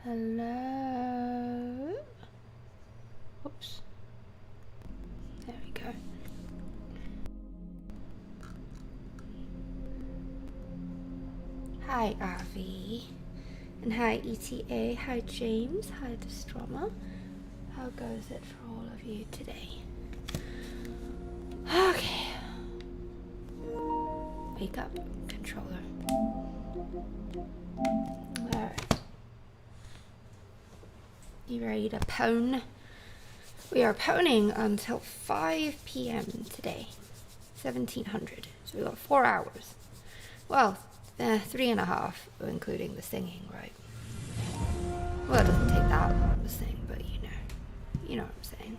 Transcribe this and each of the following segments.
Hello? Oops. There we go. Hi, RV. And hi, ETA. Hi, James. Hi, Destroma. How goes it for all of you today? Okay. Wake up, controller. Alright. You ready to pwn? We are pwning until 5 p.m. today. 1700. So we got 4 hours. Well, 3.5, including the singing, right? Well, it doesn't take that long to sing, but you know what I'm saying.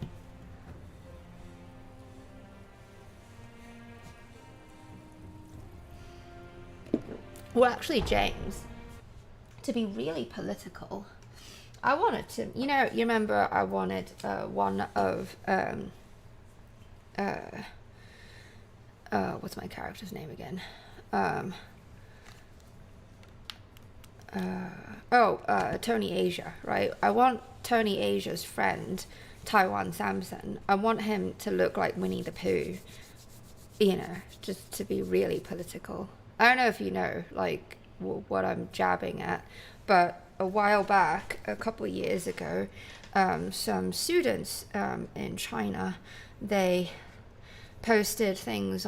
Well, actually, James, to be really political, I wanted to, you remember I wanted one of, what's my character's name again? Tony Asia, right? I want Tony Asia's friend, Taiwan Samson. I want him to look like Winnie the Pooh, just to be really political. I don't know if you know, like, what I'm jabbing at, but a while back, a couple of years ago, some students in China, they posted things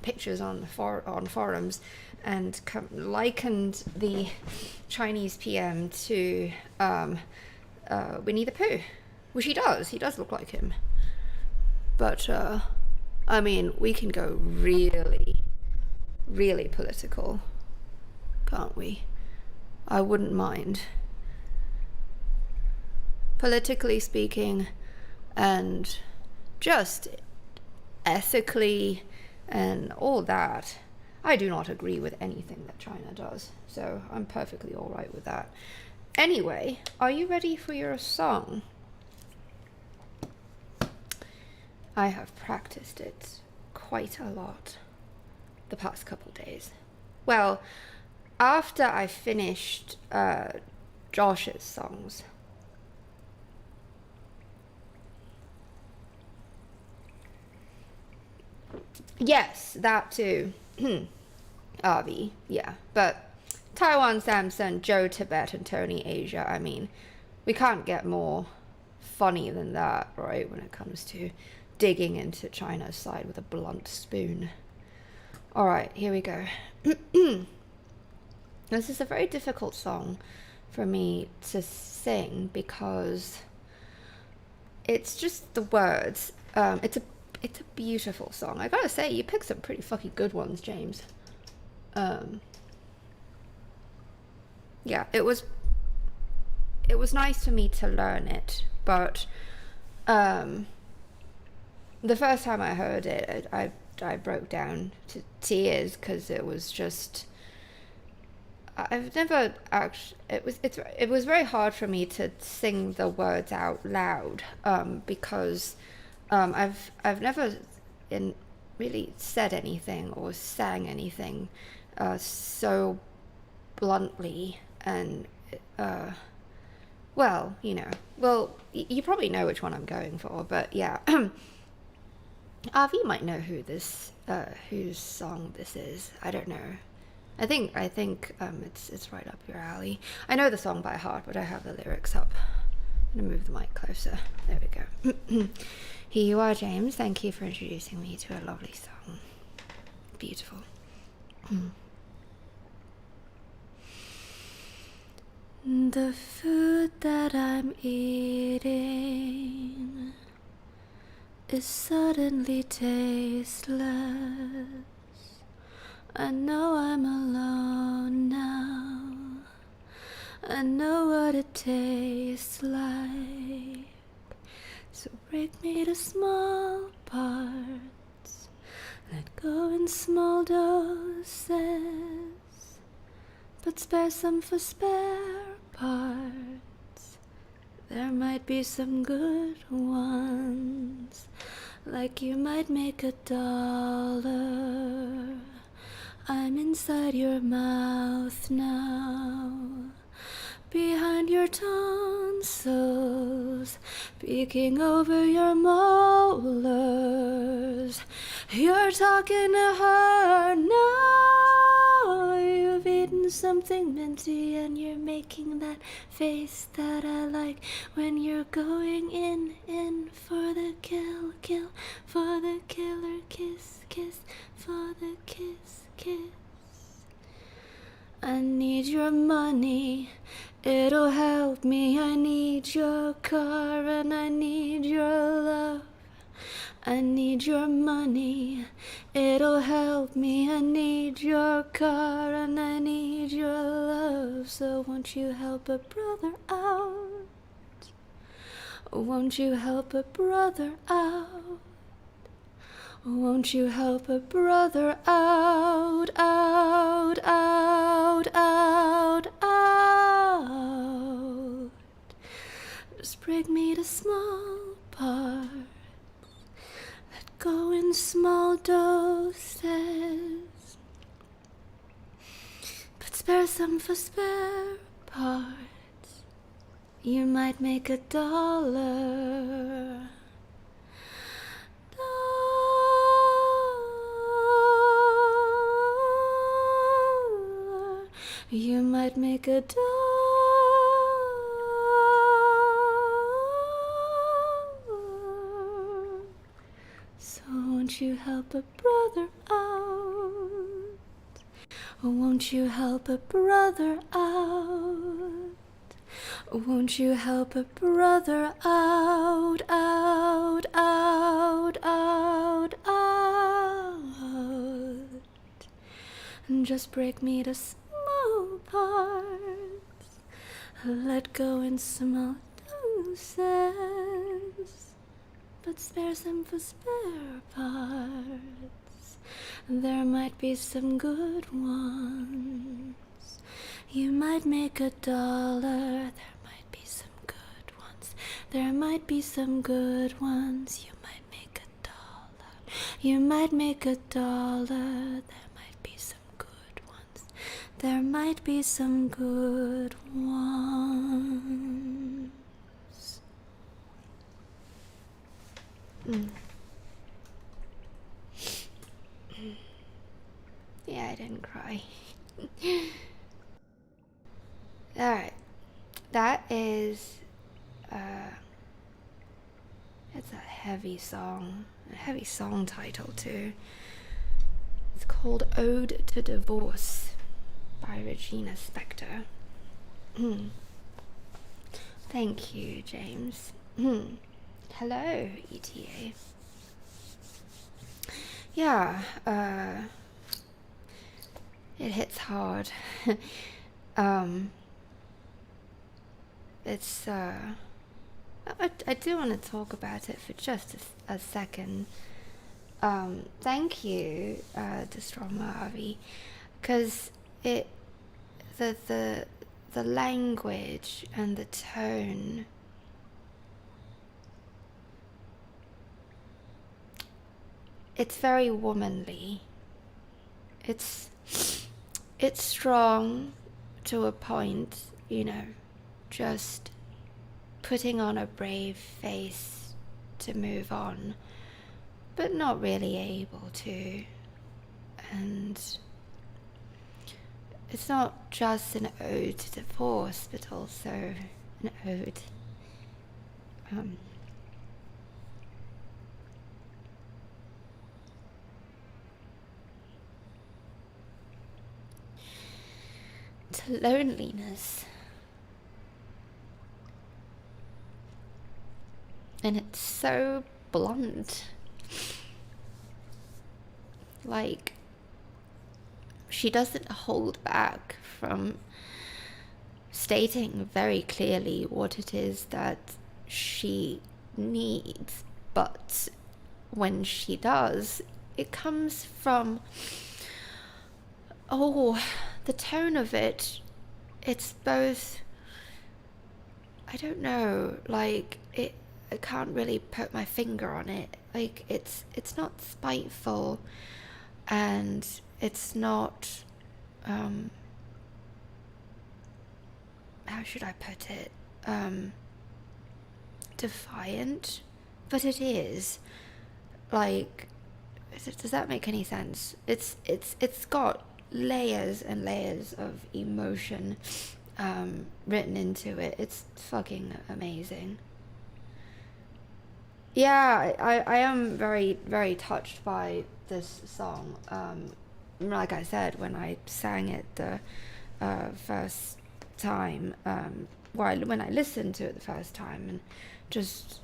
pictures on forums and likened the Chinese PM to Winnie the Pooh, which he does look like him. But I mean, we can go really, really political, can't we? I wouldn't mind. Politically speaking, and just ethically and all that, I do not agree with anything that China does, so I'm perfectly alright with that. Anyway, are you ready for your song? I have practiced it quite a lot the past couple days. Well, after I finished Josh's songs. Yes, that too. RV, yeah. But Taiwan Samson, Joe Tibet, and Tony Asia, I mean, we can't get more funny than that, right, when it comes to digging into China's side with a blunt spoon. Alright, here we go. This is a very difficult song for me to sing because it's just the words. It's a beautiful song. I gotta say, you picked some pretty fucking good ones, James. Yeah, it was nice for me to learn it, but the first time I heard it, I broke down to tears because it was just. I've never actually. It was very hard for me to sing the words out loud because I've never really said anything or sang anything so bluntly and well, you probably know which one I'm going for, but yeah. RV might know whose song this is. I don't know. I think it's right up your alley. I know the song by heart, but I have the lyrics up. I'm gonna move the mic closer. There we go. Here you are, James. Thank you for introducing me to a lovely song. Beautiful. The food that I'm eating is suddenly tasteless. I know I'm alone now. I know what it tastes like. So break me to small parts. Let go in small doses. But spare some for spare parts. There might be some good ones. Like you might make $1. I'm inside your mouth now. behind your tonsils, peeking over your molars. You're talking to her now. You've eaten something minty and you're making that face that I like when you're going in for the kill, for the killer, kiss, for the kiss. I need your money, it'll help me. I need your car and I need your love. I need your money, it'll help me. I need your car and I need your love. So won't you help a brother out? Won't you help a brother out? Won't you help a brother out, out, out, out, out? Just break me to small parts. Let go in small doses. But spare some for spare parts. You might make $1. You might make $1. So won't you help a brother out? Won't you help a brother out? Won't you help a brother out, out, out, out, out? And just break me to small parts. Let go in small doses. But spare some for spare parts. There might be some good ones. You might make $1. There might be some good ones. There might be some good ones. You might make $1. You might make $1. There might be some good ones. There might be some good ones. Yeah, I didn't cry. Alright, that is, it's a heavy song title too. It's called Ode to Divorce by Regina Spektor. Thank you, James. Hello, ETA. Yeah, it hits hard. It's, I do want to talk about it for just a second. Thank you, Destroma Avi, because the language and the tone, it's very womanly. It's strong to a point, you know, just putting on a brave face to move on, but not really able to. And it's not just an ode to divorce, but also an ode to loneliness. And it's so blunt. Like, she doesn't hold back from stating very clearly what it is that she needs, but when she does, it comes from, the tone of it, it's both, I don't know, like, I can't really put my finger on it. Like, it's not spiteful, and it's not how should I put it, defiant, but it is, like, does that make any sense? It's got layers and layers of emotion written into it. It's fucking amazing. Yeah, I am very, very touched by this song. Like I said, when I sang it the first time, when I listened to it the first time, and just,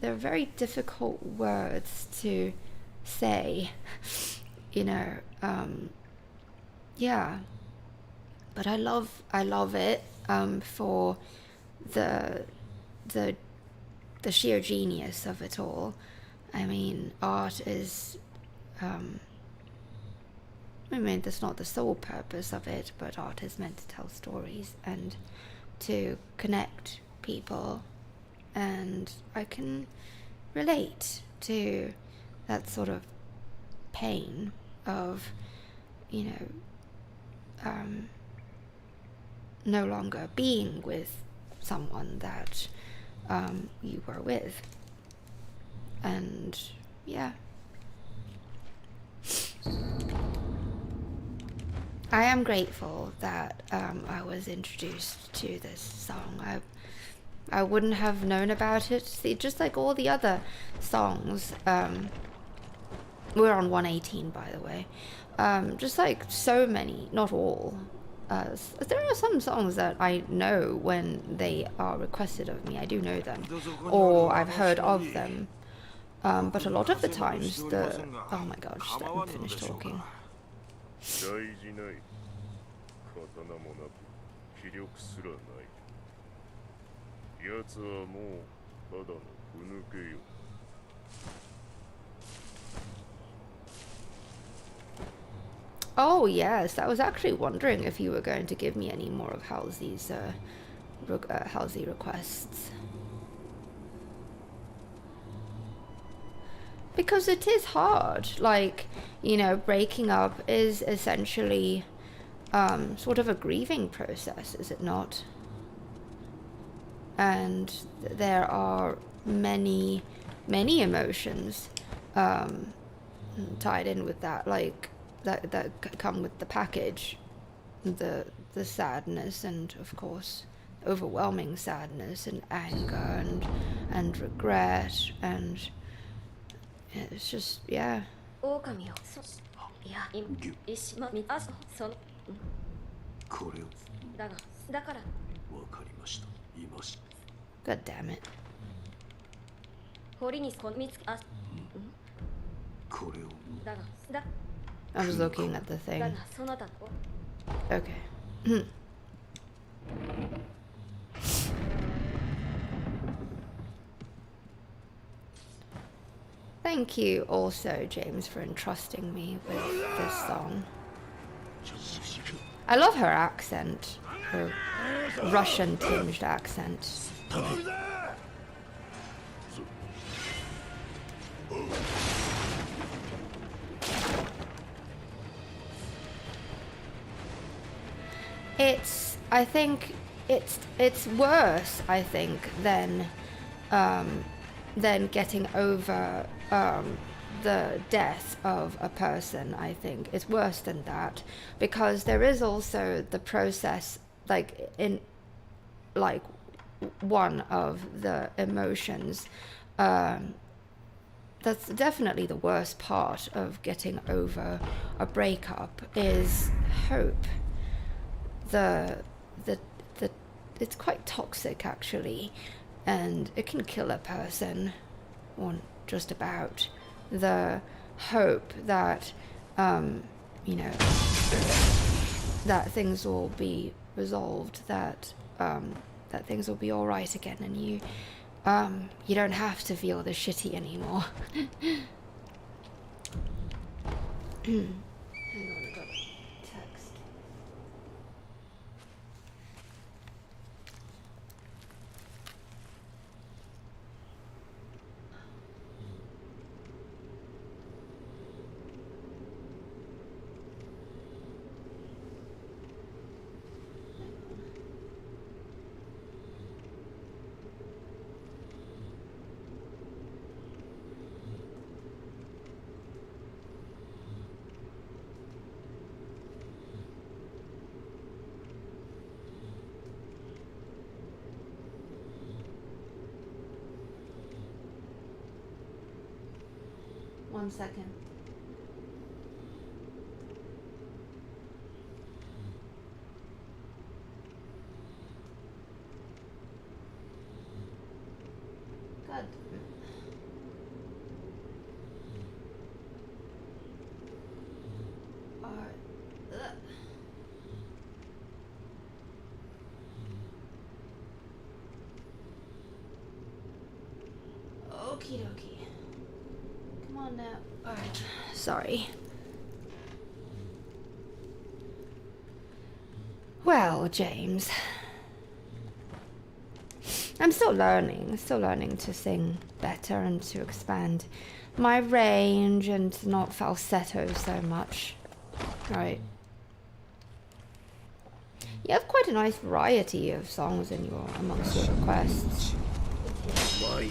they're very difficult words to say, you know, yeah, but I love it for the sheer genius of it all. I mean, art is, I mean, that's not the sole purpose of it, but art is meant to tell stories and to connect people, and I can relate to that sort of pain of, you know, no longer being with someone that you were with. And yeah, I am grateful that I was introduced to this song. I wouldn't have known about it. See, just like all the other songs, we're on 118, by the way. Just like so many, not all. There are some songs that I know when they are requested of me. I do know them, or I've heard of them. But a lot of the times, oh my god, just let me finish talking. Oh yes, I was actually wondering if you were going to give me any more of Halsey's Halsey requests. Because it is hard, like, you know, breaking up is essentially sort of a grieving process, is it not? And there are many emotions tied in with that, like that come with the package, the sadness, and of course overwhelming sadness and anger and regret, and it's just, yeah. God damn it. I was looking at the thing. Okay. Thank you also, James, for entrusting me with this song. I love her accent, her Russian-tinged accent. I think it's worse, I think, than getting over the death of a person. I think it's worse than that, because there is also the process, like in like one of the emotions, that's definitely the worst part of getting over a breakup, is hope. It's quite toxic, actually, and it can kill a person, or just about. The hope that you know, that things will be resolved, that things will be all right again, and you don't have to feel this shitty anymore. Hang on, I got a text. 1 second. God. Alright. Okie dokie. Come on now. Alright. Sorry. Well, James. I'm still learning to sing better and to expand my range and to not falsetto so much. Right. You have quite a nice variety of songs amongst your requests. Why?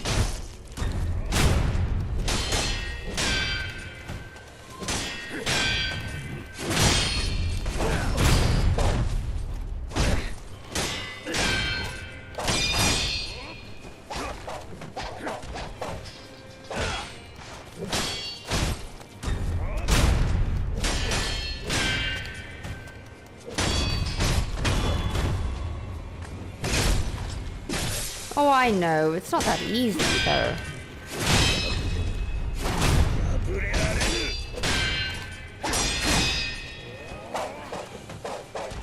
Oh, I know. It's not that easy, though.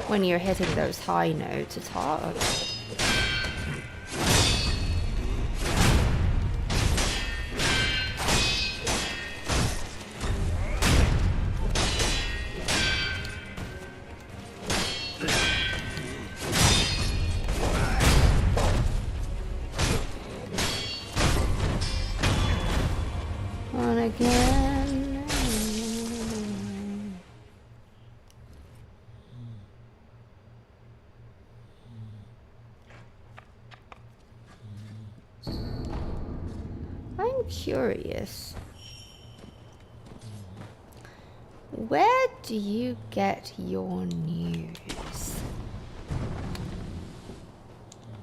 When you're hitting those high notes, it's hard. Again. I'm curious. Where do you get your news?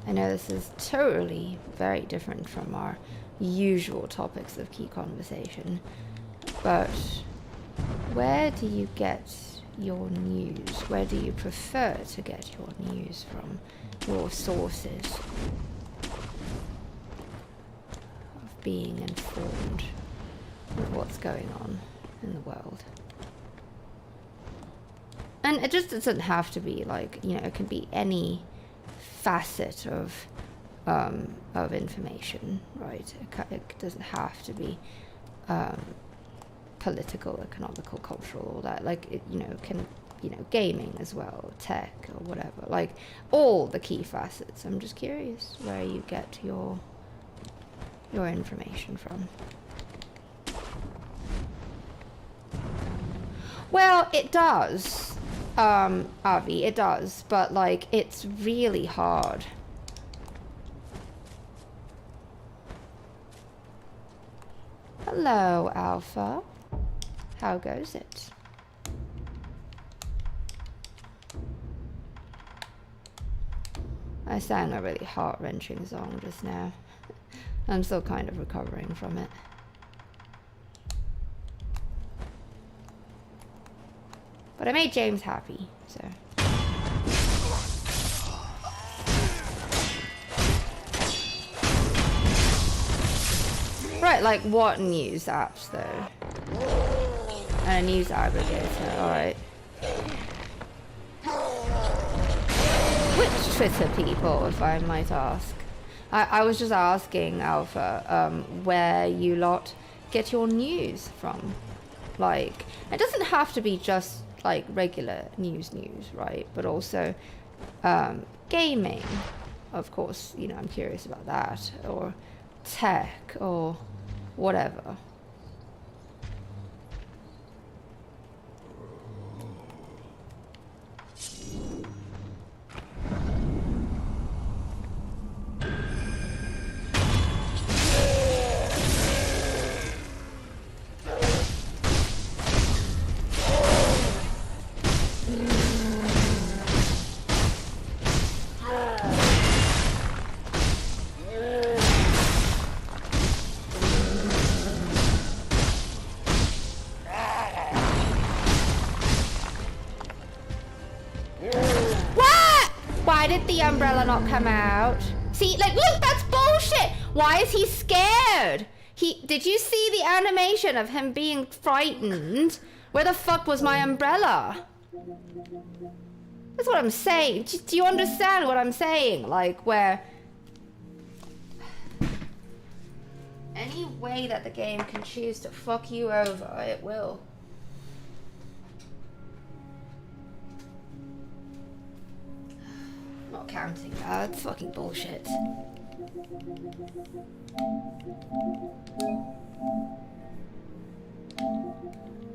I know this is totally very different from our usual topics of key conversation, but where do you get your news? Where do you prefer to get your news from? Your sources of being informed with what's going on in the world. And it just doesn't have to be like, you know, it can be any facet of information, right? It doesn't have to be political, economical, cultural, all that. Like, it, you know, can, you know, gaming as well, tech or whatever. Like, all the key facets. I'm just curious where you get your information from. Well, it does, Avi, it does, but like, it's really hard. Hello, Alpha. How goes it? I sang a really heart-wrenching song just now. I'm still kind of recovering from it. But I made James happy, so. Right, like what news apps though? And a news aggregator, alright. Which Twitter people, if I might ask? I was just asking, Alpha, where you lot get your news from. Like, it doesn't have to be just like regular news, right? But also gaming, of course, you know, I'm curious about that, or tech, or whatever. Why did the umbrella not come out? See, like, look, that's bullshit. Why is he scared? Did you see the animation of him being frightened? Where the fuck was my umbrella? That's what I'm saying. Do you understand what I'm saying? Like, where... any way that the game can choose to fuck you over, it will. I'm not counting that. It's fucking bullshit.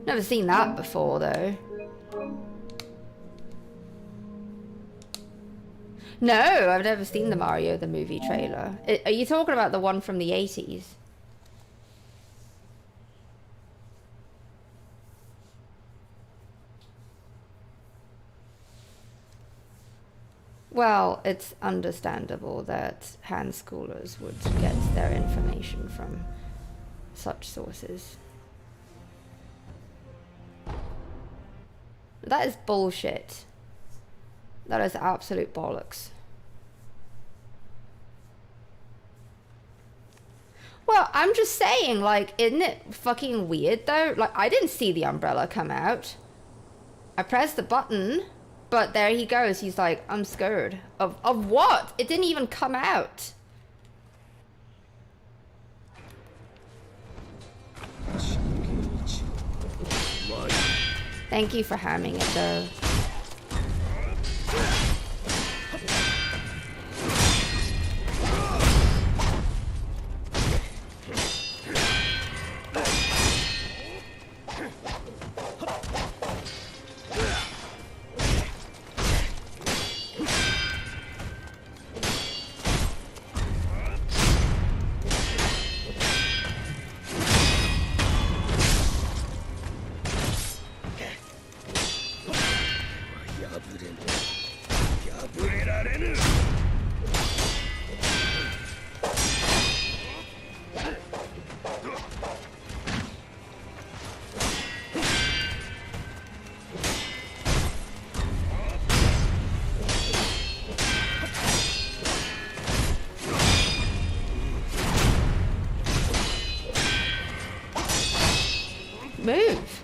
Never seen that before, though. No, I've never seen the Mario the movie trailer. Are you talking about the one from the 80s? Well, it's understandable that hand schoolers would get their information from such sources. That is bullshit. That is absolute bollocks. Well, I'm just saying, like, isn't it fucking weird though? Like, I didn't see the umbrella come out. I pressed the button, but there he goes. He's like, I'm scared. Of what? It didn't even come out. Thank you for hamming it though. Move.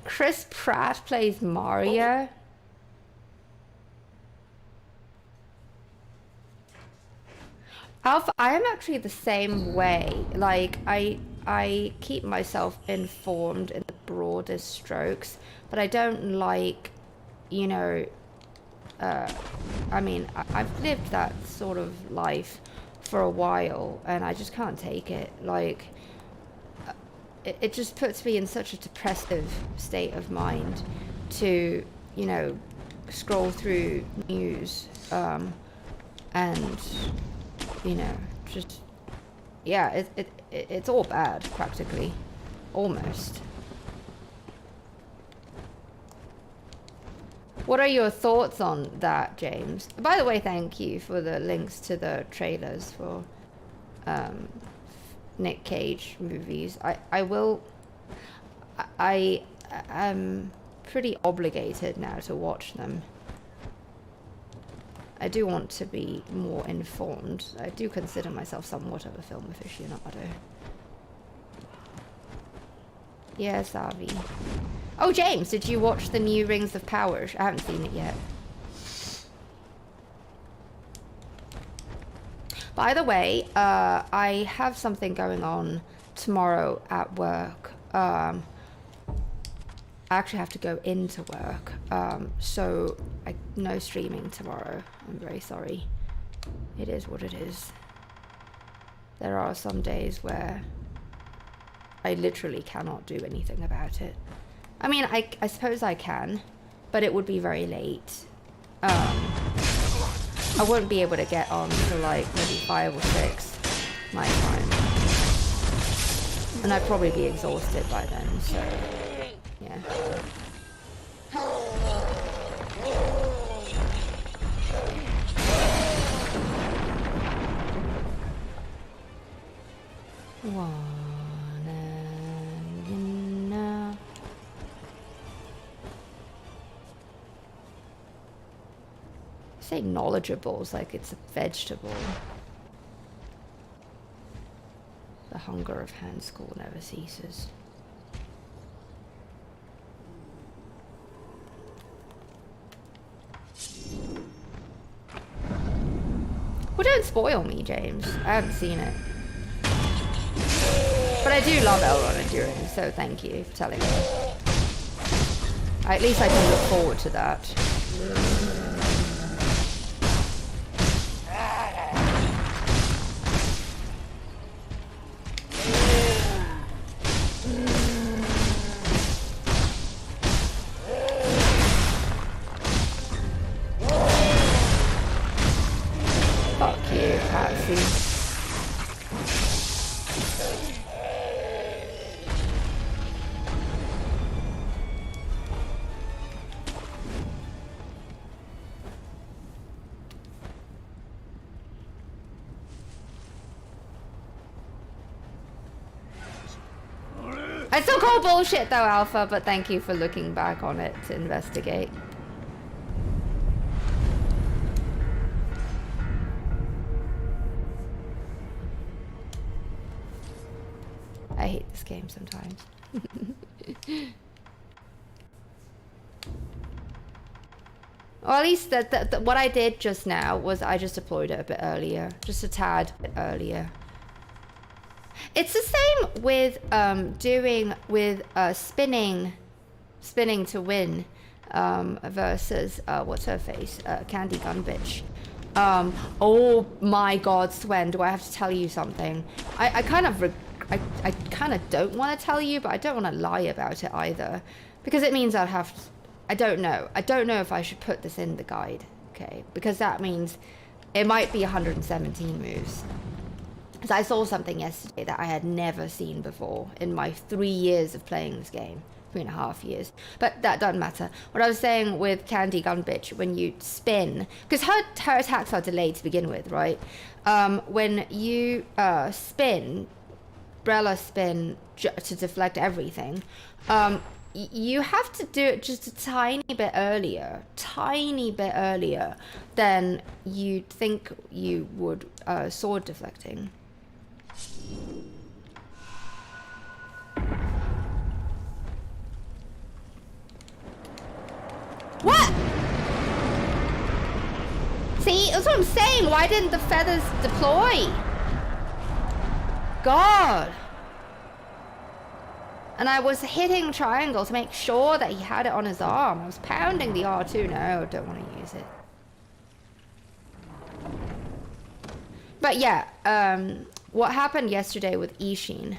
Chris Pratt plays Mario. Alpha, I am actually the same way. Like, I keep myself informed in the broadest strokes, but I don't like, you know, I mean, I've lived that sort of life for a while, and I just can't take it. Like, it just puts me in such a depressive state of mind to, you know, scroll through news, and, you know, just, yeah, it's all bad, practically, almost. What are your thoughts on that, James? By the way, thank you for the links to the trailers for Nick Cage movies. I am pretty obligated now to watch them. I do want to be more informed. I do consider myself somewhat of a film aficionado. Yes, Avi. Oh, James, did you watch the new Rings of Power? I haven't seen it yet. By the way, I have something going on tomorrow at work. I actually have to go into work, so no streaming tomorrow. I'm very sorry. It is what it is. There are some days where I literally cannot do anything about it. I mean, I suppose I can, but it would be very late. I wouldn't be able to get on till like maybe 5 or 6 my time. And I'd probably be exhausted by then, so yeah. say knowledgeable? It's like it's a vegetable. The hunger of hand school never ceases. Well, don't spoil me, James. I haven't seen it. But I do love Elrond Endurance, so thank you for telling me. At least I can look forward to that. Fuck you, Patsy. I still call bullshit though, Alpha, but thank you for looking back on it to investigate. I hate this game sometimes. Or at least what I did just now was I just deployed it a bit earlier, just a tad bit earlier. It's the same with spinning to win versus what's her face, Candy Gun Bitch. Oh my God, Swen, do I have to tell you something? I kind of don't want to tell you, but I don't want to lie about it either, because it means I'd have to, I don't know if I should put this in the guide, okay? Because that means it might be 117 moves. Because I saw something yesterday that I had never seen before in my 3 years of playing this game. 3.5 years. But that doesn't matter. What I was saying with Candy Gun Bitch, when you spin, because her attacks are delayed to begin with, right? When you spin, Brella spin to deflect everything, you have to do it just a tiny bit earlier than you'd think you would sword deflecting. What? See, that's what I'm saying. Why didn't the feathers deploy? God. And I was hitting triangle to make sure that he had it on his arm. I was pounding the R2. No, I don't want to use it. But yeah, what happened yesterday with Ishin?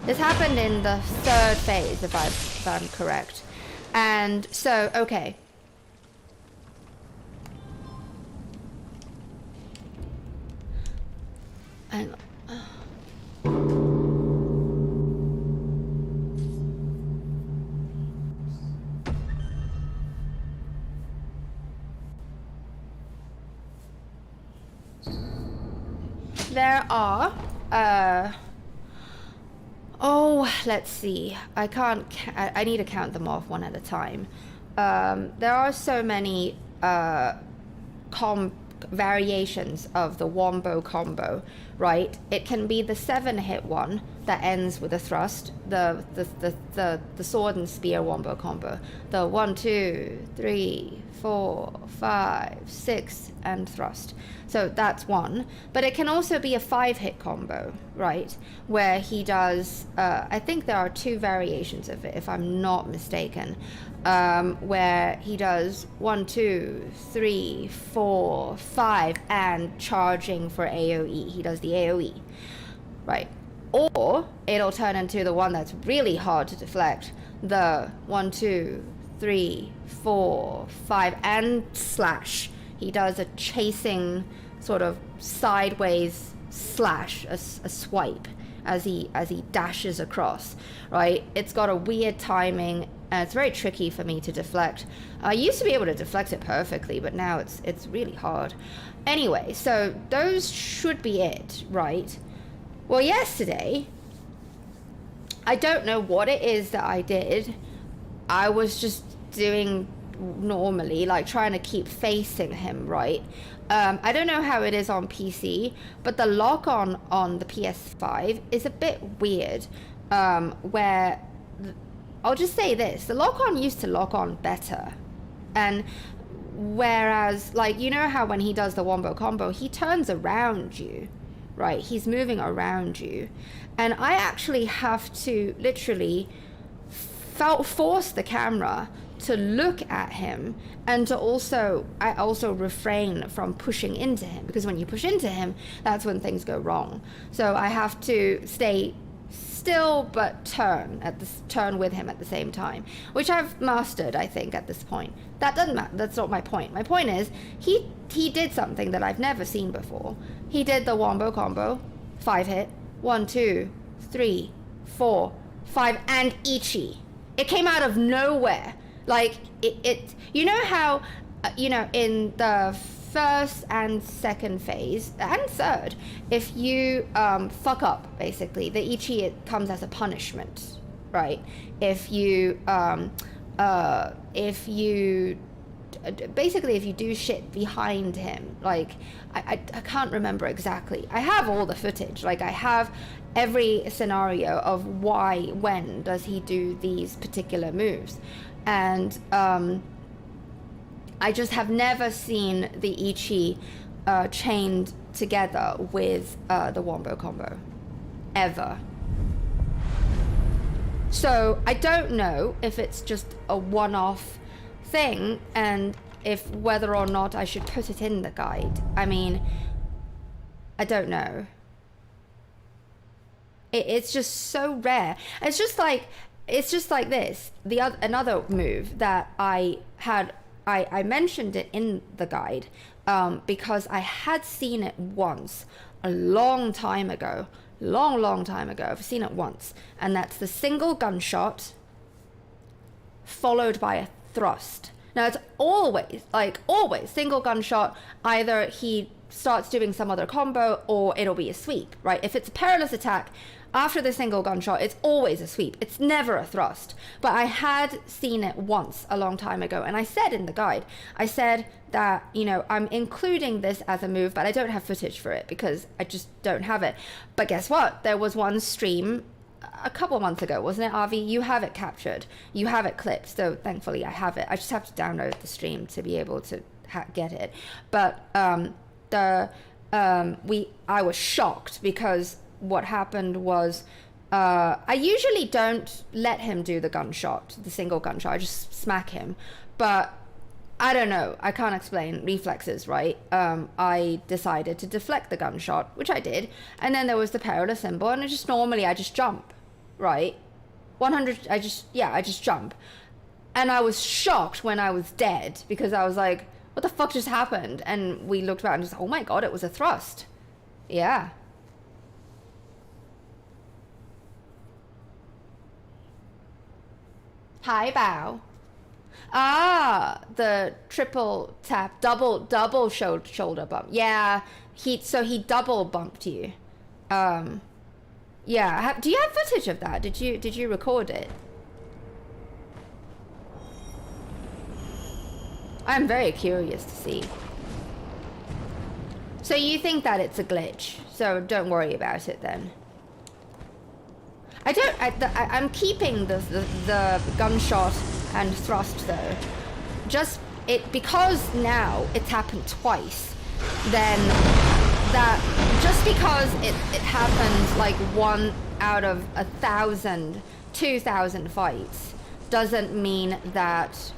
This happened in the 3rd phase, if I'm correct. And so, okay. And there are oh, let's see. I need to count them off one at a time. There are so many variations of the wombo combo, right? It can be the 7-hit one that ends with a thrust, the sword and spear wombo combo, the 1, 2, 3, 4, 5, 6 and thrust. So that's one. But it can also be a 5-hit combo, right? Where he does, I think there are 2 variations of it, if I'm not mistaken, where he does 1, 2, 3, 4, 5, and charging for AoE. He does the AoE, right? Or it'll turn into the one that's really hard to deflect, the 1, 2, 3, 4, 5, and slash. He does a chasing sort of sideways slash, a swipe as he dashes across, right? It's got a weird timing, and it's very tricky for me to deflect. I used to be able to deflect it perfectly, but now it's really hard. Anyway, so those should be it, right? Well, yesterday, I don't know what it is that I did. I was just doing normally, like trying to keep facing him, right? I don't know how it is on PC, but the lock on the PS5 is a bit weird, where I'll just say this, the lock on used to lock on better. And whereas, like, you know how when he does the wombo combo, he turns around you, right? He's moving around you. And I actually have to literally force the camera to look at him, and I also refrain from pushing into him, because when you push into him, that's when things go wrong. So I have to stay still but turn with him at the same time, which I've mastered, I think, at this point. That doesn't matter. That's not my point. My point is he did something that I've never seen before. He did the wombo combo, 5-hit, 1, 2, 3, 4, 5, and Ichi. It came out of nowhere. Like it you know how in the first and second phase and third, if you fuck up, basically the Ichi, it comes as a punishment, right? If you basically if you do shit behind him, like I can't remember exactly. I have all the footage, like I have every scenario of when does he do these particular moves, and I just have never seen the Ichi chained together with the wombo combo, ever. So I don't know if it's just a one-off thing, and if whether or not I should put it in the guide. I mean, I don't know. It's just so rare. It's just like this. Another move that I mentioned it in the guide because I had seen it once a long time ago. Long time ago. I've seen it once, and that's the single gunshot followed by a thrust. Now it's always single gunshot. Either he starts doing some other combo or it'll be a sweep, right? If it's a perilous attack, after the single gunshot, it's always a sweep. It's never a thrust. But I had seen it once a long time ago, and I said in the guide, I said that, I'm including this as a move, but I don't have footage for it because I just don't have it. But guess what? There was one stream a couple months ago, wasn't it, Avi? You have it captured. You have it clipped, so thankfully I have it. I just have to download the stream to be able to get it. But I was shocked because what happened was I usually don't let him do the single gunshot. I just smack him. But I don't know. I can't explain reflexes, right? I decided to deflect the gunshot, which I did. And then there was the perilous symbol, and I just jump, right? 100, I just jump. And I was shocked when I was dead because I was like, what the fuck just happened? And we looked back and just, oh my God, it was a thrust. Yeah. Hi, Bao. The triple tap, double shoulder bump. Yeah, he double bumped you. Yeah. Do you have footage of that? Did you record it? I'm very curious to see. So you think that it's a glitch? So don't worry about it then. I'm keeping the gunshot and thrust though. Because now it's happened twice, then just because it happens like 1 out of 1,000, 2,000 fights doesn't mean that,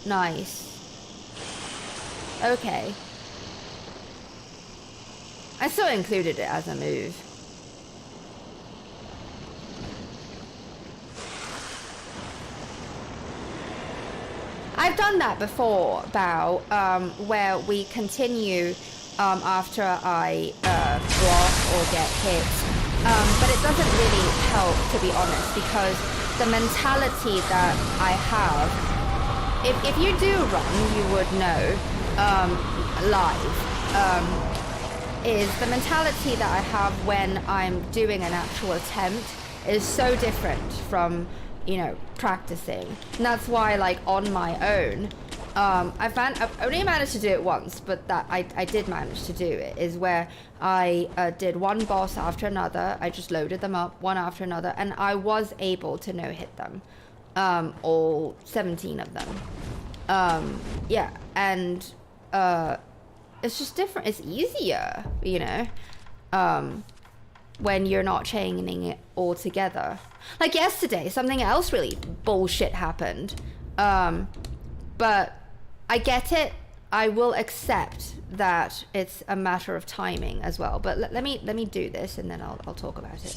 nice. Okay. I still included it as a move. I've done that before, Bao, where we continue after I block or get hit. But it doesn't really help, to be honest, because the mentality that I have, if you do run, you would know, live. is the mentality that I have when I'm doing an actual attempt is so different from, you know, practicing. And that's why, like, on my own, I've only managed to do it once, but that I did manage to do it, is where I did one boss after another. I just loaded them up one after another, and I was able to no-hit them, all 17 of them. Yeah, and it's just different. It's easier, you know, when you're not chaining it all together. Like yesterday, something else really bullshit happened, but I get it. I will accept that it's a matter of timing as well. But let me do this, and then I'll talk about it.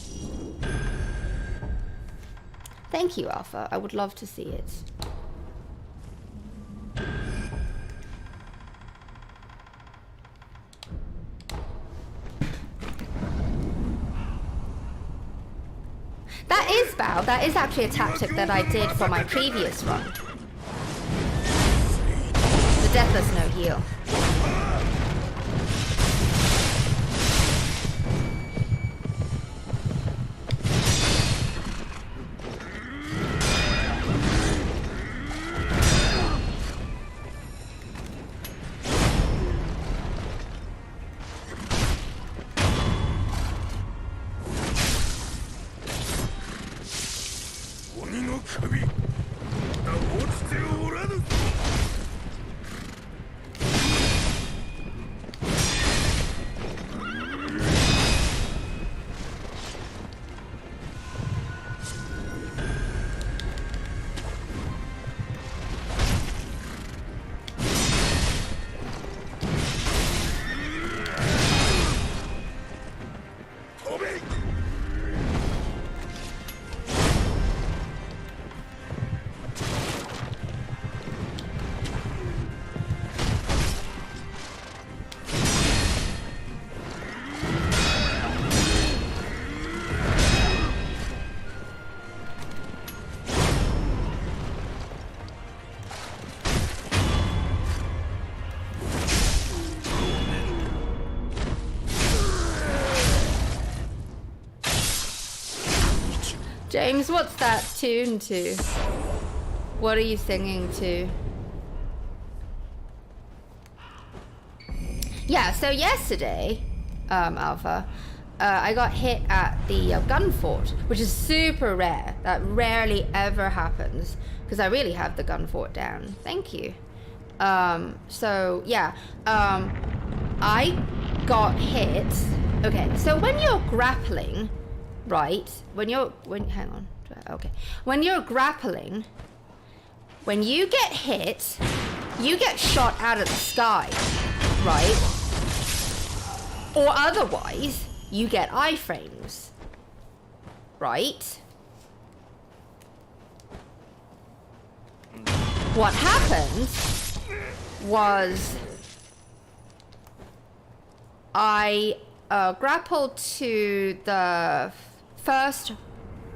Thank you, Alpha. I would love to see it. That is Bao. That is actually a tactic that I did for my previous run. The Deathless no heal. James, what's that tune to? What are you singing to? Yeah, so yesterday, Alpha, I got hit at the gun fort, which is super rare. That rarely ever happens, because I really have the gun fort down. Thank you. So, yeah, I got hit. Okay, so when you're grappling, right, hang on, okay. When you're grappling, when you get hit, you get shot out of the sky, right? Or otherwise, you get iframes, right? What happened was I grappled to the first,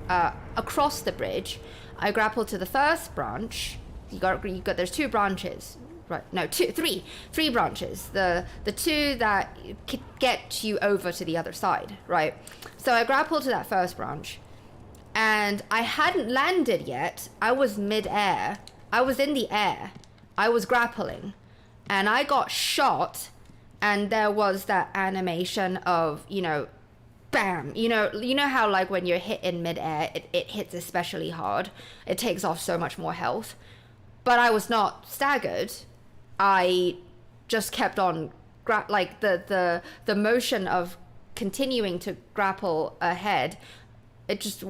across the bridge. I grappled to the first branch. There's two branches, right? No, three branches. The two that get you over to the other side, right? So I grappled to that first branch, and I hadn't landed yet. I was mid-air. I was in the air. I was grappling, and I got shot, and there was that animation of, you know, bam, you know how, like, when you're hit in midair, it hits especially hard. It takes off so much more health. But I was not staggered. I just kept on like the motion of continuing to grapple ahead. It just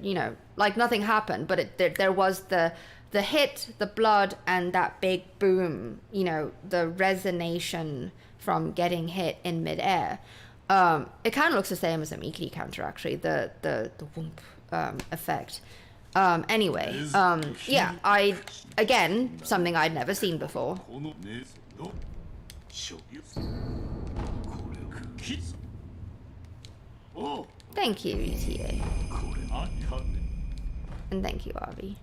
you know, like nothing happened, but there was the hit, the blood, and that big boom, you know, the resonation from getting hit in midair. It kind of looks the same as a Mikiri counter, actually, the whoomp effect. Anyway, yeah, again, something I'd never seen before. Thank you, ETA. And thank you, Arby.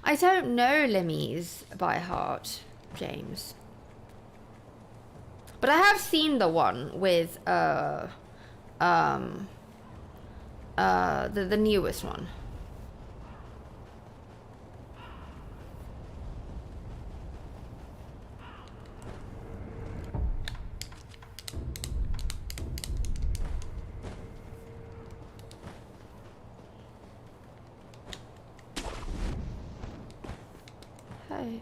I don't know Limmy's by heart, James. But I have seen the one with the newest one. Hey.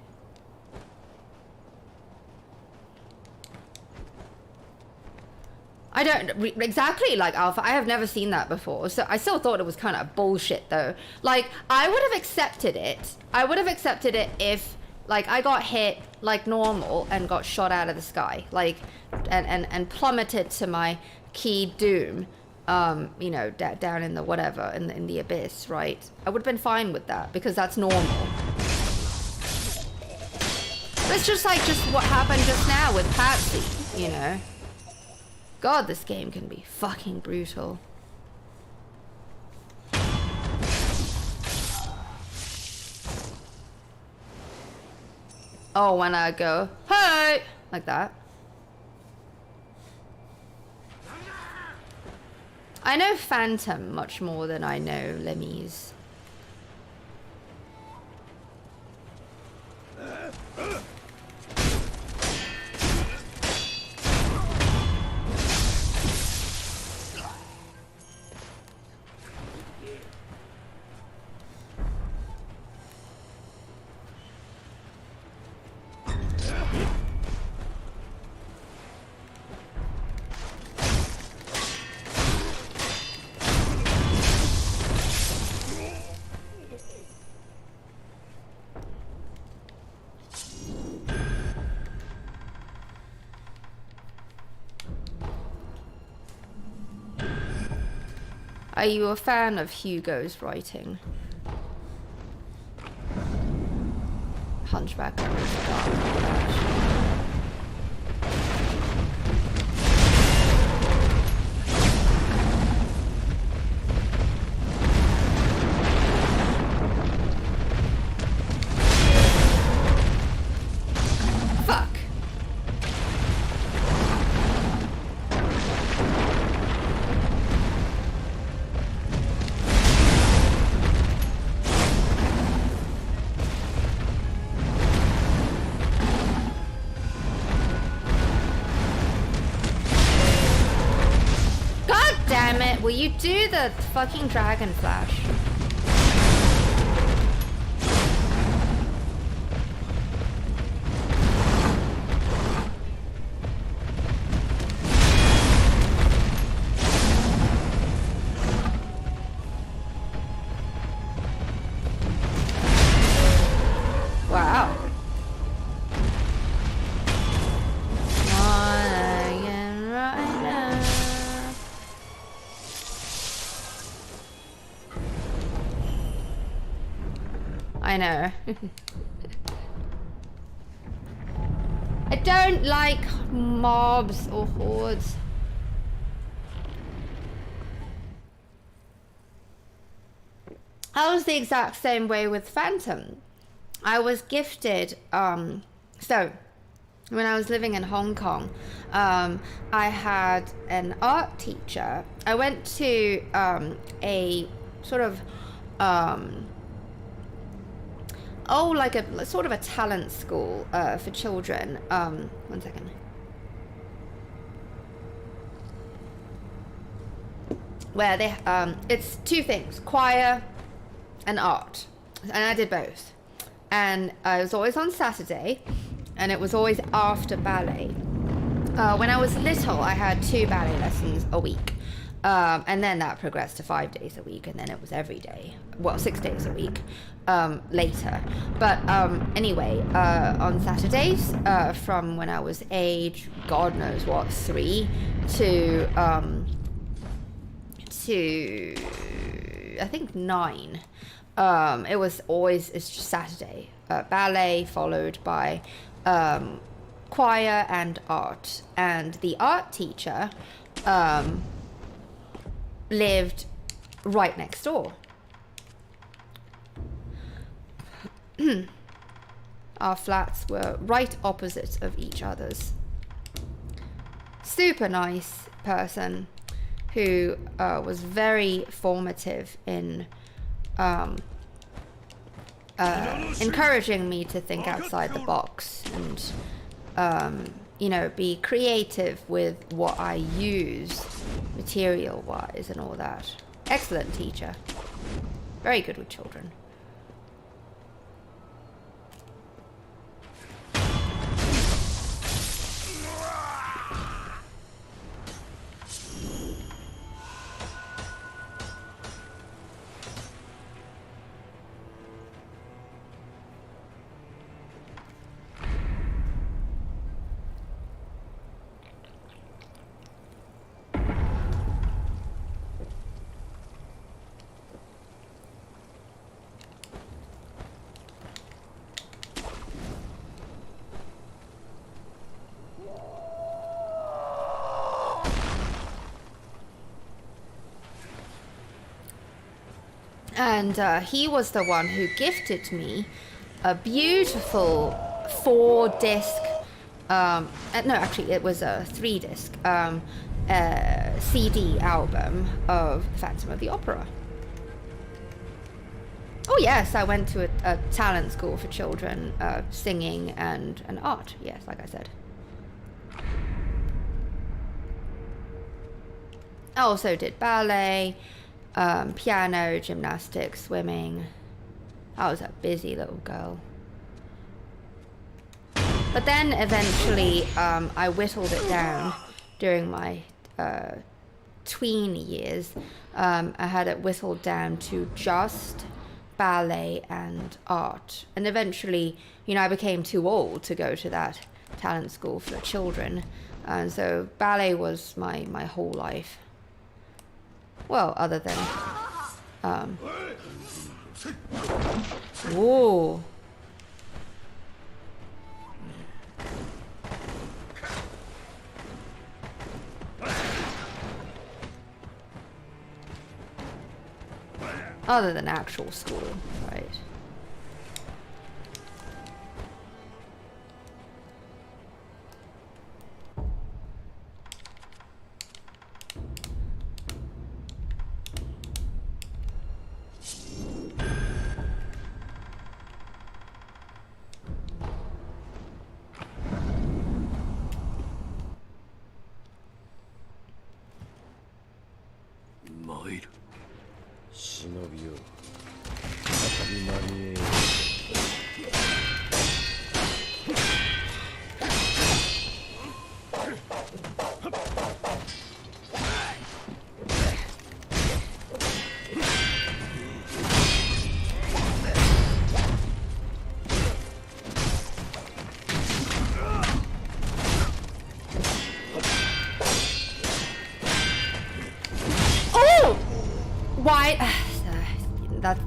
I don't exactly like Alpha. I have never seen that before, so I still thought it was kind of bullshit though. Like, I would have accepted it. I would have accepted it if, like, I got hit like normal and got shot out of the sky, like, and plummeted to my key doom, you know, down in the whatever, in the abyss, right? I would have been fine with that because that's normal. It's just like what happened just now with Patsy, you know. God, this game can be fucking brutal. Oh, when I go, hey, like that. I know Phantom much more than I know Lemmy's. Are you a fan of Hugo's writing? Hunchback of Notre Dame. Will you do the fucking dragon flash? Wow. I know. I don't like mobs or hordes. I was the exact same way with Phantom. I was gifted, so when I was living in Hong Kong, I had an art teacher. I went to a sort of like a sort of a talent school for children. 1 second. Where they it's two things: choir and art, and I did both. And I was always on Saturday, and it was always after ballet. When I was little, I had 2 ballet lessons a week. And then that progressed to 5 days a week, and then it was every day. Well, 6 days a week later. But anyway, on Saturdays, from when I was age, God knows what, 3 to I think 9. It was always, it's just Saturday. Ballet followed by choir and art. And the art teacher lived right next door. Our flats were right opposite of each other's. super nice person who was very formative in encouraging me to think outside the box and you know, be creative with what I use material wise and all that. Excellent teacher, very good with children. And he was the one who gifted me a beautiful 4-disc, no, actually it was a 3-disc CD album of Phantom of the Opera. Oh yes, I went to a talent school for children, singing and art, yes, like I said. I also did ballet, piano, gymnastics, swimming. I was a busy little girl. But then eventually I whittled it down during my tween years. I had it whittled down to just ballet and art. And eventually, you know, I became too old to go to that talent school for children. And so ballet was my whole life. Well, other than whoa. Other than actual school, right?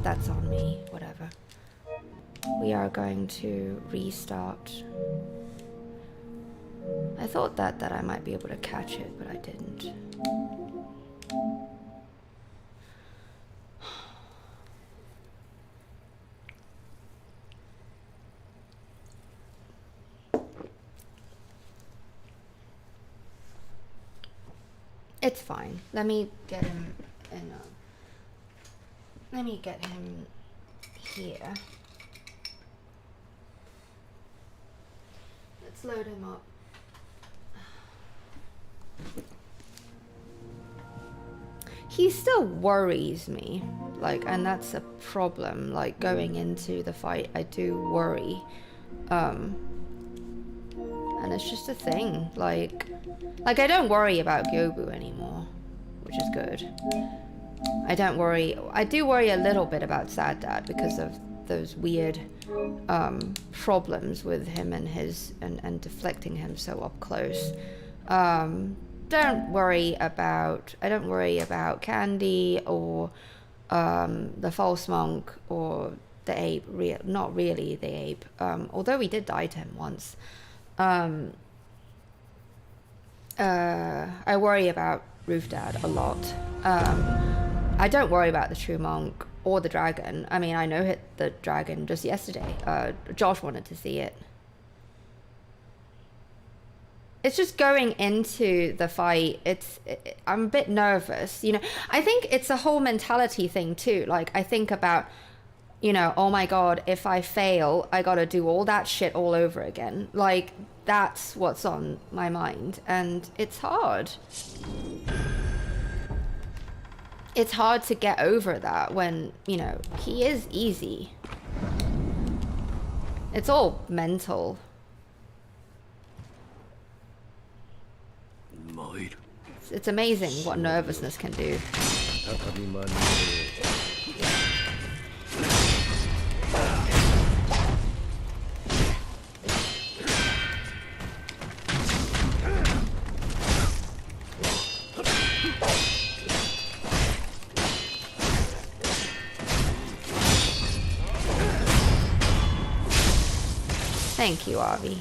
That's on me, whatever. We are going to restart. I thought that I might be able to catch it, but I didn't. It's fine. Let me get him in let me get him here. Let's load him up. He still worries me, like, and that's a problem. Like, going into the fight, I do worry. And it's just a thing. Like I don't worry about Gyobu anymore, which is good. I don't worry. I do worry a little bit about Sad Dad because of those weird problems with him and his and deflecting him so up close. I don't worry about Candy or the false monk or the ape. Not really the ape. Although we did die to him once. I worry about Roof Dad a lot. I don't worry about the true monk or the dragon. I mean, I hit the dragon just yesterday. Josh wanted to see it. it's just going into the fight. I'm a bit nervous, you know. I think it's a whole mentality thing too. Like, I think about, you know, oh my God, if I fail, I gotta do all that shit all over again. Like, that's what's on my mind, and it's hard. It's hard to get over that when, you know, he is easy. It's all mental. It's amazing what nervousness can do. Thank you, Avi.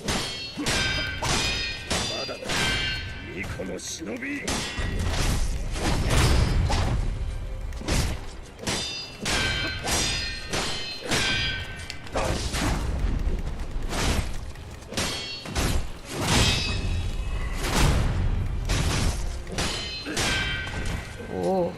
Oh.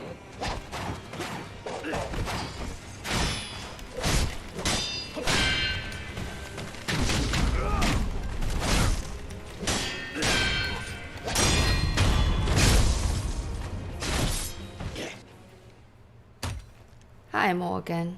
Hi, Morgan.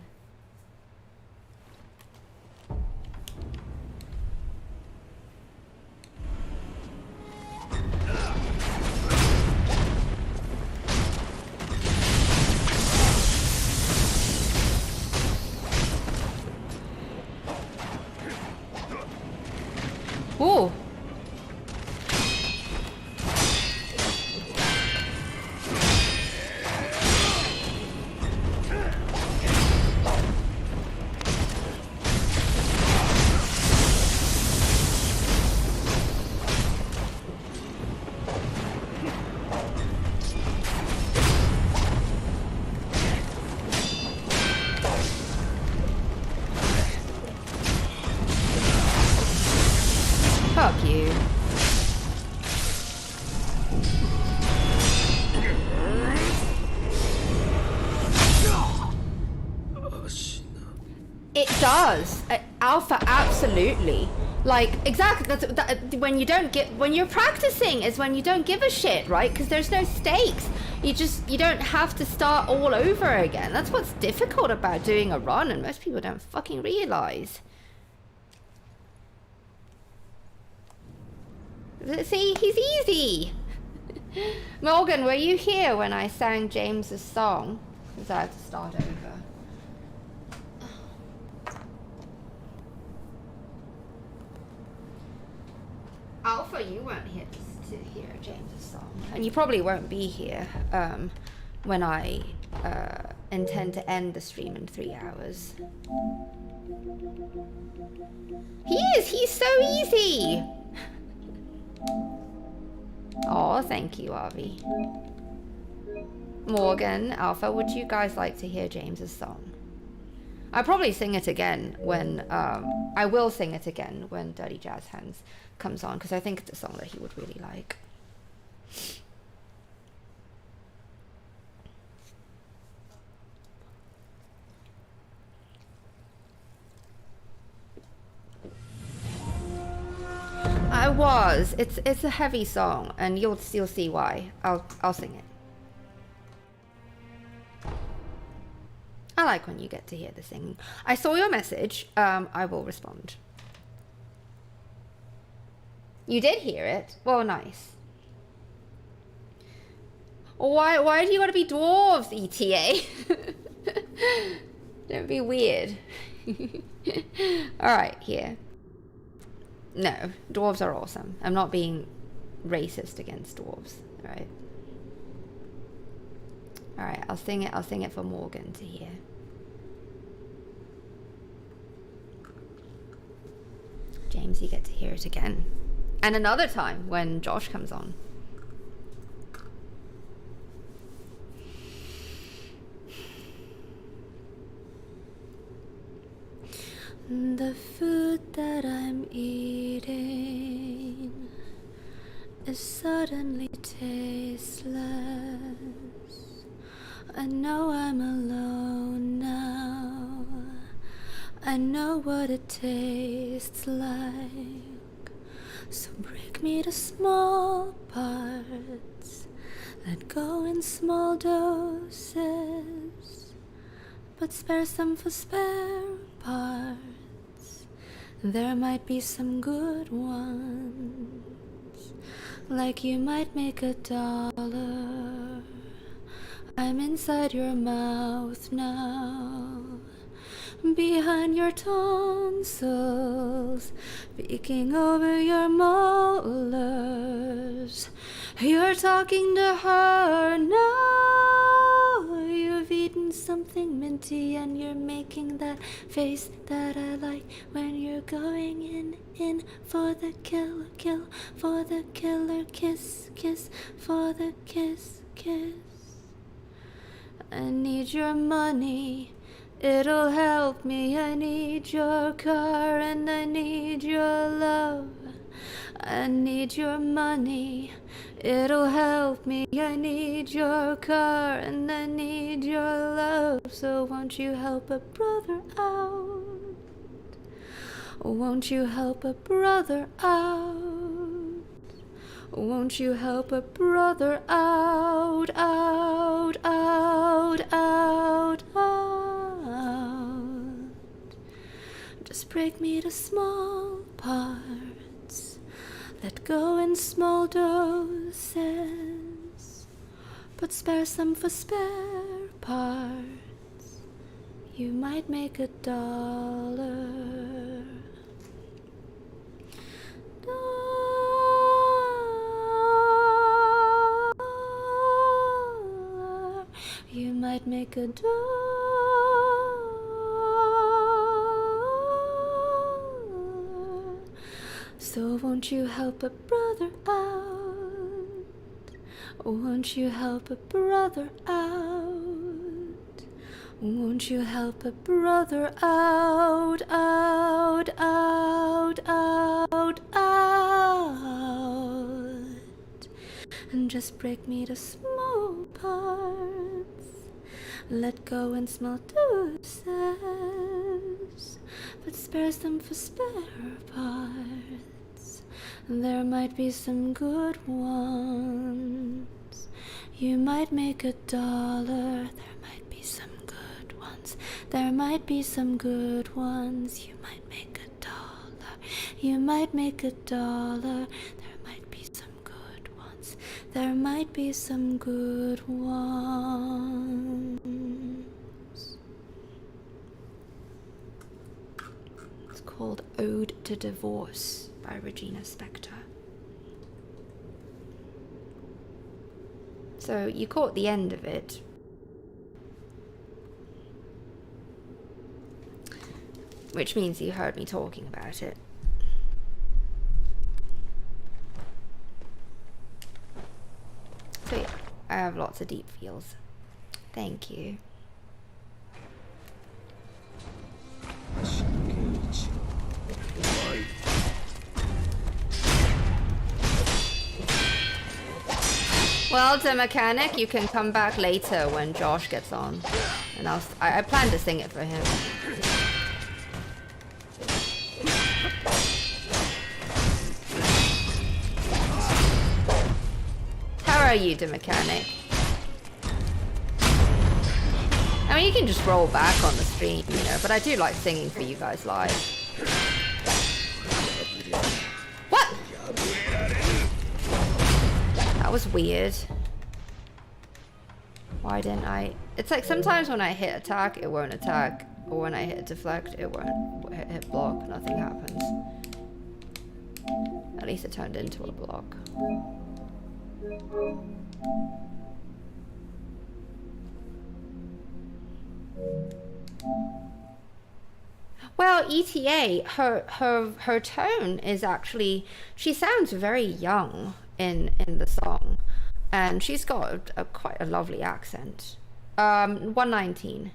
Ooh. Fuck you. It does. Alpha, absolutely. Like, exactly. When you're practicing is when you don't give a shit, right? Because there's no stakes. You don't have to start all over again. That's what's difficult about doing a run, and most people don't fucking realize. See, he's easy. Morgan, were you here when I sang James's song? Because I had to start over. Alpha, you weren't here to hear James's song. And you probably won't be here when I intend to end the stream in 3 hours. He's so easy. Oh, thank you, Avi. Morgan, Alpha, would you guys like to hear James's song? I'll probably sing it again when, I will sing it again when Dirty Jazz Hands comes on, because I think it's a song that he would really like. I was. It's a heavy song, and you'll see why. I'll sing it. I like when you get to hear the singing. I saw your message. I will respond. You did hear it? Well, nice. Why do you gotta be dwarves, ETA? Don't be weird. Alright, here. No, dwarves are awesome. I'm not being racist against dwarves, alright? Alright, I'll sing it for Morgan to hear. James, you get to hear it again. And another time when Josh comes on. The food that I'm eating is suddenly tasteless. I know I'm alone now. I know what it tastes like. So break me to small parts. Let go in small doses, but spare some for spare parts. There might be some good ones, like you might make $1. I'm inside your mouth now, behind your tonsils, peeking over your molars. You're talking to her now. You've eaten something minty and you're making that face that I like when you're going in for the kill, for the killer, kiss, for the kiss. I need your money, it'll help me. I need your car and I need your love. I need your money, it'll help me. I need your car and I need your love. So won't you help a brother out? Won't you help a brother out? Won't you help a brother out, out, out, out, out? Just break me to small parts. Let go in small doses, but spare some for spare parts. You might make $1. You might make $1. So won't you help a brother out? Won't you help a brother out? Won't you help a brother out, out, out, out, out? And just break me to small parts. Let go in small doses, but spare some for spare parts. There might be some good ones. You might make $1. There might be some good ones. There might be some good ones. You might make $1. You might make $1. There might be some good ones. There might be some good ones. It's called Ode to Divorce by Regina Spektor. So you caught the end of it. Which means you heard me talking about it. So yeah, I have lots of deep feels. Thank you. Well, the mechanic, you can come back later when Josh gets on, and I plan to sing it for him. How are you, the mechanic? I mean, you can just roll back on the stream, you know, but I do like singing for you guys live. What? That was weird. Why didn't I? It's like sometimes when I hit attack, it won't attack. Or when I hit deflect, it won't hit block. Nothing happens. At least it turned into a block. Well, ETA, her tone is actually, she sounds very young in the song, and she's got quite a lovely accent. 119.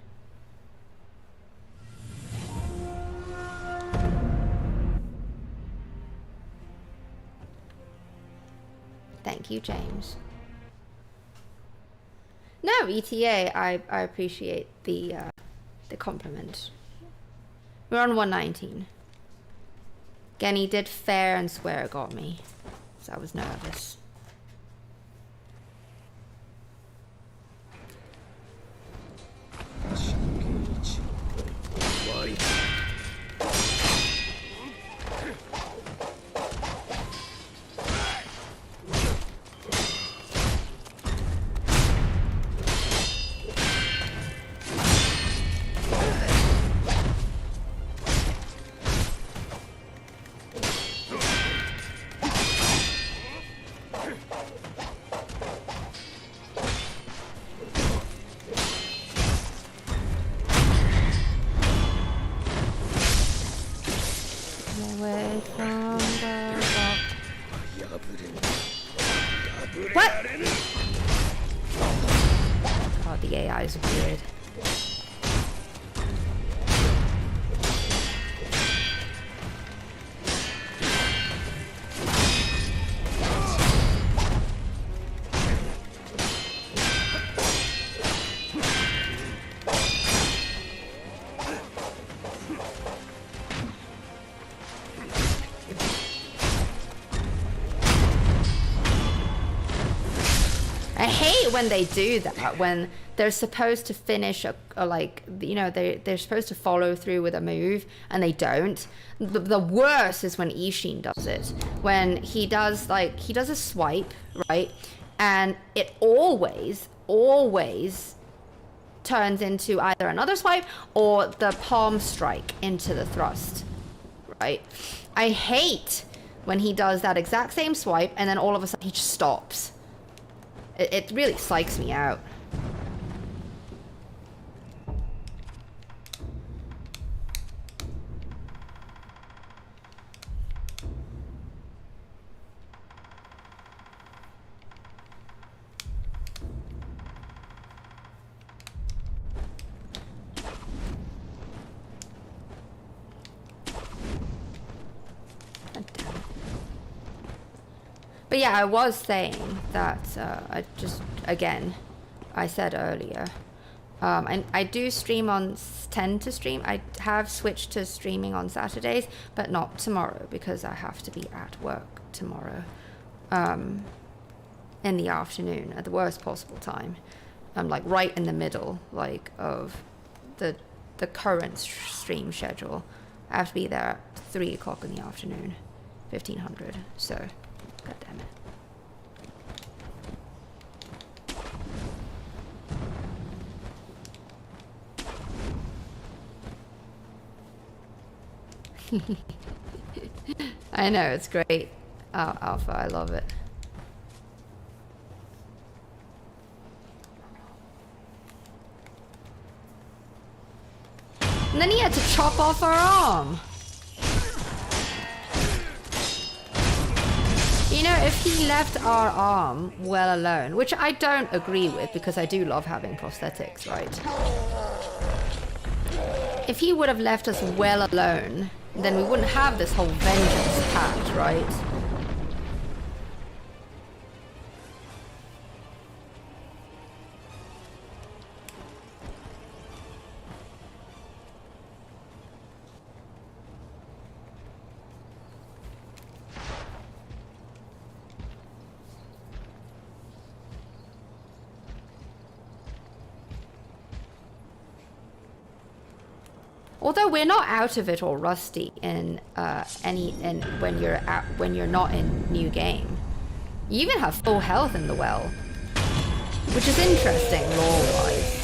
Thank you, James. No, ETA, I appreciate the compliment. We're on 119. Genny did fair and swear got me, so I was nervous. Weird. I hate when they do that, when they're supposed to finish a like, you know, they're supposed to follow through with a move and they don't. The worst is when Ishin does it, when he does a swipe, right, and it always turns into either another swipe or the palm strike into the thrust, right? I hate when he does that exact same swipe and then all of a sudden he just stops. It really psychs me out. But yeah, I was saying that I said earlier, and I do stream tend to stream. I have switched to streaming on Saturdays, but not tomorrow because I have to be at work tomorrow, in the afternoon at the worst possible time. I'm like right in the middle, like of the current stream schedule. I have to be there at 3 o'clock in the afternoon, 1500. So, god damn it. I know, it's great. Alpha, I love it. And then he had to chop off her arm. You know, if he left our arm well alone, which I don't agree with because I do love having prosthetics, right? If he would have left us well alone, then we wouldn't have this whole vengeance pact, right? Although we're not out of it or rusty in when you're not in new game. You even have full health in the well, which is interesting lore-wise.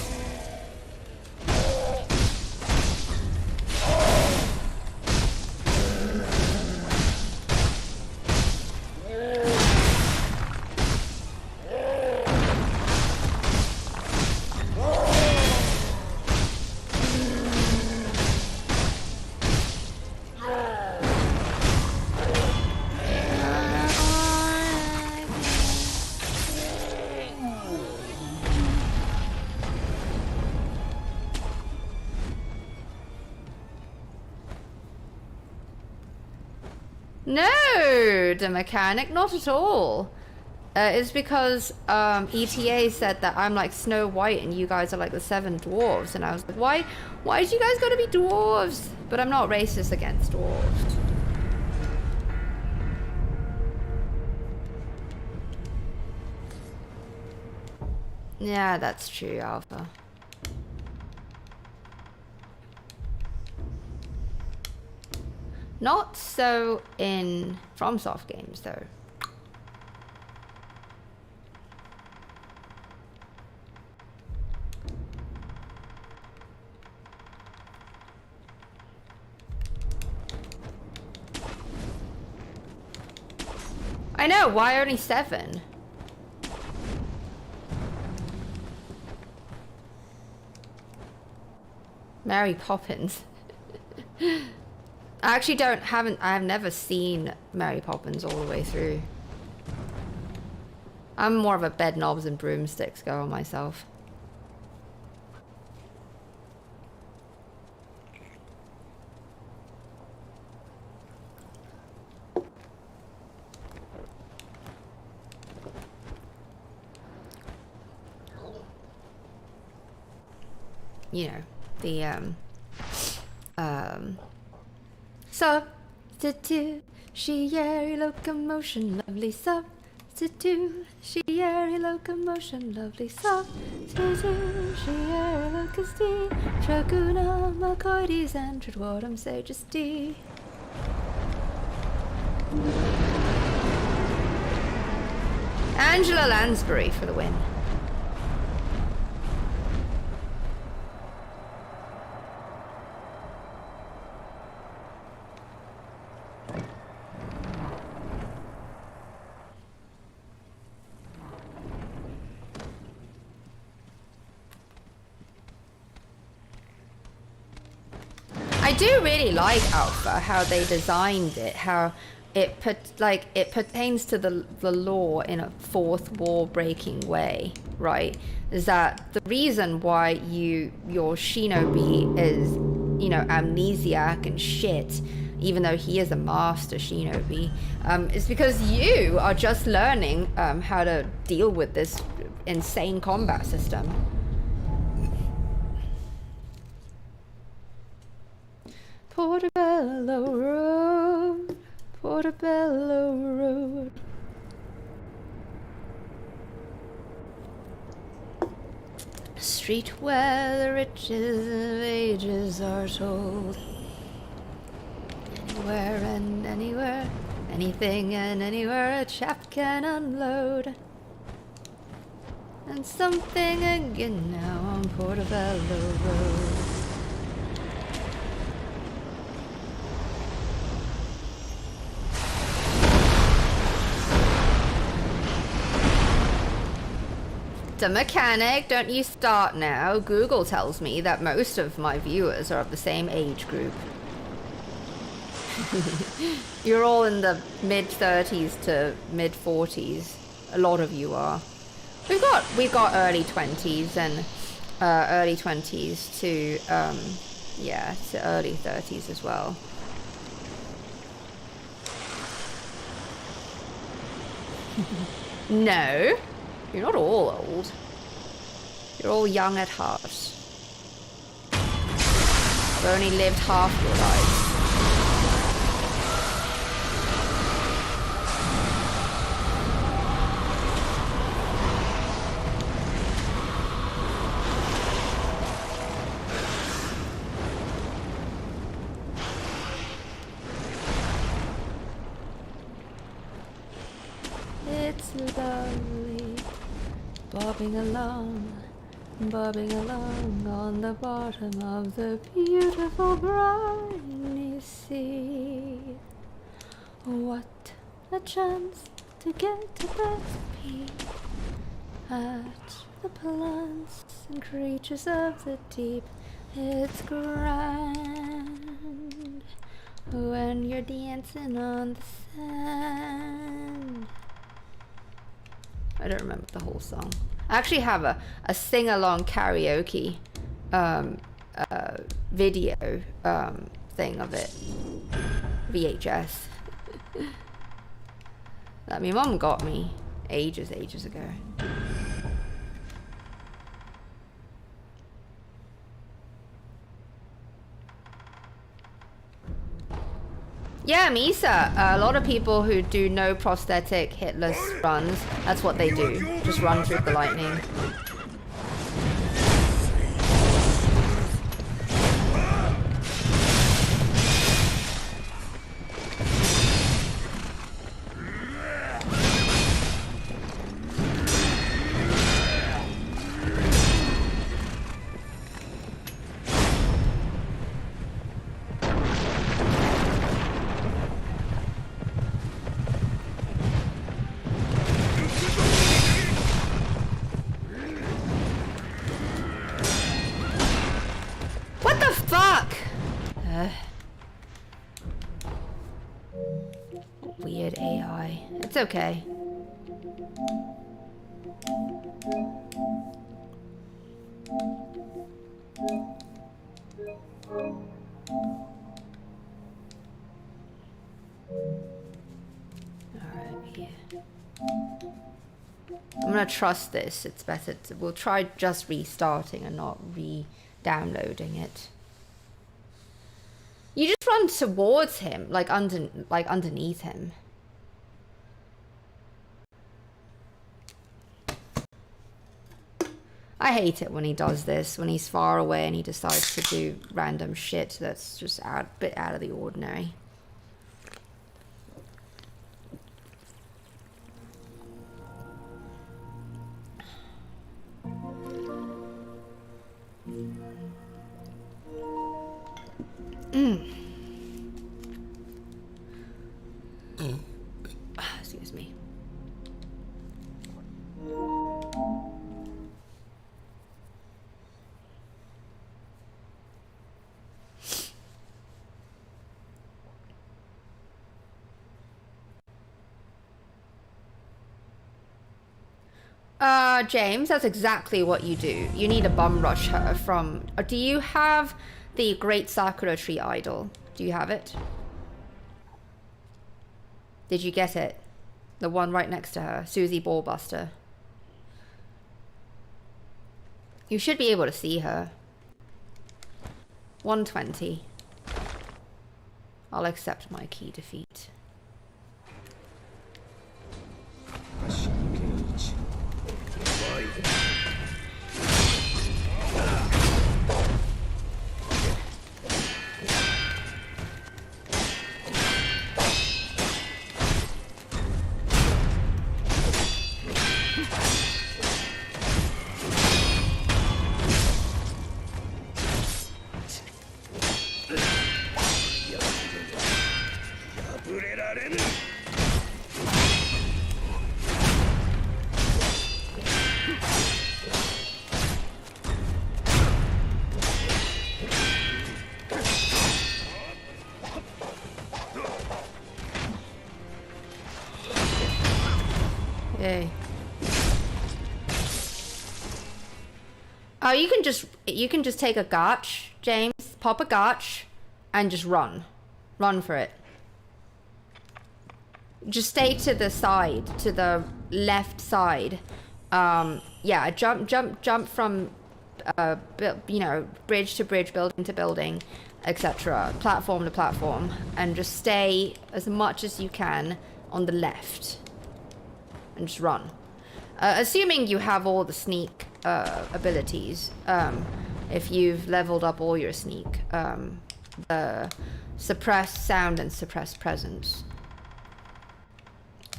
No, the mechanic, not at all. It's because ETA said that I'm like Snow White and you guys are like the 7 dwarves, and I was like, why do you guys gotta be dwarves? But I'm not racist against dwarves. Yeah, that's true, Alpha. Not so in FromSoft games, though. I know, why only 7? Mary Poppins. I actually I've never seen Mary Poppins all the way through. I'm more of a bed knobs and broomsticks girl myself. You know, the substitute, she locomotion, lovely substitute, she locomotion, lovely substitute, she locusti, traguna, macoides, and tridwatum sagesty. Angela Lansbury for the win. I do really like Alpha, how they designed it, how it pertains to the law in a fourth wall breaking way, right? Is that the reason why your shinobi is, you know, amnesiac and shit, even though he is a master shinobi, is because you are just learning how to deal with this insane combat system. Portobello Road, Portobello Road. Street where the riches of ages are told. Anywhere and anywhere, anything and anywhere a chap can unload. And something again now on Portobello Road. The mechanic, don't you start now. Google tells me that most of my viewers are of the same age group. You're all in the mid-30s to mid-40s. A lot of you are. We've got early 20s and early 20s to yeah, to early 30s as well. No. You're not all old. You're all young at heart. I've only lived half your life. It's lovely. Bobbing along on the bottom of the beautiful briny sea. What a chance to get to that peep at the plants and creatures of the deep. It's grand when you're dancing on the sand. I don't remember the whole song. I actually have a sing-along karaoke video thing of it. VHS. That my mum got me ages ago. Yeah, Misa. A lot of people who do no prosthetic hitless runs, that's what they do. Just run through the lightning. Weird AI. It's okay. Alright, yeah. I'm gonna trust this. It's better to, we'll try just restarting and not re-downloading it. You just run towards him, like underneath him. I hate it when he does this, when he's far away and he decides to do random shit that's just a bit out of the ordinary. Excuse me. James, that's exactly what you do. You need to bum rush her from... Do you have the Great Sakura Tree Idol? Do you have it? Did you get it? The one right next to her. Susie Ballbuster. You should be able to see her. 120. I'll accept my key defeat. Oh, you can just take a gotch, James. Pop a gotch, and just run. Run for it. Just stay to the side, to the left side. Yeah, jump from, you know, bridge to bridge, building to building, etc. Platform to platform, and just stay as much as you can on the left, and just run. Assuming you have all the sneak abilities, if you've leveled up all your sneak, the suppress sound and suppress presence,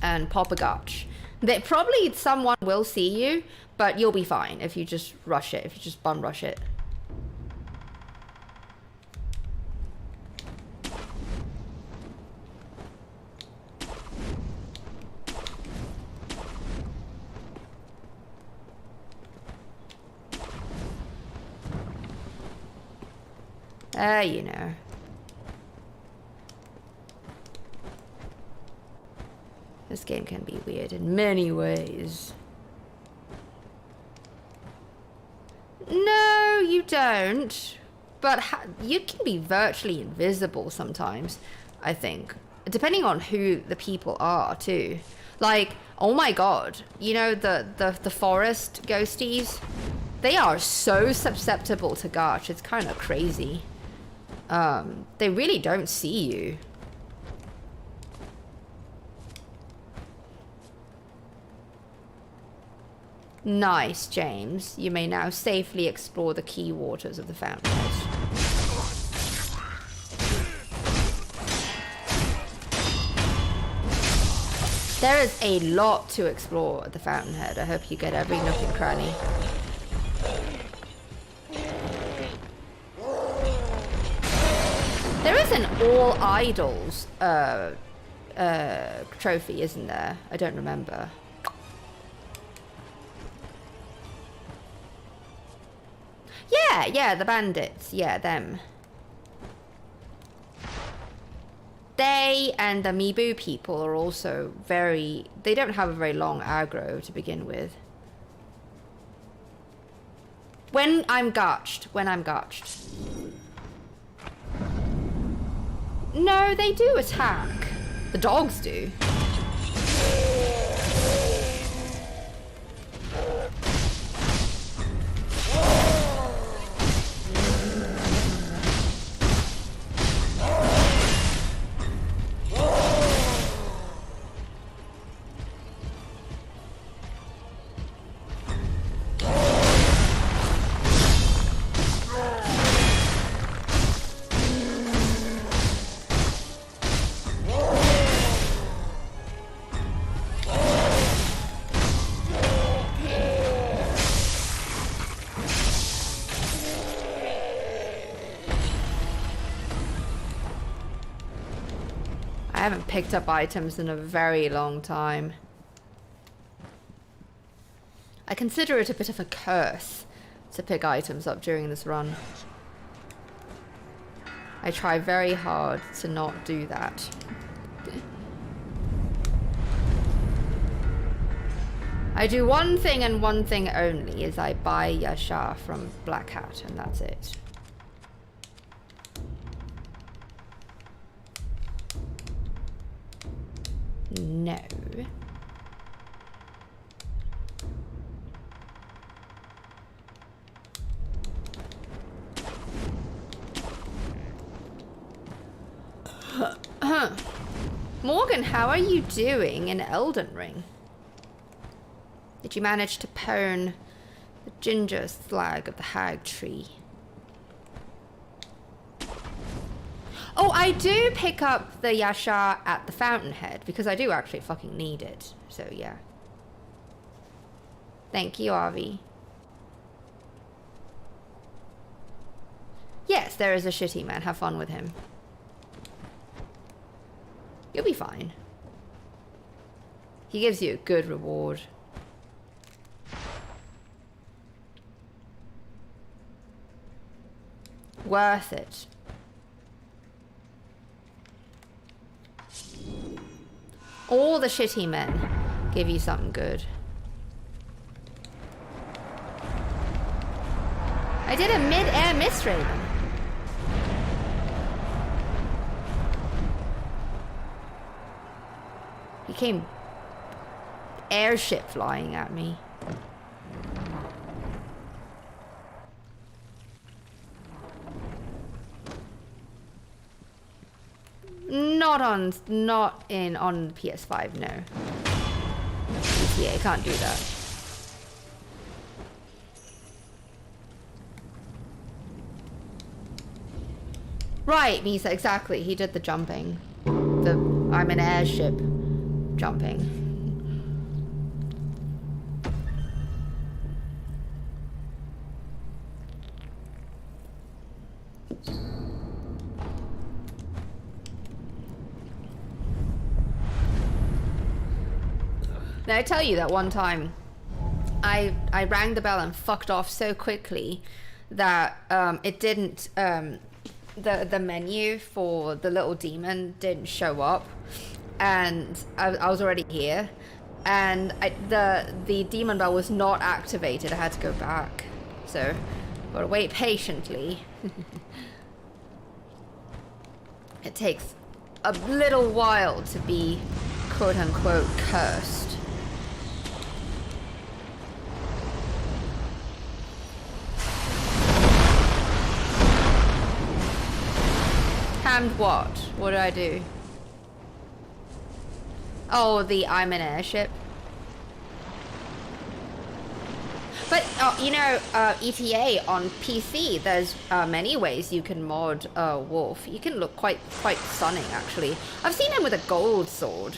and pop a gotch. That probably someone will see you, but you'll be fine if you just rush it, if you just bum rush it. You know. This game can be weird in many ways. No, you don't. But you can be virtually invisible sometimes, I think. Depending on who the people are, too. Like, Oh my god. You know, the forest ghosties? They are so susceptible to Garch. It's kind of crazy. They really don't see you. Nice, James. You may now safely explore the key waters of the fountainhead. There is a lot to explore at the fountainhead. I hope you get every nook and cranny. There is an all idols trophy, isn't there? I don't remember. Yeah, the bandits. Yeah, them. They and the Mibu people are also very... They don't have a very long aggro to begin with. When I'm gotched. No, they do attack. The dogs do. I haven't picked up items in a very long time. I consider it a bit of a curse to pick items up during this run. I try very hard to not do that. I do one thing and one thing only, is I buy Yasha from Black Hat, and that's it. No. Morgan, how are you doing in Elden Ring? Did you manage to pwn the ginger slag of the hag tree? Oh, I do pick up the Yasha at the fountainhead because I do actually fucking need it. So, yeah. Thank you, Avi. Yes, there is a shitty man. Have fun with him. You'll be fine. He gives you a good reward. Worth it. All the shitty men give you something good. I did a mid-air miss ray. He came airship flying at me. Not on PS5, no. Yeah, can't do that. Right, Misa, exactly. He did the jumping. I'm an airship jumping. Now, I tell you that one time I rang the bell and fucked off so quickly that it didn't the menu for the little demon didn't show up, and I was already here, and the demon bell was not activated. I had to go back, so gotta wait patiently. It takes a little while to be quote unquote cursed. spammed what? What did I do? Oh, the I'm an airship. But, you know, ETA on PC, there's many ways you can mod Wolf. You can look quite stunning, actually. I've seen him with a gold sword.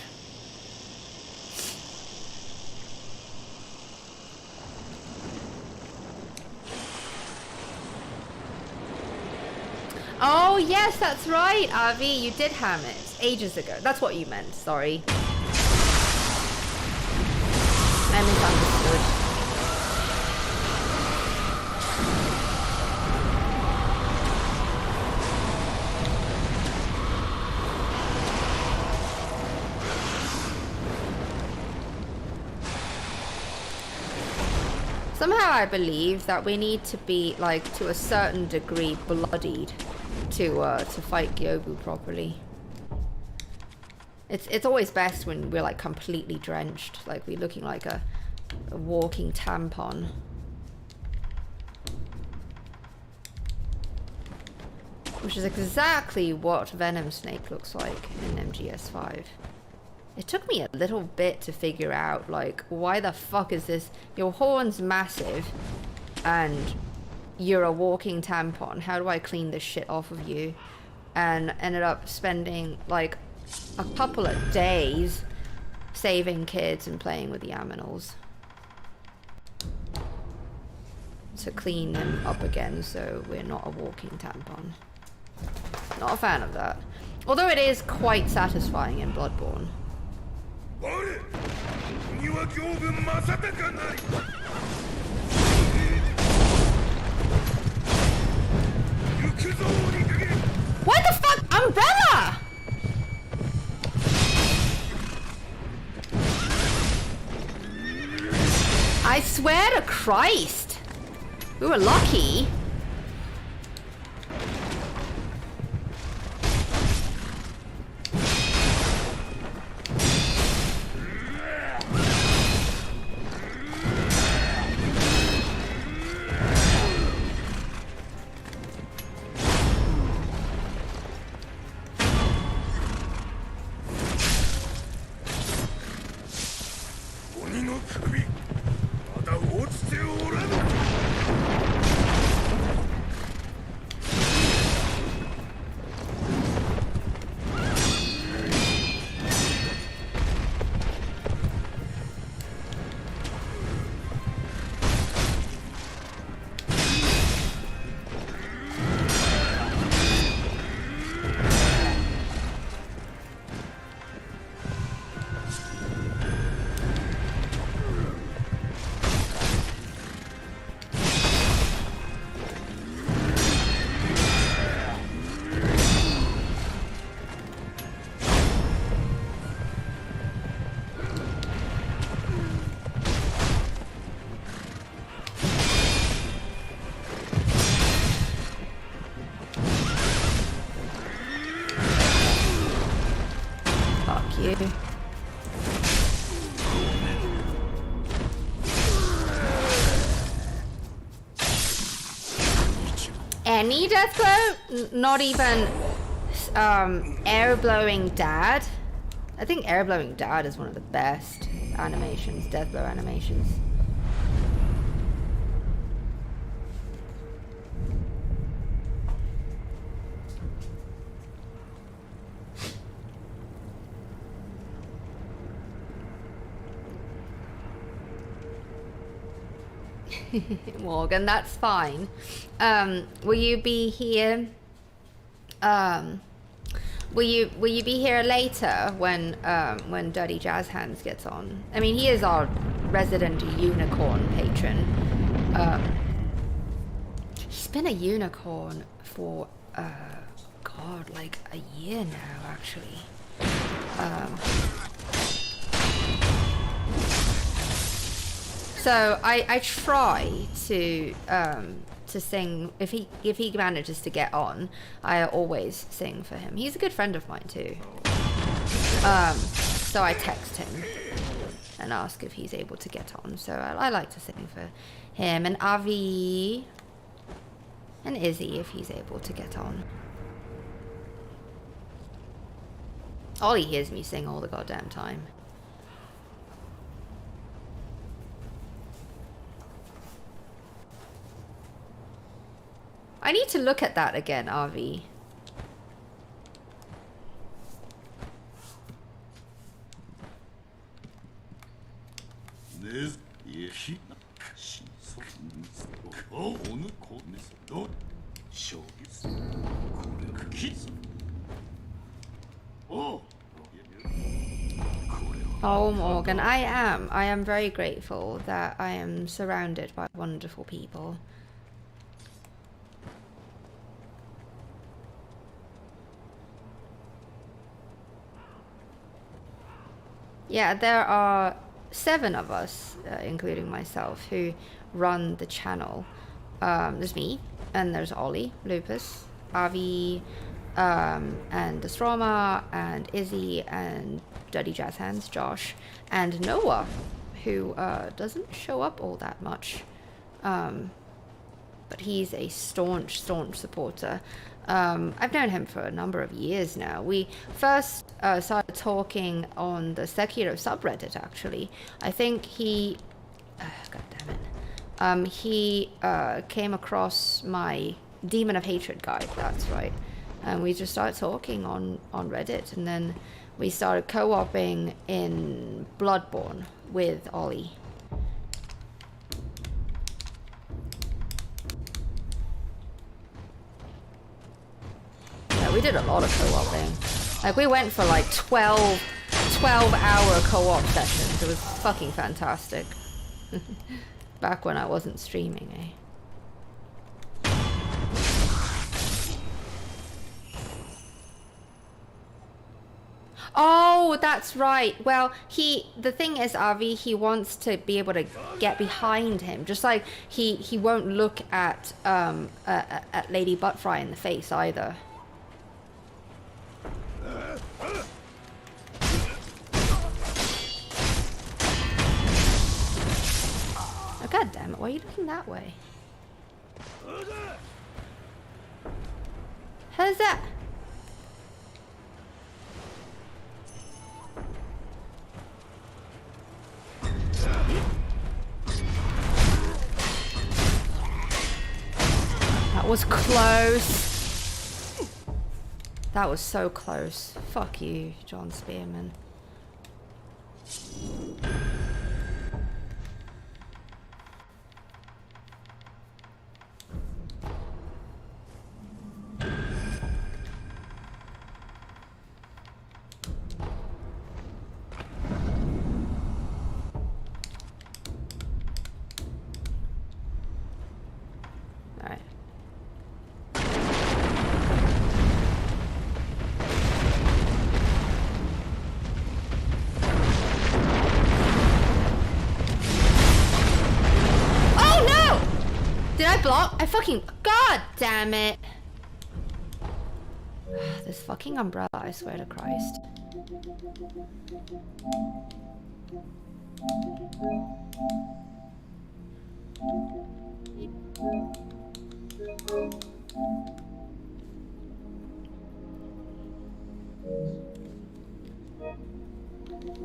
Oh, yes, that's right, Avi. You did ham it ages ago. That's what you meant, sorry. I misunderstood. Somehow I believe that we need to be, like, to a certain degree bloodied to fight Gyobu properly. It's always best when we're like completely drenched, like we're looking like a walking tampon. Which is exactly what Venom Snake looks like in MGS5. It took me a little bit to figure out, like, why the fuck is this? Your horn's massive and you're a walking tampon. How do I clean this shit off of you? And ended up spending like a couple of days saving kids and playing with the aminals to clean them up again so we're not a walking tampon. Not a fan of that. Although it is quite satisfying in Bloodborne. What the fuck? Umbrella! I swear to Christ. We were lucky. Any death blow? Not even air blowing dad? I think air blowing dad is one of the best animations, death blow animations. Morgan, that's fine. Will you be here? Will you be here later when Dirty Jazz Hands gets on? I mean, he is our resident unicorn patron. He's been a unicorn for God, like a year now, actually. So I try to sing if he manages to get on. I always sing for him. He's a good friend of mine too. So I text him and ask if he's able to get on. So I like to sing for him and Avi and Izzy if he's able to get on. Ollie hears me sing all the goddamn time. I need to look at that again, RV. Oh, Morgan, I am very grateful that I am surrounded by wonderful people. Yeah, there are 7 of us, including myself, who run the channel. There's me, and there's Ollie, Lupus, Avi, and Destroma, and Izzy, and Dirty Jazz Hands, Josh, and Noah, who doesn't show up all that much. But he's a staunch supporter. I've known him for a number of years now. We first started talking on the Sekiro subreddit, actually. I think he... God damn it. He came across my Demon of Hatred guide, that's right. And we just started talking on Reddit, and then we started co-oping in Bloodborne with Ollie. We did a lot of co-oping. Like, we went for like 12-hour co-op sessions. It was fucking fantastic. Back when I wasn't streaming, eh? Oh, that's right. Well, the thing is, Avi, he wants to be able to get behind him. Just like he won't look at Lady Buttfry in the face either. Oh, God damn it, why are you looking that way? How's that? That was close. That was so close. Fuck you, John Spearman. Fucking god damn it. This fucking umbrella, I swear to Christ.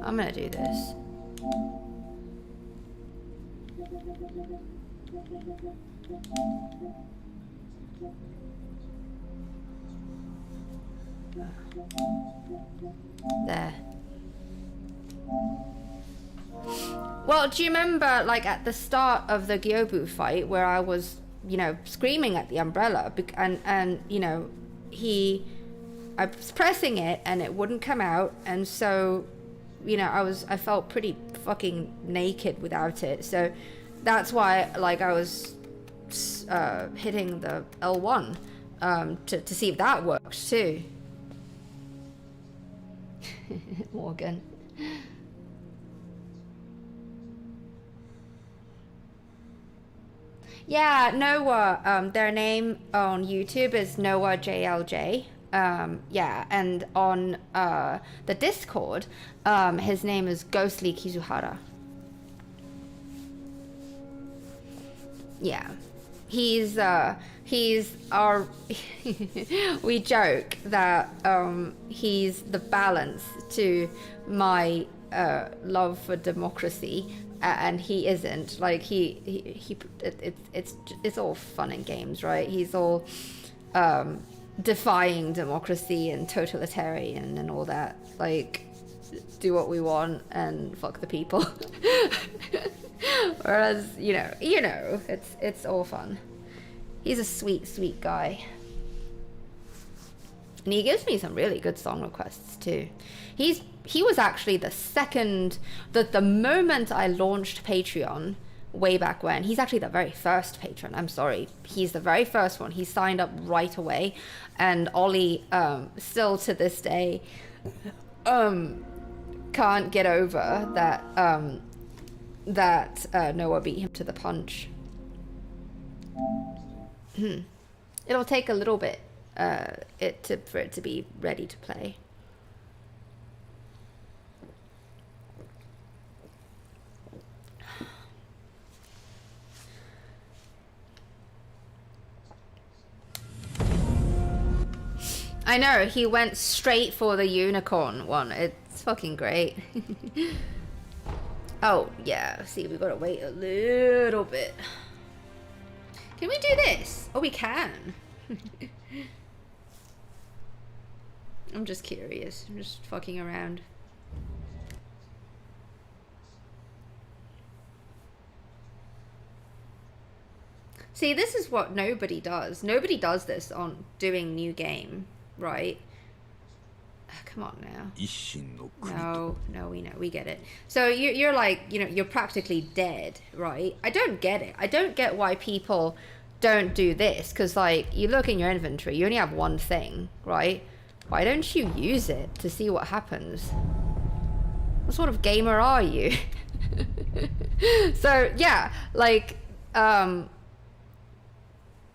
I'm gonna do this. There. Well, do you remember, like, at the start of the Gyobu fight where I was, you know, screaming at the umbrella and you know, I was pressing it and it wouldn't come out, and so, you know, I felt pretty fucking naked without it, so that's why, like, I was hitting the L1 to see if that worked too. Morgan. Yeah, Noah, their name on YouTube is Noah JLJ. Yeah, and on the Discord, his name is Ghostly Kizuhara. Yeah. he's our we joke that he's the balance to my love for democracy, and he isn't. Like it's all fun and games, right? He's all defying democracy and totalitarian and all that, like do what we want and fuck the people. Whereas you know it's all fun. He's a sweet guy, and he gives me some really good song requests too. He was actually the second, the moment I launched Patreon way back when, he's actually the very first patron. I'm sorry, he's the very first one. He signed up right away, and Ollie still to this day can't get over that Noah beat him to the punch. It'll take a little bit for it to be ready to play. I know, he went straight for the unicorn one. It's fucking great. Oh, yeah, see, we gotta wait a little bit. Can we do this? Oh, we can. I'm just curious. I'm just fucking around. See, this is what nobody does. Nobody does this on doing new game, right? Come on now. No, we know, we get it. So you're like, you know, you're practically dead, right? I don't get it. I don't get why people don't do this, because like, you look in your inventory, you only have one thing, right? Why don't you use it to see what happens? What sort of gamer are you? So yeah, like, yeah,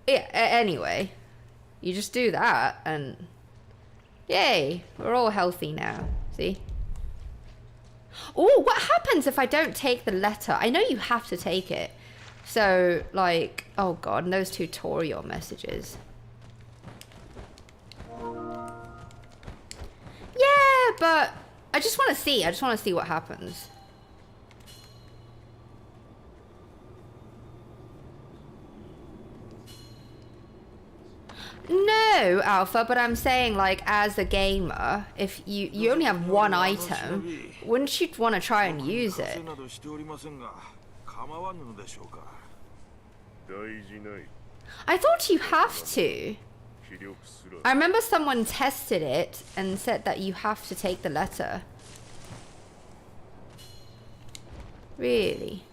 anyway, you just do that and yay, we're all healthy now. See? Oh, what happens if I don't take the letter? I know you have to take it. So, like, oh god, and those tutorial messages. Yeah, but I just want to see. I just want to see what happens. No, Alpha, but I'm saying, like, as a gamer, if you only have one item, wouldn't you want to try and use it? I thought you have to. I remember someone tested it and said that you have to take the letter. Really?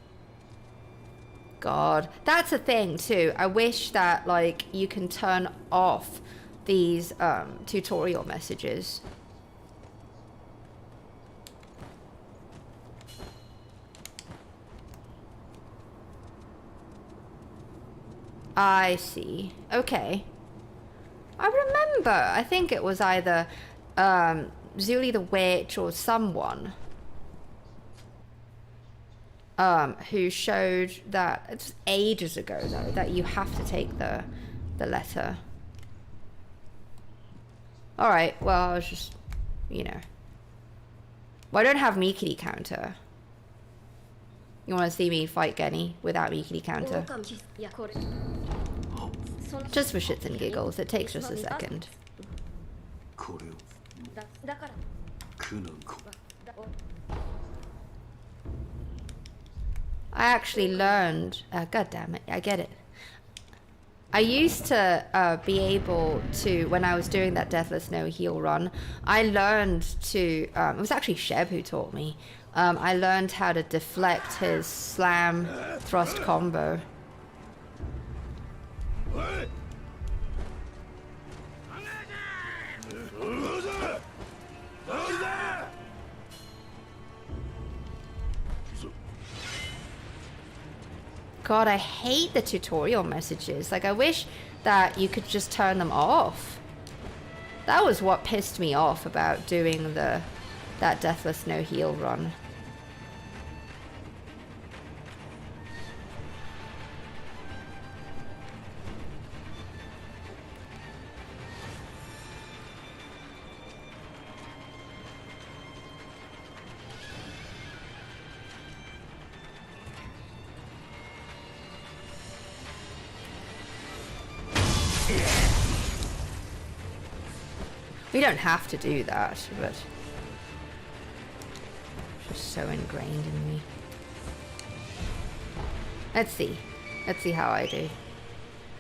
God, that's a thing too. I wish that like you can turn off these tutorial messages. I see. Okay. I remember. I think it was either Zuli the Witch or someone who showed that, it's ages ago though, that you have to take the letter. Alright, well, I was just, you know. Well, I don't have Mikiri counter. You want to see me fight Genny without Mikiri counter? Just for shits and giggles, it takes just a second. I actually learned, god damn it, I get it. I used to be able to, when I was doing that Deathless No Heal run, I learned to, it was actually Sheb who taught me, I learned how to deflect his slam thrust combo. God, I hate the tutorial messages. Like, I wish that you could just turn them off. That was what pissed me off about doing that Deathless No Heal run. We don't have to do that, but it's just so ingrained in me. Let's see. Let's see how I do.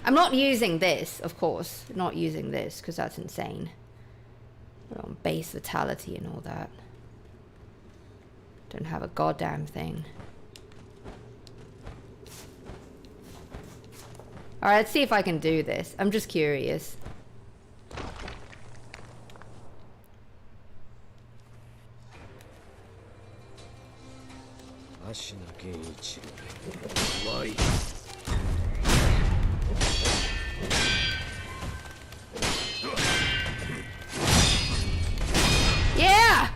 I'm not using this, of course. Not using this, because that's insane. We're on base vitality and all that. Don't have a goddamn thing. Alright, let's see if I can do this. I'm just curious. Yeah!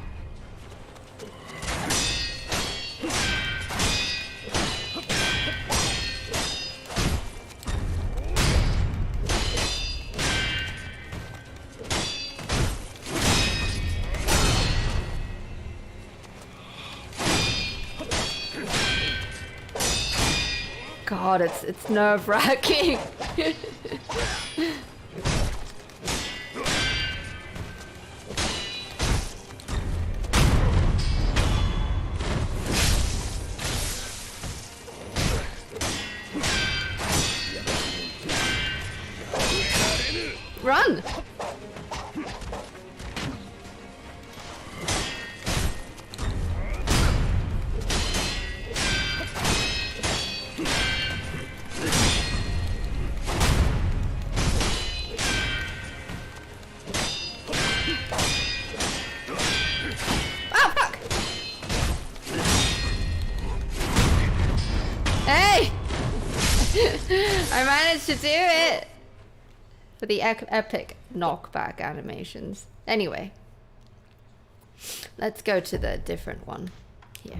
God, it's nerve-wracking. Run! I managed to do it! For the epic knockback animations. Anyway. Let's go to the different one. Here.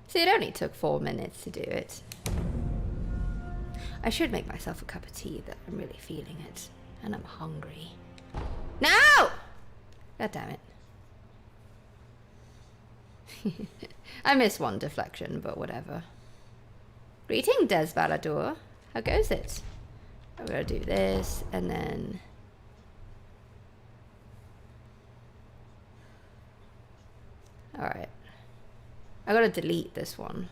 See, it only took 4 minutes to do it. I should make myself a cup of tea, that I'm really feeling it. And I'm hungry. No! God damn it. I missed one deflection, but whatever. Greeting, Des Balladur. How goes it? I'm gonna do this, and then... Alright. I gotta delete this one.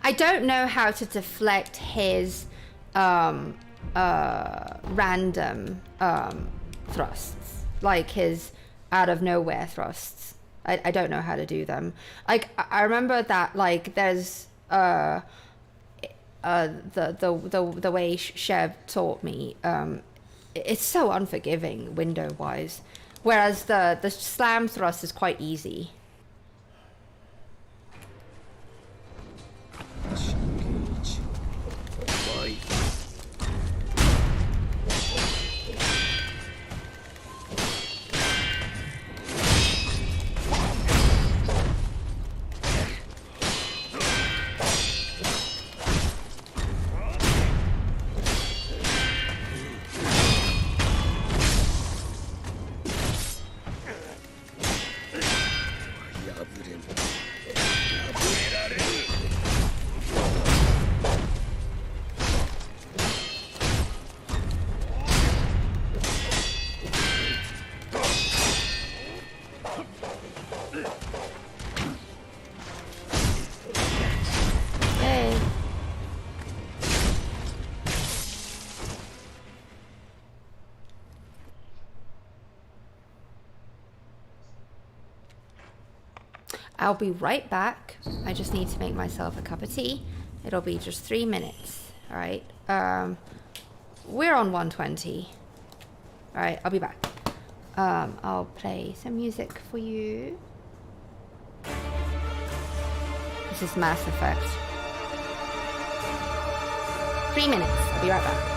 I don't know how to deflect his random thrusts, like his out of nowhere thrusts. I don't know how to do them. Like I remember that like there's the way Sheb taught me, it's so unforgiving window wise, whereas the slam thrust is quite easy. I'll be right back. I just need to make myself a cup of tea. It'll be just 3 minutes. All right. We're on 120. All right. I'll be back. I'll play some music for you. This is Mass Effect. 3 minutes. I'll be right back.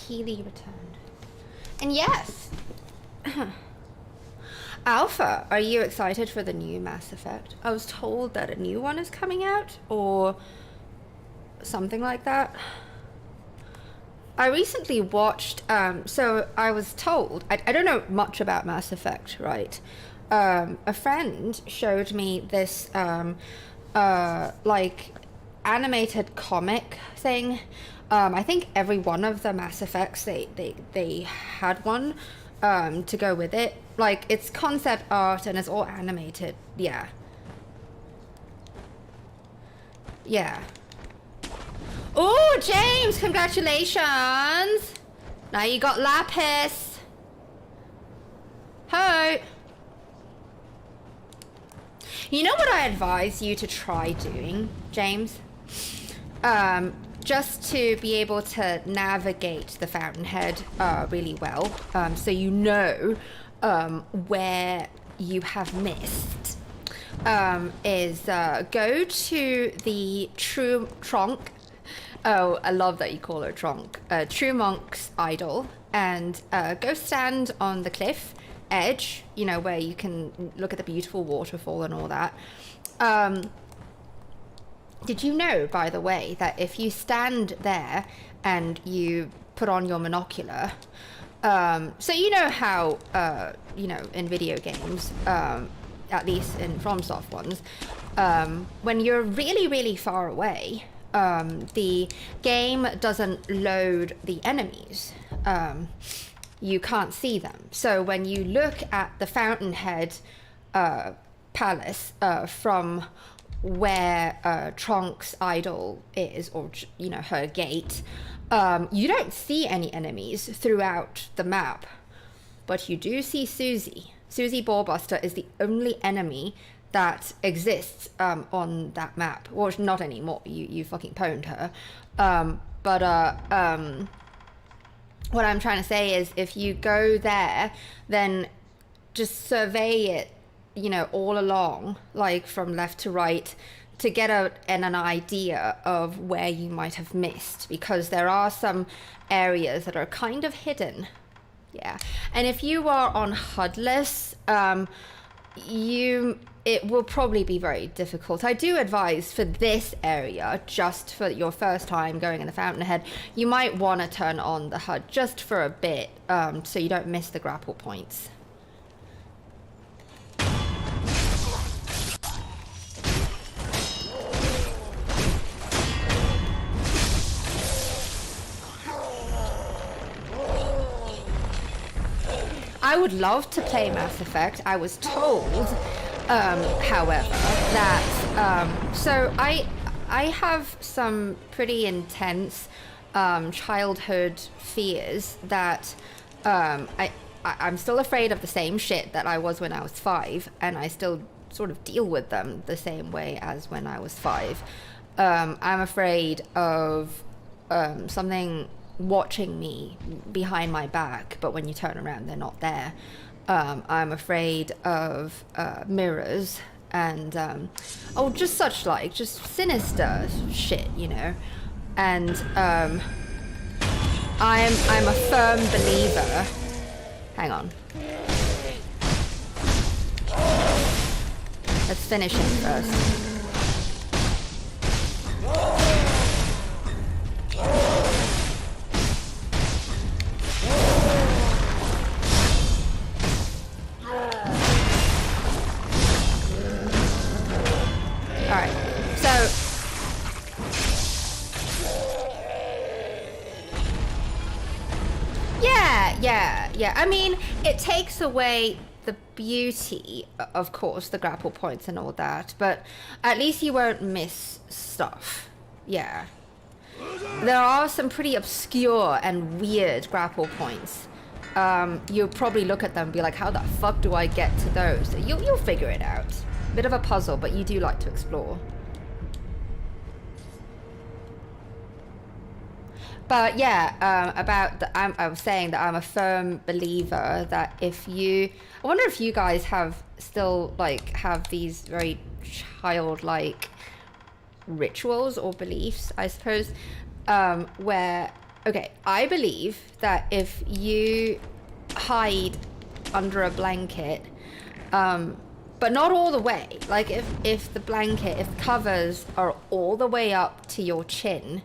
Healy returned. And yes, Alpha, are you excited for the new Mass Effect? I was told that a new one is coming out, or something like that. I recently watched, so I was told, I don't know much about Mass Effect, right? A friend showed me this, like, animated comic thing. I think every one of the Mass Effects, they had one to go with it. Like, it's concept art and it's all animated. Yeah. Yeah. Oh, James, congratulations. Now you got Lapis. Ho. You know what I advise you to try doing, James? Just to be able to navigate the Fountainhead really well, so you know where you have missed, is go to the Tronk. Oh, I love that you call her Tronk. True Monk's idol, and go stand on the cliff edge, you know, where you can look at the beautiful waterfall and all that. Did you know, by the way, that if you stand there and you put on your monocular, so you know how, you know, in video games, at least in FromSoft ones, when you're really, really far away, the game doesn't load the enemies. You can't see them. So when you look at the Fountainhead palace from where Tronk's idol is, or, you know, her gate, you don't see any enemies throughout the map, but you do see Susie. Susie Ballbuster is the only enemy that exists on that map. Well, not anymore. You fucking pwned her. What I'm trying to say is, if you go there, then just survey it, you know, all along, like from left to right, to get an idea of where you might have missed, because there are some areas that are kind of hidden. Yeah. And if you are on Hudless, it will probably be very difficult. I do advise for this area, just for your first time going in the Fountainhead, you might want to turn on the HUD just for a bit, so you don't miss the grapple points. I would love to play Mass Effect. I was told, however, that so I have some pretty intense childhood fears that I'm still afraid of the same shit that I was when I was 5, and I still sort of deal with them the same way as when I was 5. I'm afraid of something watching me behind my back, but when you turn around they're not there. I'm afraid of mirrors and just such like just sinister shit, you know. And I'm a firm believer. Hang on. Let's finish him first. Alright, so yeah. I mean, it takes away the beauty, of course, the grapple points and all that, but at least you won't miss stuff. Yeah. There are some pretty obscure and weird grapple points. You'll probably look at them and be like, how the fuck do I get to those? You'll figure it out. Bit of a puzzle, but you do like to explore. But yeah, I was saying that I'm a firm believer that if you, I wonder if you guys have still like have these very childlike rituals or beliefs, I suppose, where Okay, I believe that if you hide under a blanket, but not all the way, like if the covers are all the way up to your chin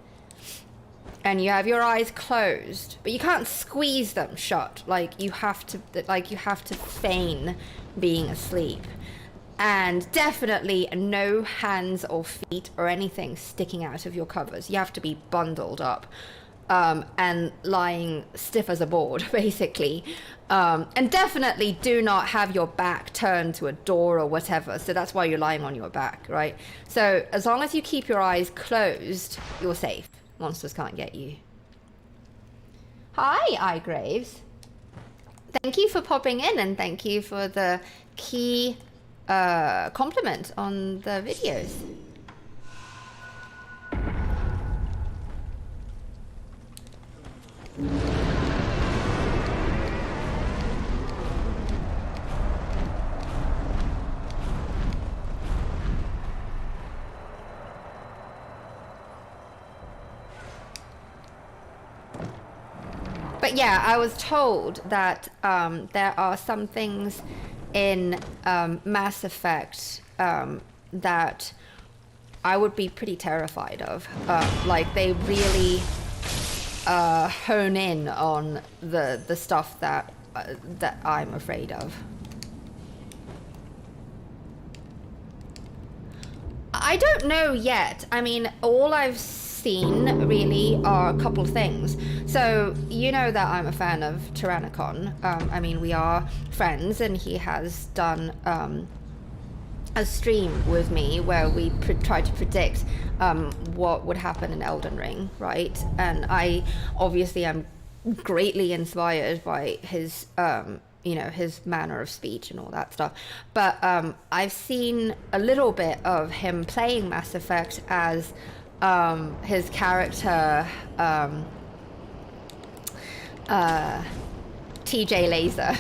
and you have your eyes closed, but you can't squeeze them shut, like you have to feign being asleep. And definitely no hands or feet or anything sticking out of your covers. You have to be bundled up and lying stiff as a board, basically. And definitely do not have your back turned to a door or whatever. So that's why you're lying on your back, right? So as long as you keep your eyes closed, you're safe. Monsters can't get you. Hi, iGraves. Thank you for popping in, and thank you for the key compliment on the videos. But yeah, I was told that there are some things in Mass Effect that I would be pretty terrified of. Like they really hone in on the stuff that I'm afraid of. I don't know yet. I mean, all I've seen really are a couple things. So you know that I'm a fan of Tyrannicon. I mean, we are friends, and he has done a stream with me where we try to predict what would happen in Elden Ring, right? And I obviously am greatly inspired by his you know, his manner of speech and all that stuff. But I've seen a little bit of him playing Mass Effect as his character TJ Laser.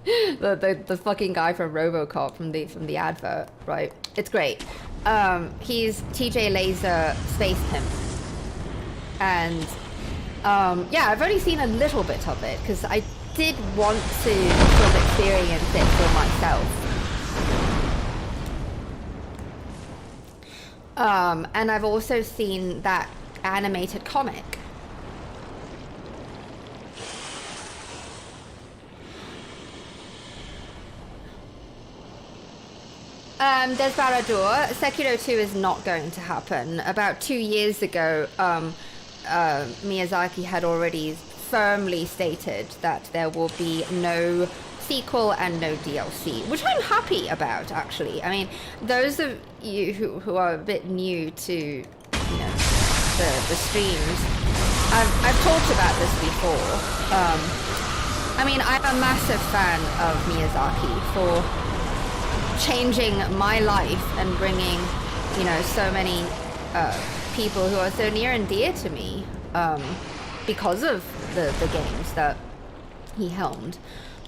the fucking guy from RoboCop from the advert, right? It's great. He's TJ Laser Space Pimp. And yeah, I've only seen a little bit of it because I did want to sort of experience it for myself. And I've also seen that animated comic. Desbarador, Sekiro 2 is not going to happen. About 2 years ago, Miyazaki had already firmly stated that there will be no sequel and no DLC, which I'm happy about, actually. I mean, those of you who are a bit new to, you know, the streams, I've talked about this before. I mean, I'm a massive fan of Miyazaki for changing my life and bringing, you know, so many people who are so near and dear to me because of the games that he helmed.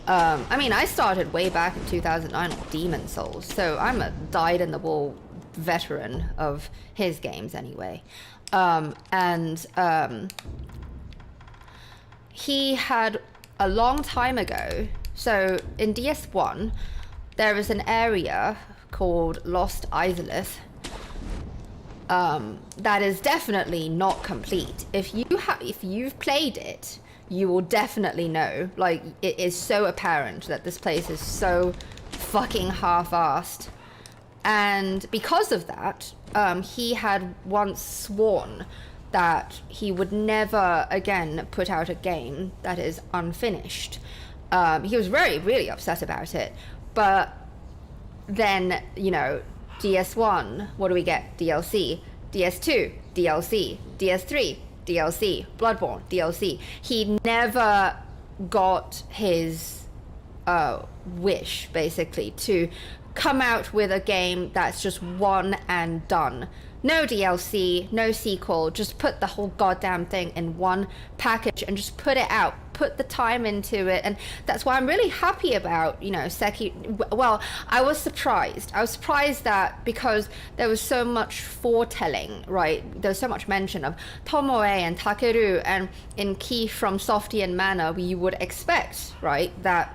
I mean, I started way back in 2009 on Demon Souls, so I'm a dyed-in-the-wool veteran of his games anyway. He had a long time ago, so in DS1, there is an area called Lost Isolith that is definitely not complete. If you've played it, you will definitely know. Like, it is so apparent that this place is so fucking half-assed. And because of that, he had once sworn that he would never again put out a game that is unfinished. He was really upset about it. But then, you know, DS1, what do we get? DLC. DS2, DLC. DS3, DLC. Bloodborne, DLC. He never got his wish, basically, to come out with a game that's just one and done. No DLC, no sequel, just put the whole goddamn thing in one package and just put it out. put the time into it, and that's why I'm really happy about, you know, well, I was surprised that because there was so much foretelling, right, there's so much mention of Tomoe and Takeru, and in Key from Softy and Mana, we would expect, right, that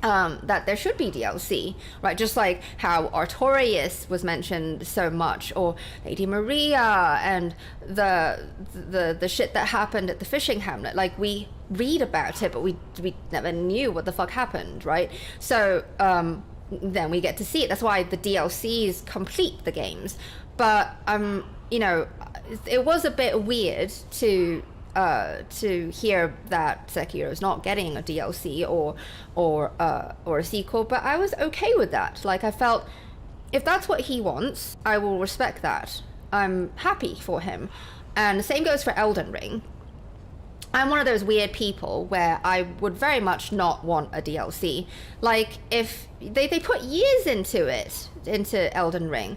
that there should be DLC, right? Just like how Artorias was mentioned so much, or Lady Maria, and the shit that happened at the fishing hamlet. Like, we read about it, but we never knew what the fuck happened, right? So then we get to see it. That's why the DLCs complete the games. But you know, it was a bit weird to hear that Sekiro is not getting a DLC or a sequel, but I was okay with that. Like, I felt if that's what he wants, I will respect that. I'm happy for him. And the same goes for Elden Ring. I'm one of those weird people where I would very much not want a DLC. Like, if they put years into Elden Ring,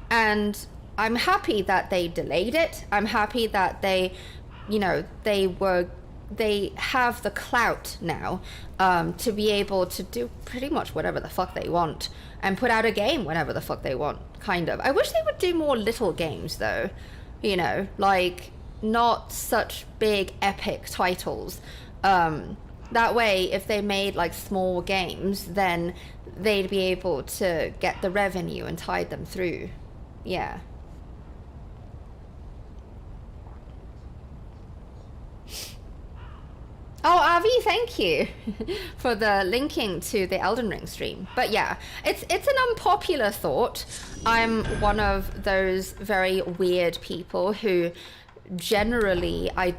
and I'm happy that they delayed it. I'm happy that they, you know, they have the clout now to be able to do pretty much whatever the fuck they want and put out a game whenever the fuck they want, kind of. I wish they would do more little games, though, you know, like, not such big epic titles. That way, if they made like small games, then they'd be able to get the revenue and tide them through. Yeah. Oh, Avi, thank you for the linking to the Elden Ring stream. But yeah, it's an unpopular thought. I'm one of those very weird people who generally I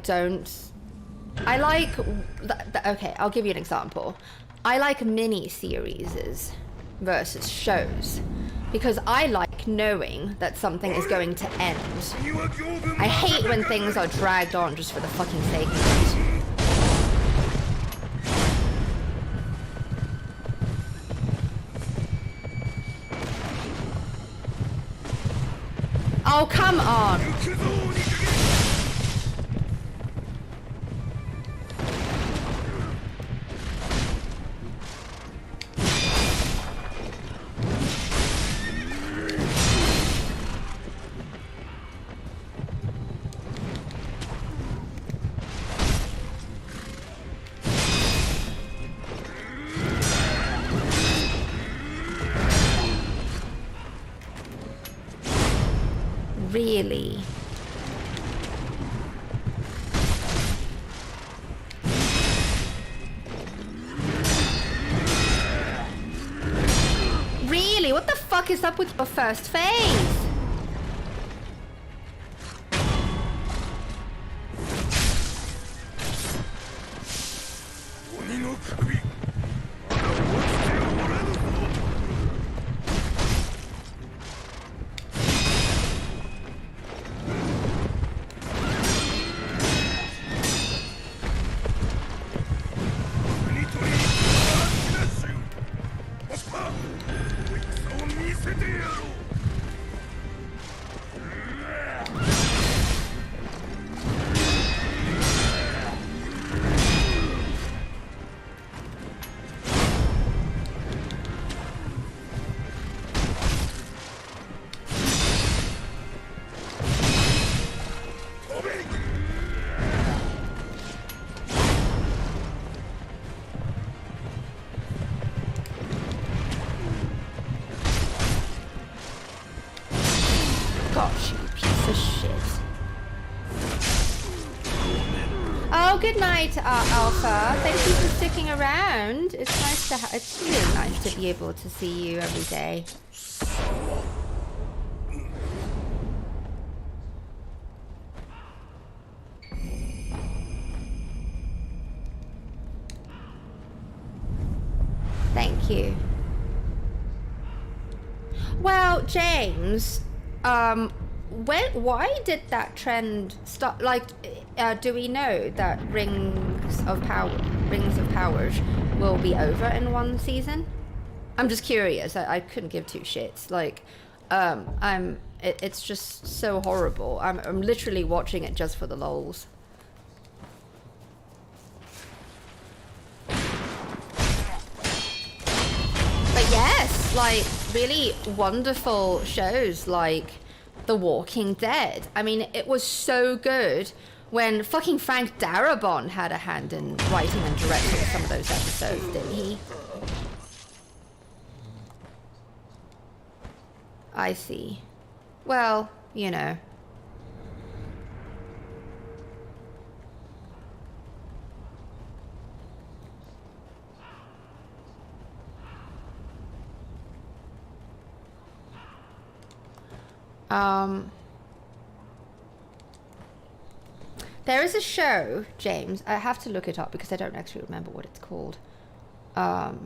like, okay, I'll give you an example. I like mini-series versus shows because I like knowing that something is going to end. I hate when things are dragged on just for the fucking sake of it. Oh, come on! Really? Really? What the fuck is up with your first phase? Good night, Alpha. Thank you for sticking around. It's nice to it's really nice to be able to see you every day. Thank you. Well, James, why did that trend stop? Like, do we know that Rings of Powers will be over in one season? I'm just curious. I couldn't give two shits. Like, it's just so horrible. I'm literally watching it just for the lols. like really wonderful shows like The Walking Dead. I mean, it was so good when fucking Frank Darabont had a hand in writing and directing some of those episodes, didn't he? I see. Well, you know. There is a show, James, I have to look it up because I don't actually remember what it's called, that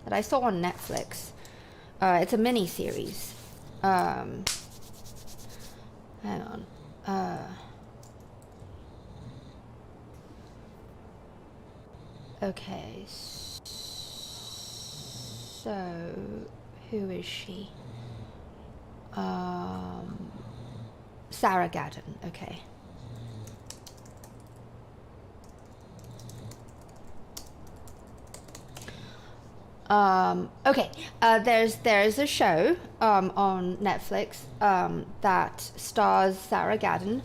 I saw on Netflix. It's a mini-series. Hang on. Okay, so who is she? Sarah Gadon, okay. Okay, there's a show on Netflix that stars Sarah Gadon.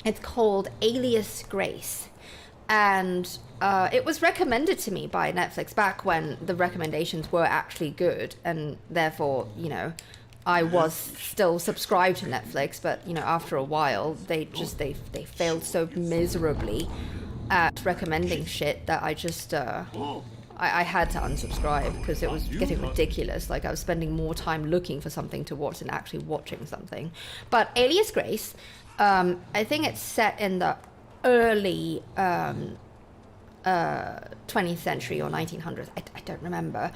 It's called Alias Grace, and it was recommended to me by Netflix back when the recommendations were actually good, and therefore, you know, I was still subscribed to Netflix, but you know, after a while they failed so miserably at recommending shit that I just I had to unsubscribe because it was getting ridiculous. Like, I was spending more time looking for something to watch than actually watching something. But Alias Grace, I think it's set in the early 20th century or 1900s. I don't remember.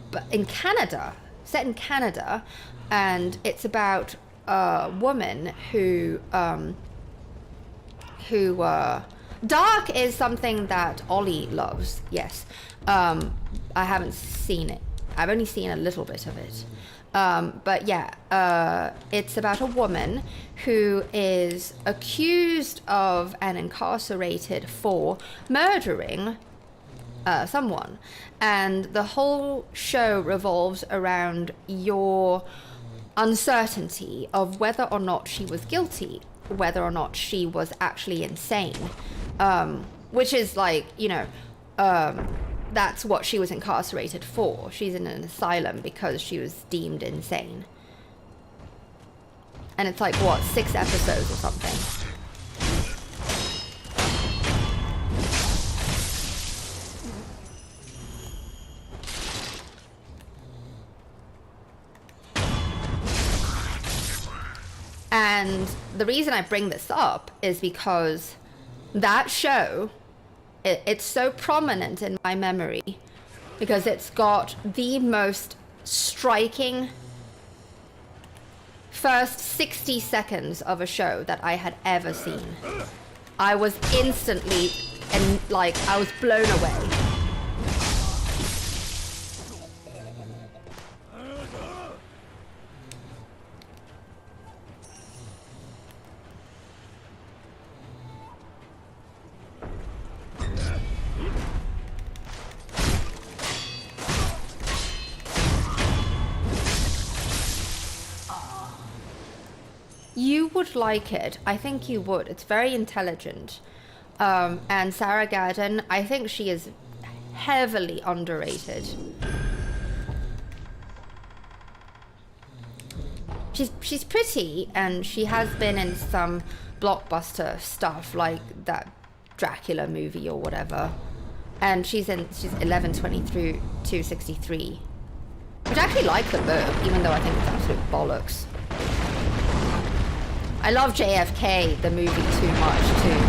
But in Canada, set in Canada, and it's about a woman who dark is something that Ollie loves, yes. I haven't seen it. I've only seen a little bit of it. But yeah, it's about a woman who is accused of and incarcerated for murdering someone. And the whole show revolves around your uncertainty of whether or not she was guilty, whether or not she was actually insane. Which is like, you know, that's what she was incarcerated for. She's in an asylum because she was deemed insane. And it's like, what, 6 episodes or something? And the reason I bring this up is because that show, it's so prominent in my memory because it's got the most striking first 60 seconds of a show that I had ever seen. I was instantly, and like, I was blown away. You would like it. I think you would. It's very intelligent. And Sarah Gadon, I think she is heavily underrated. She's pretty, and she has been in some blockbuster stuff like that Dracula movie or whatever. And she's 11/20 through 263. Which I actually like the book, even though I think it's absolute bollocks. I love JFK, the movie, too much, too.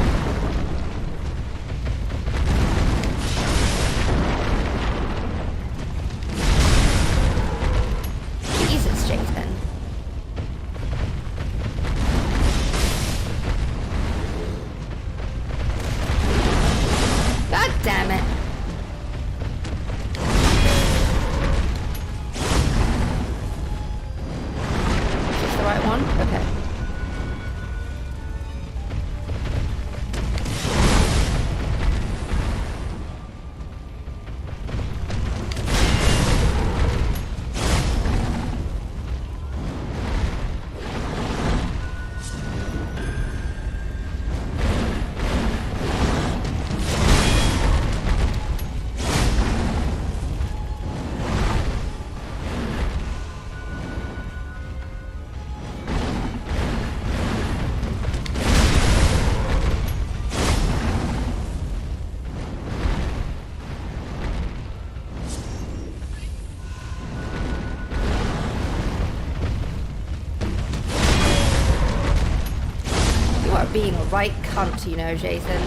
Jesus, Jason. God damn it. Is this the right one? Okay. being a right cunt, you know, Jason.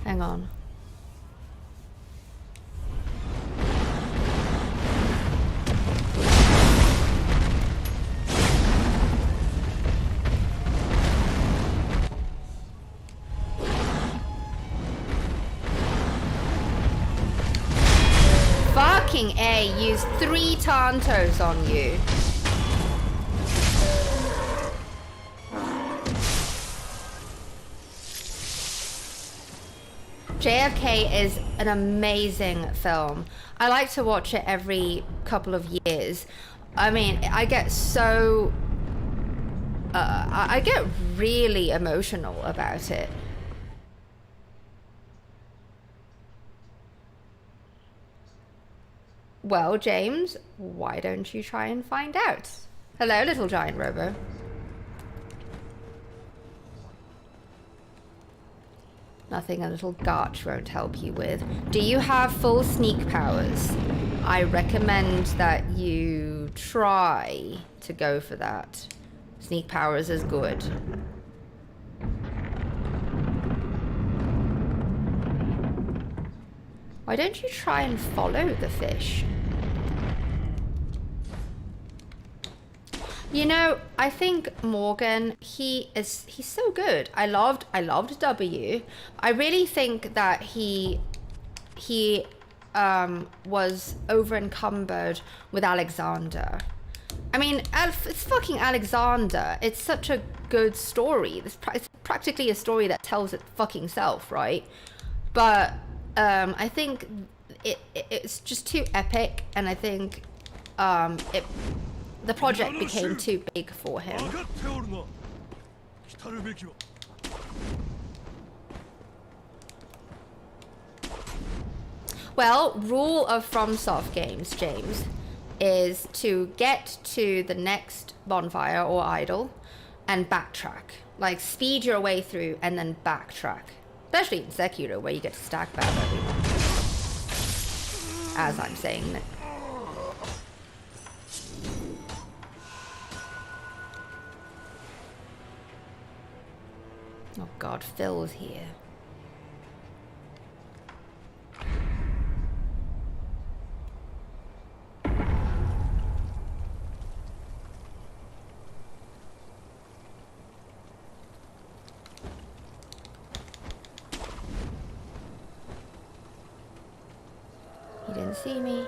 Hang on. Fucking A, use 3 Tantos on you. JFK is an amazing film. I like to watch it every couple of years. I mean, I get so... I get really emotional about it. Well, James, why don't you try and find out? Hello, little giant robo. Nothing a little Garch won't help you with. Do you have full sneak powers? I recommend that you try to go for that. Sneak powers is good. Why don't you try and follow the fish? You know, I think Morgan, he's so good. I loved W. I really think that he was over encumbered with Alexander. I mean, it's fucking Alexander. It's such a good story. It's practically a story that tells its fucking self, right? But I think it's just too epic, and I think the project became too big for him. Well, rule of FromSoft games, James, is to get to the next bonfire or idol and backtrack. Like, speed your way through and then backtrack. Especially in Sekiro, where you get to stack bab everyone. As I'm saying that. Oh god, Phil's here. He didn't see me.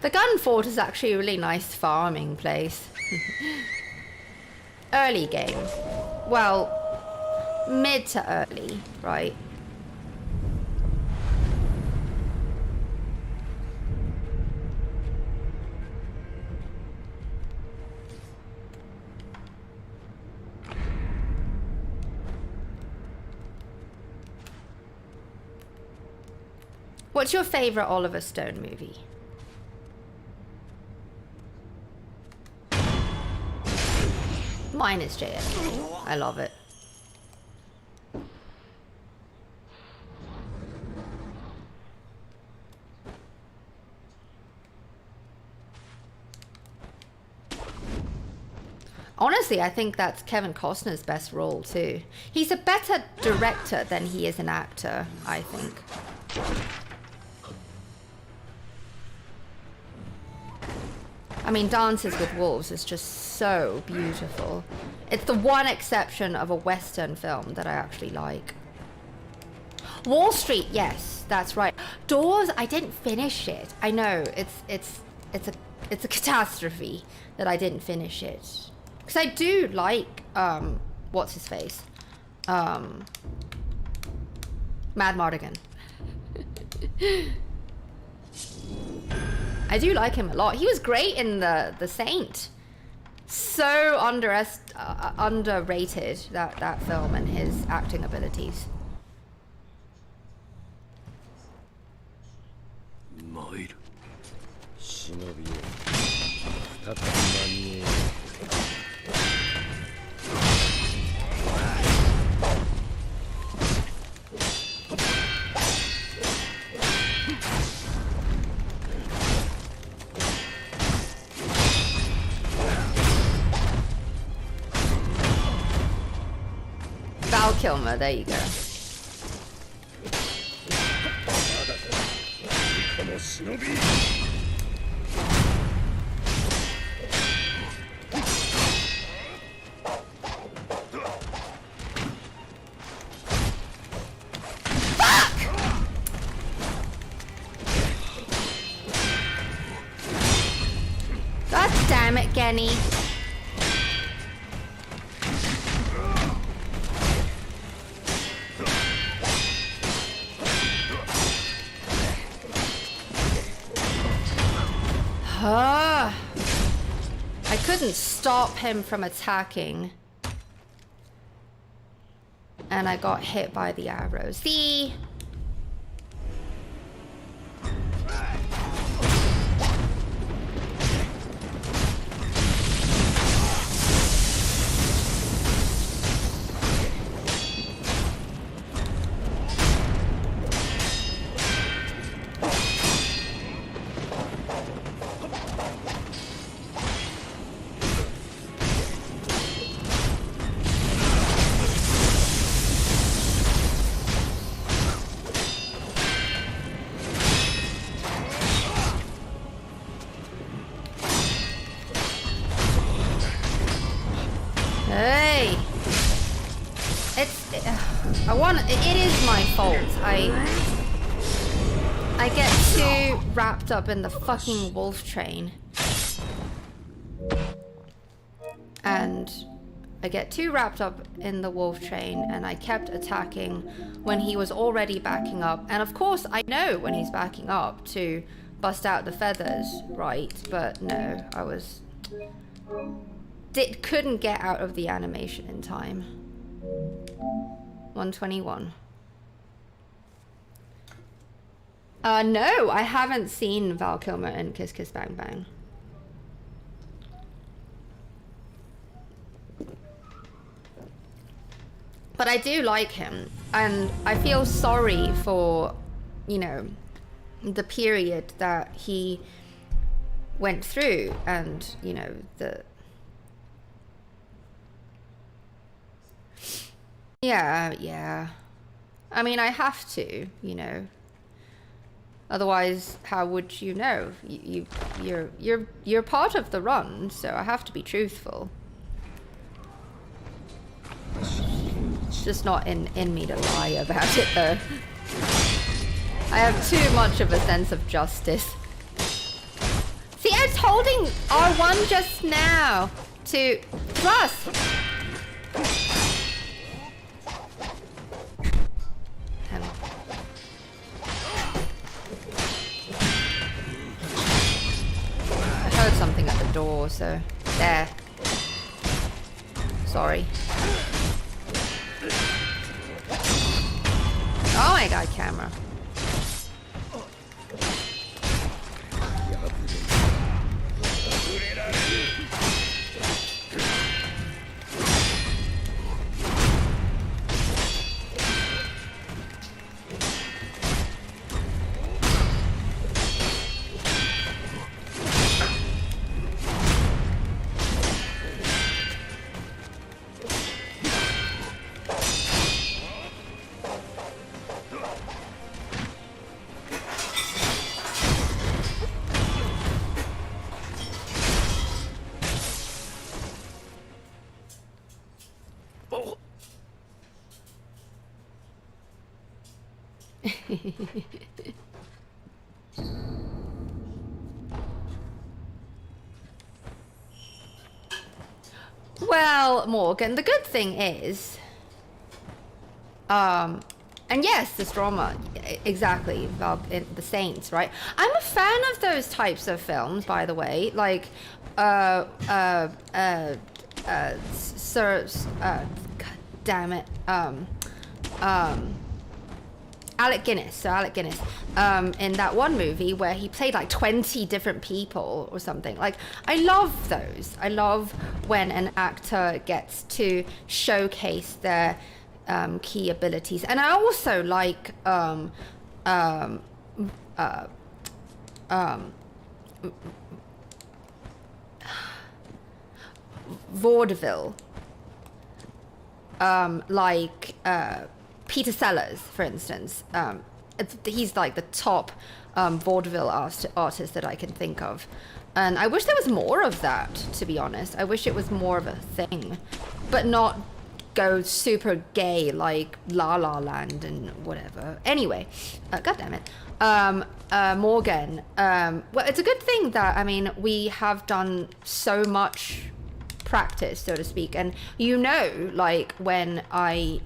The gun fort is actually a really nice farming place. Early game. Well, mid to early, right? What's your favorite Oliver Stone movie? Mine is JFK. I love it. Honestly, I think that's Kevin Costner's best role too. He's a better director than he is an actor, I think. I mean, Dances with Wolves is just so beautiful. It's the one exception of a Western film that I actually like. Wall Street, yes, that's right. Doors, I didn't finish it. I know it's a catastrophe that I didn't finish it. Because I do like what's his face, Mad Mardigan. I do like him a lot. He was great in the Saint. So underrated, that film, and his acting abilities. Kilmer, there you go. God damn it, Genny. I couldn't stop him from attacking. And I got hit by the arrow. See? It is my fault. I get too wrapped up in the fucking wolf train. And I get too wrapped up in the wolf train and I kept attacking when he was already backing up. And of course I know when he's backing up to bust out the feathers, right? But no, couldn't get out of the animation in time. 121. No, I haven't seen Val Kilmer in Kiss Kiss Bang Bang. But I do like him, and I feel sorry for, you know, the period that he went through, and, you know, yeah. I mean, I have to, you know. Otherwise, how would you know? You're part of the run, so I have to be truthful. It's just not in me to lie about it, though. I have too much of a sense of justice. See, I was holding R1 just now to thrust. Something at the door, so there. Sorry. Oh my god, camera. Well, Morgan, the good thing is, and yes, this drama, exactly, about the Saints, right? I'm a fan of those types of films, by the way, like, God damn it, Alec Guinness. So Alec Guinness, in that one movie where he played like 20 different people or something. Like, I love those. I love when an actor gets to showcase their key abilities. And I also like vaudeville, like Peter Sellers, for instance. He's like the top vaudeville artist that I can think of, and I wish there was more of that, to be honest. I wish it was more of a thing, but not go super gay like La La Land and whatever. Anyway, god damn it. Morgan, well, it's a good thing that, I mean, we have done so much practice, so to speak, and you know, like when I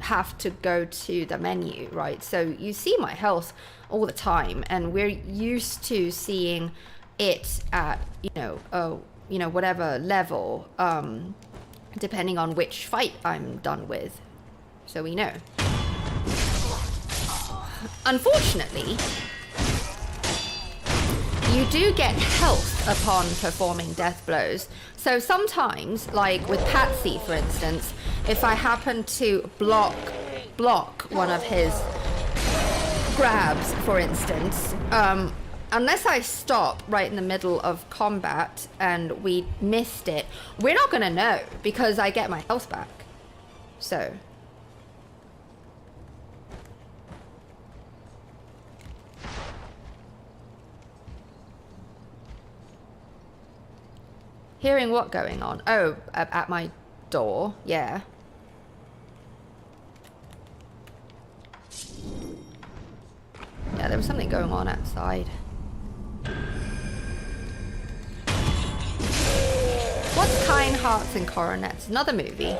have to go to the menu, right? So you see my health all the time, and we're used to seeing it at whatever level, depending on which fight I'm done with, so we know. Unfortunately, you do get health upon performing death blows. So sometimes, like with Patsy, for instance, if I happen to block one of his grabs, for instance, unless I stop right in the middle of combat and we missed it, we're not gonna know because I get my health back. So. Hearing what going on? Oh, at my door, yeah. Yeah, there was something going on outside. What's Kind Hearts and Coronets? Another movie.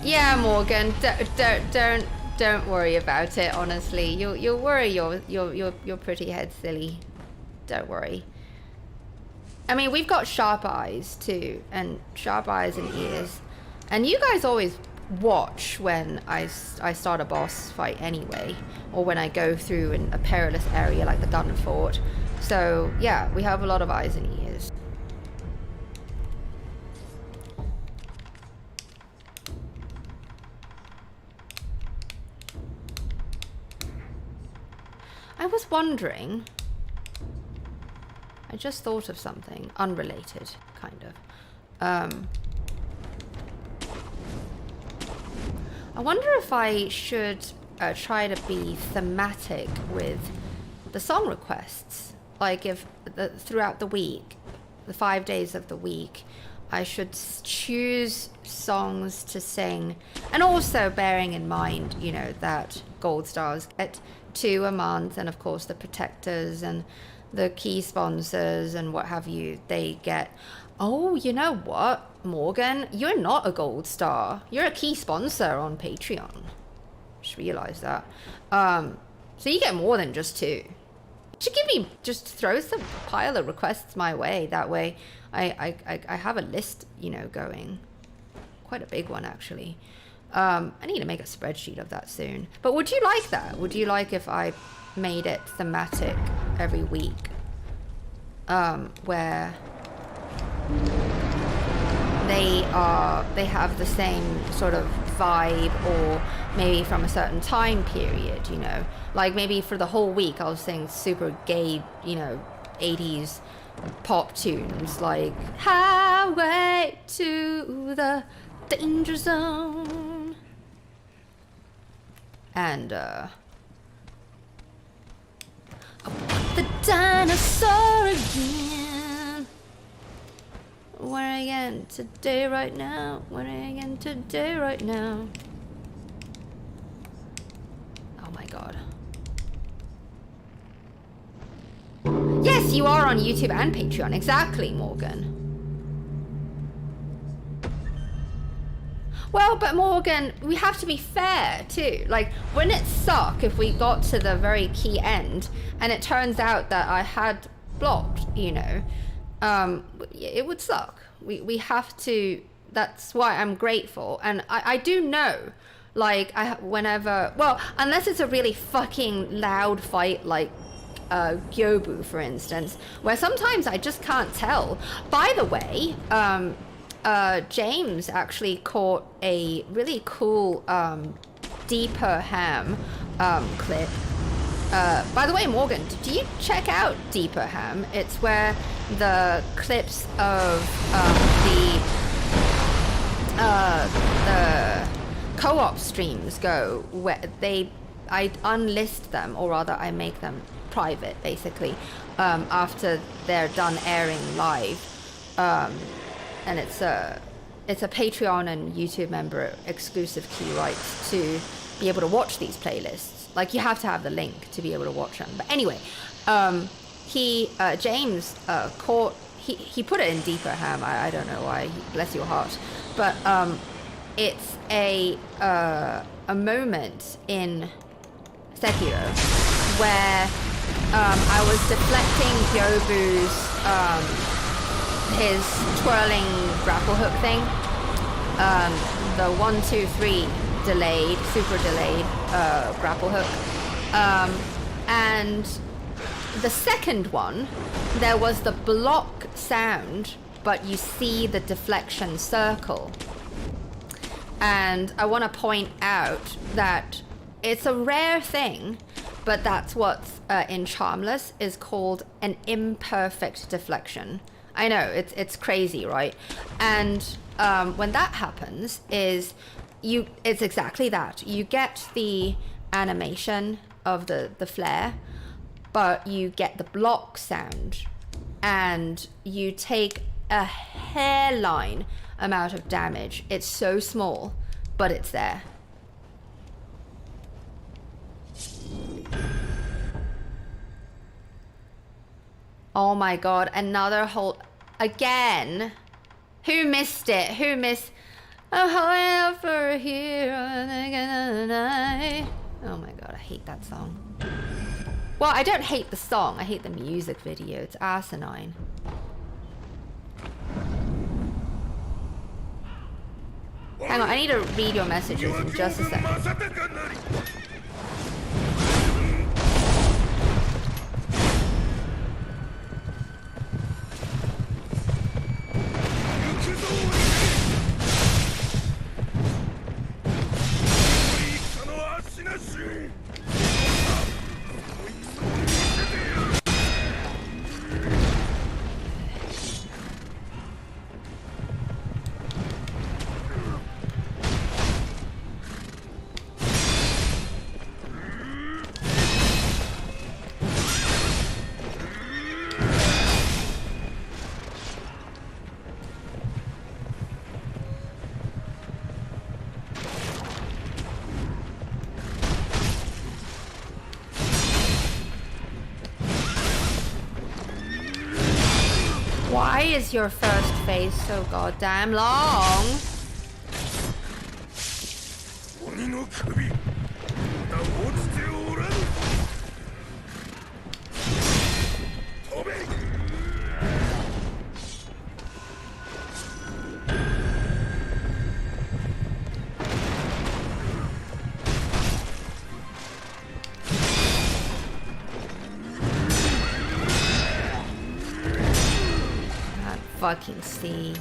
Yeah, Morgan, don't worry about it. Honestly, you'll worry your pretty head silly. Don't worry. I mean, we've got sharp eyes too, and sharp eyes and ears, and you guys always watch when I start a boss fight anyway, or when I go through a perilous area like the gun fort. So yeah, we have a lot of eyes and ears. I was wondering, I just thought of something unrelated, kind of. I wonder if I should try to be thematic with the song requests. Like if throughout the week, the 5 days of the week, I should choose songs to sing. And also bearing in mind, you know, that gold stars get 2 a month, and of course the protectors and the key sponsors and what have you, they get. Oh, you know what, Morgan, you're not a gold star, you're a key sponsor on Patreon. Just realized that. So you get more than just 2. Should give me, just throw some pile of requests my way, that way I have a list, you know, going. Quite a big one, actually. I need to make a spreadsheet of that soon. But would you like that? Would you like if I made it thematic every week? Where they have the same sort of vibe, or maybe from a certain time period, you know? Like maybe for the whole week I'll sing super gay, you know, 80s pop tunes like Highway to the Danger Zone. And oh, the dinosaur again. Where again today right now? Where again today right now? Oh my god. Yes, Yes, you are on YouTube and Patreon. Exactly, Morgan. Well, but Morgan, we have to be fair too. Like, wouldn't it suck if we got to the very key end and it turns out that I had blocked, you know? It would suck. We have to, that's why I'm grateful. And I do know, like, whenever, well, unless it's a really fucking loud fight, like Gyobu, for instance, where sometimes I just can't tell. By the way, James actually caught a really cool Deeper Ham clip. By the way, Morgan, do you check out Deeper Ham? It's where the clips of the co-op streams go, where I unlist them, or rather I make them private, basically, after they're done airing live. And it's a Patreon and YouTube member exclusive key rights to be able to watch these playlists. Like, you have to have the link to be able to watch them. But anyway, James caught, he put it in Deeper Ham. I don't know why, bless your heart. But it's a moment in Sekiro where I was deflecting Gyobu's his twirling grapple hook thing, the 1, 2, 3 delayed, super delayed grapple hook, and the second one, there was the block sound, but you see the deflection circle. And I want to point out that it's a rare thing, but that's what's in Charmless is called an imperfect deflection. I know, it's crazy, right? And when that happens, it's exactly that. You get the animation of the flare, but you get the block sound, and you take a hairline amount of damage. It's so small, but it's there. Oh my god, another whole... Again? Who missed it? Who missed... Oh, however, here oh my god, I hate that song. Well, I don't hate the song, I hate the music video. It's asinine. Hang on, I need to read your messages in just a second. Why is your first phase so goddamn long? Fucking see.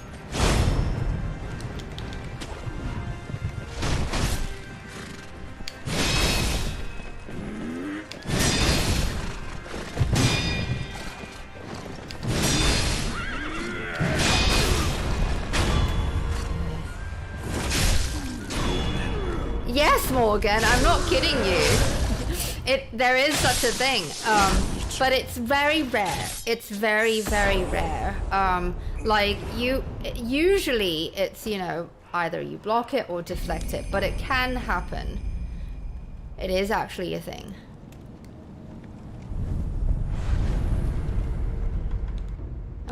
Yes, Morgan, I'm not kidding you. There is such a thing. But it's very rare. It's very, very rare. Like, usually it's, you know, either you block it or deflect it, but it can happen. It is actually a thing.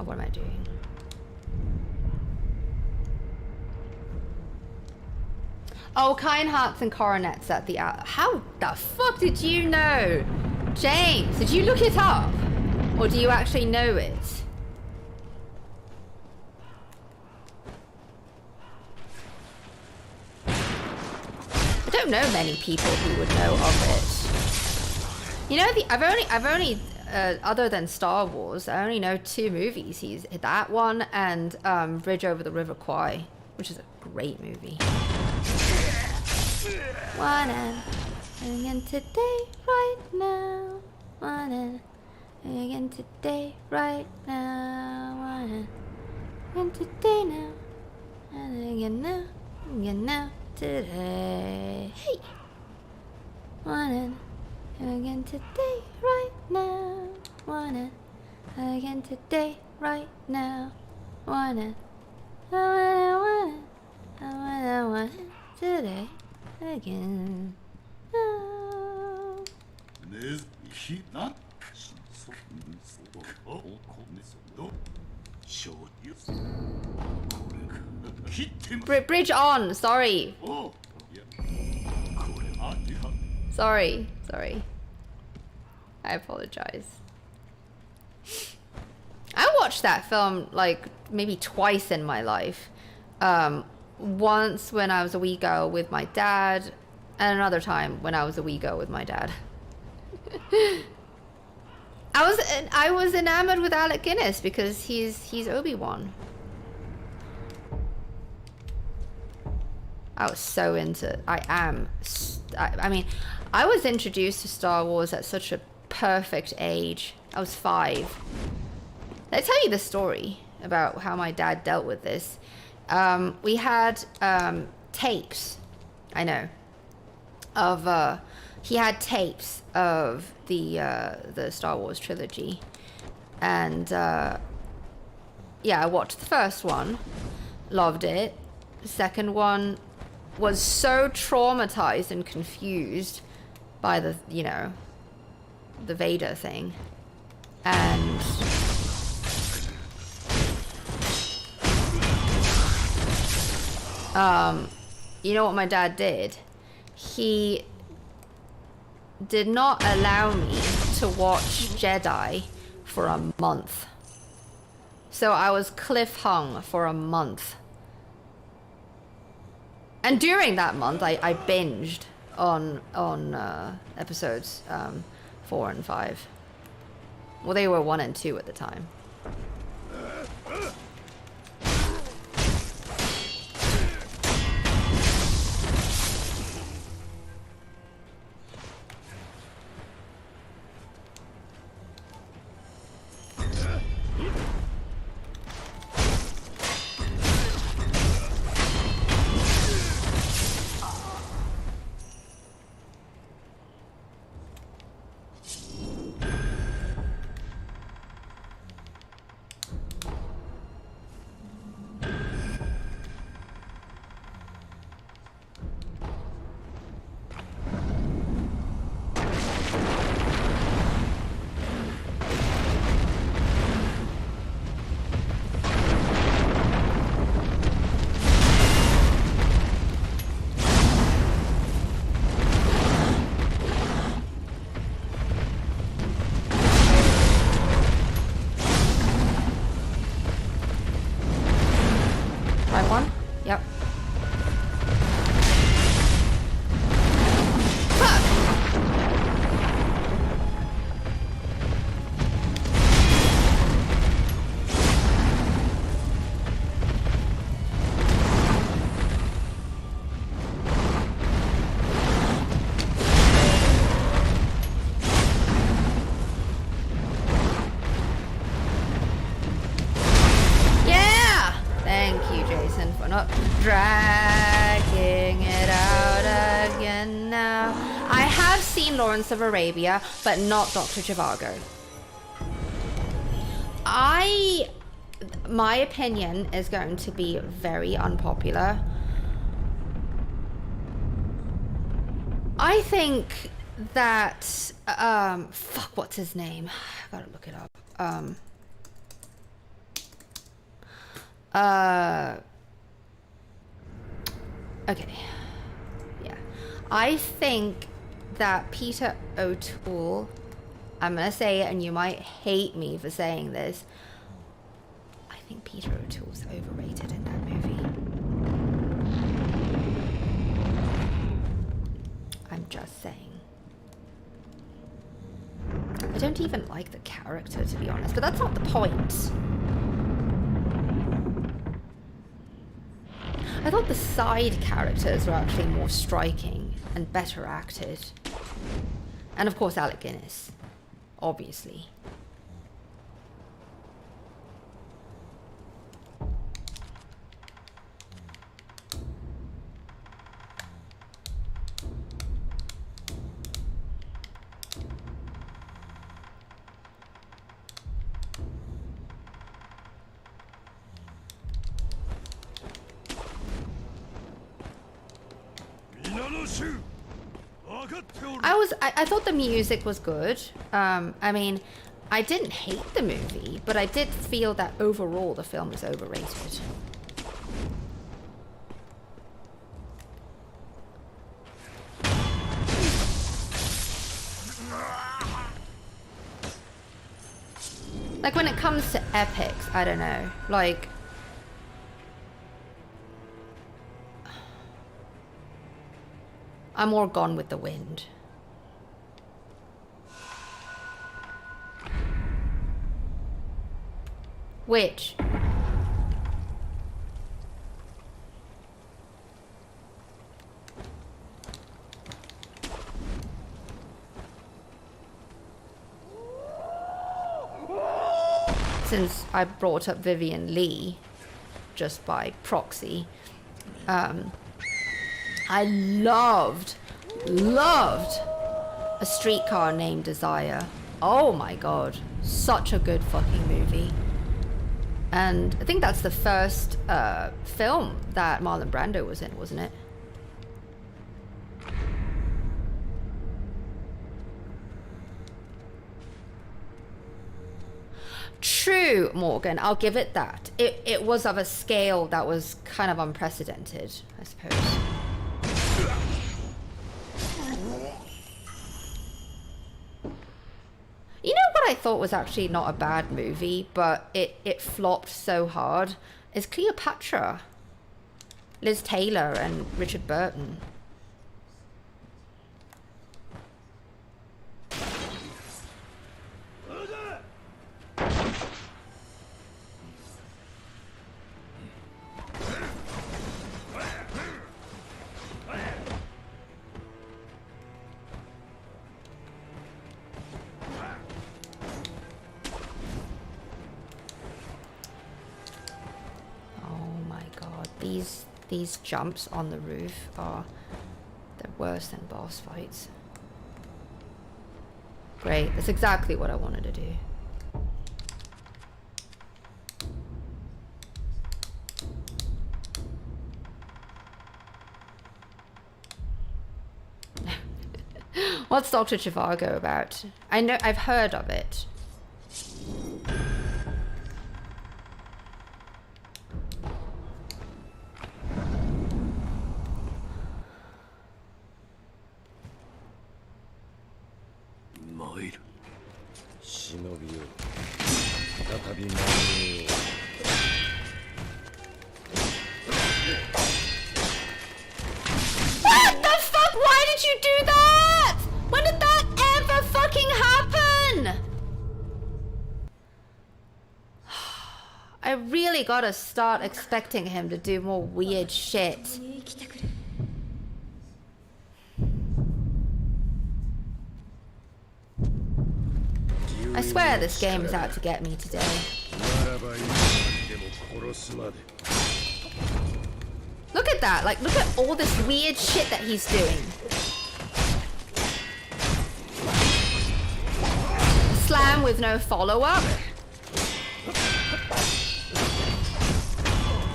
Oh, what am I doing? Oh, kind hearts and coronets at the out. How the fuck did you know? James, did you look it up? Or do you actually know it? I don't know many people who would know of it. You know, I've only other than Star Wars, I only know 2 movies. He's that one and Bridge Over the River Kwai, which is a great movie. One and again today, right now. One and again today, right now. One and again today now. And again now, today. Hey! One and again today, right now. One and again today, right now. One and today. Again. No. Bridge on. Sorry. Sorry. I apologize. I watched that film like maybe twice in my life. Once when I was a wee girl with my dad, and another time when I was a wee girl with my dad. I was enamored with Alec Guinness because he's Obi-Wan. I was so into. I mean, I was introduced to Star Wars at such a perfect age. I was 5. Did I tell you the story about how my dad dealt with this? We had tapes, I know, of he had tapes of the Star Wars trilogy, and yeah, I watched the first one, loved it. The second one was so traumatized and confused by the, you know, the Vader thing, and you know what my dad did? He did not allow me to watch Jedi for a month. So I was cliff-hung for a month. And during that month, I binged on episodes 4 and 5. Well, they were 1 and 2 at the time. Of Arabia, but not Dr. Zhivago. My opinion is going to be very unpopular. I think that fuck, what's his name? I gotta look it up. Okay. Yeah. I think that Peter O'Toole, I'm gonna say it and you might hate me for saying this, I think Peter O'Toole's overrated in that movie. I'm just saying. I don't even like the character, to be honest, but that's not the point. I thought the side characters were actually more striking and better acted. And of course Alec Guinness, obviously. I thought the music was good. I mean, I didn't hate the movie, but I did feel that overall the film was overrated. Like when it comes to epics, I don't know, like I'm more Gone with the Wind. Which? Since I brought up Vivian Lee, just by proxy, I loved A Streetcar Named Desire. Oh my god, such a good fucking movie. And I think that's the first film that Marlon Brando was in, wasn't it? True, Morgan, I'll give it that. It was of a scale that was kind of unprecedented, I suppose. You know what I thought was actually not a bad movie, but it flopped so hard, is Cleopatra. Liz Taylor and Richard Burton. These jumps on the roof are worse than boss fights. Great, that's exactly what I wanted to do. What's Dr. Zhivago about? I know, I've heard of it. What the fuck? Why did you do that? When did that ever fucking happen? I really gotta start expecting him to do more weird shit. I swear this game is out to get me today. Look at that, like look at all this weird shit that he's doing. Slam with no follow-up.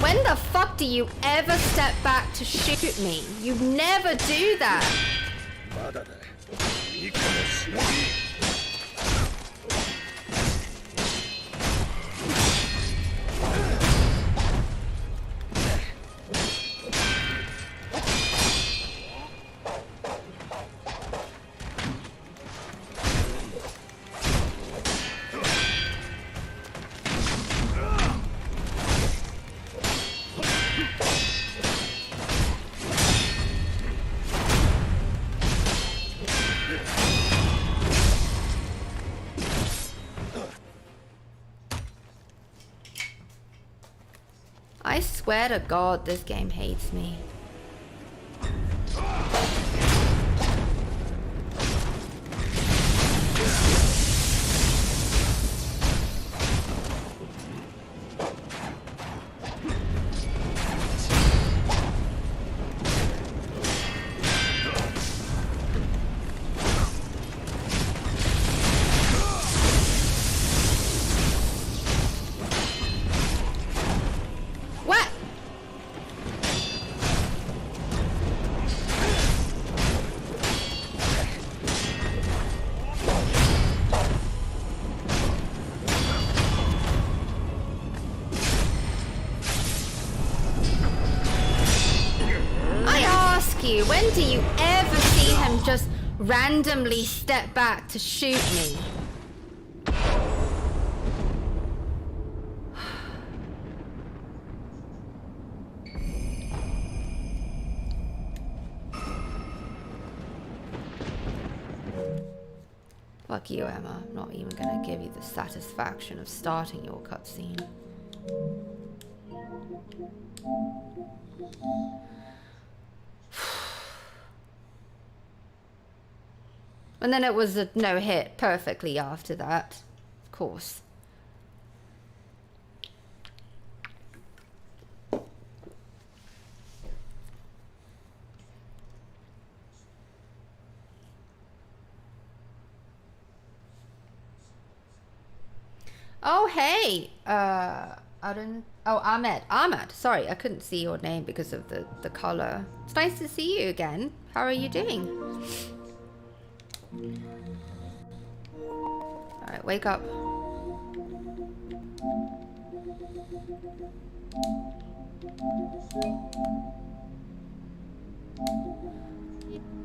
When the fuck do you ever step back to shoot me? You never do that. I swear to God, this game hates me. When do you ever see him just randomly step back to shoot me? Fuck you, Emma. I'm not even gonna give you the satisfaction of starting your cutscene. And then it was a no-hit perfectly after that, of course. Oh, hey! Ahmed. Sorry, I couldn't see your name because of the color. It's nice to see you again. How are you doing? Alright, wake up.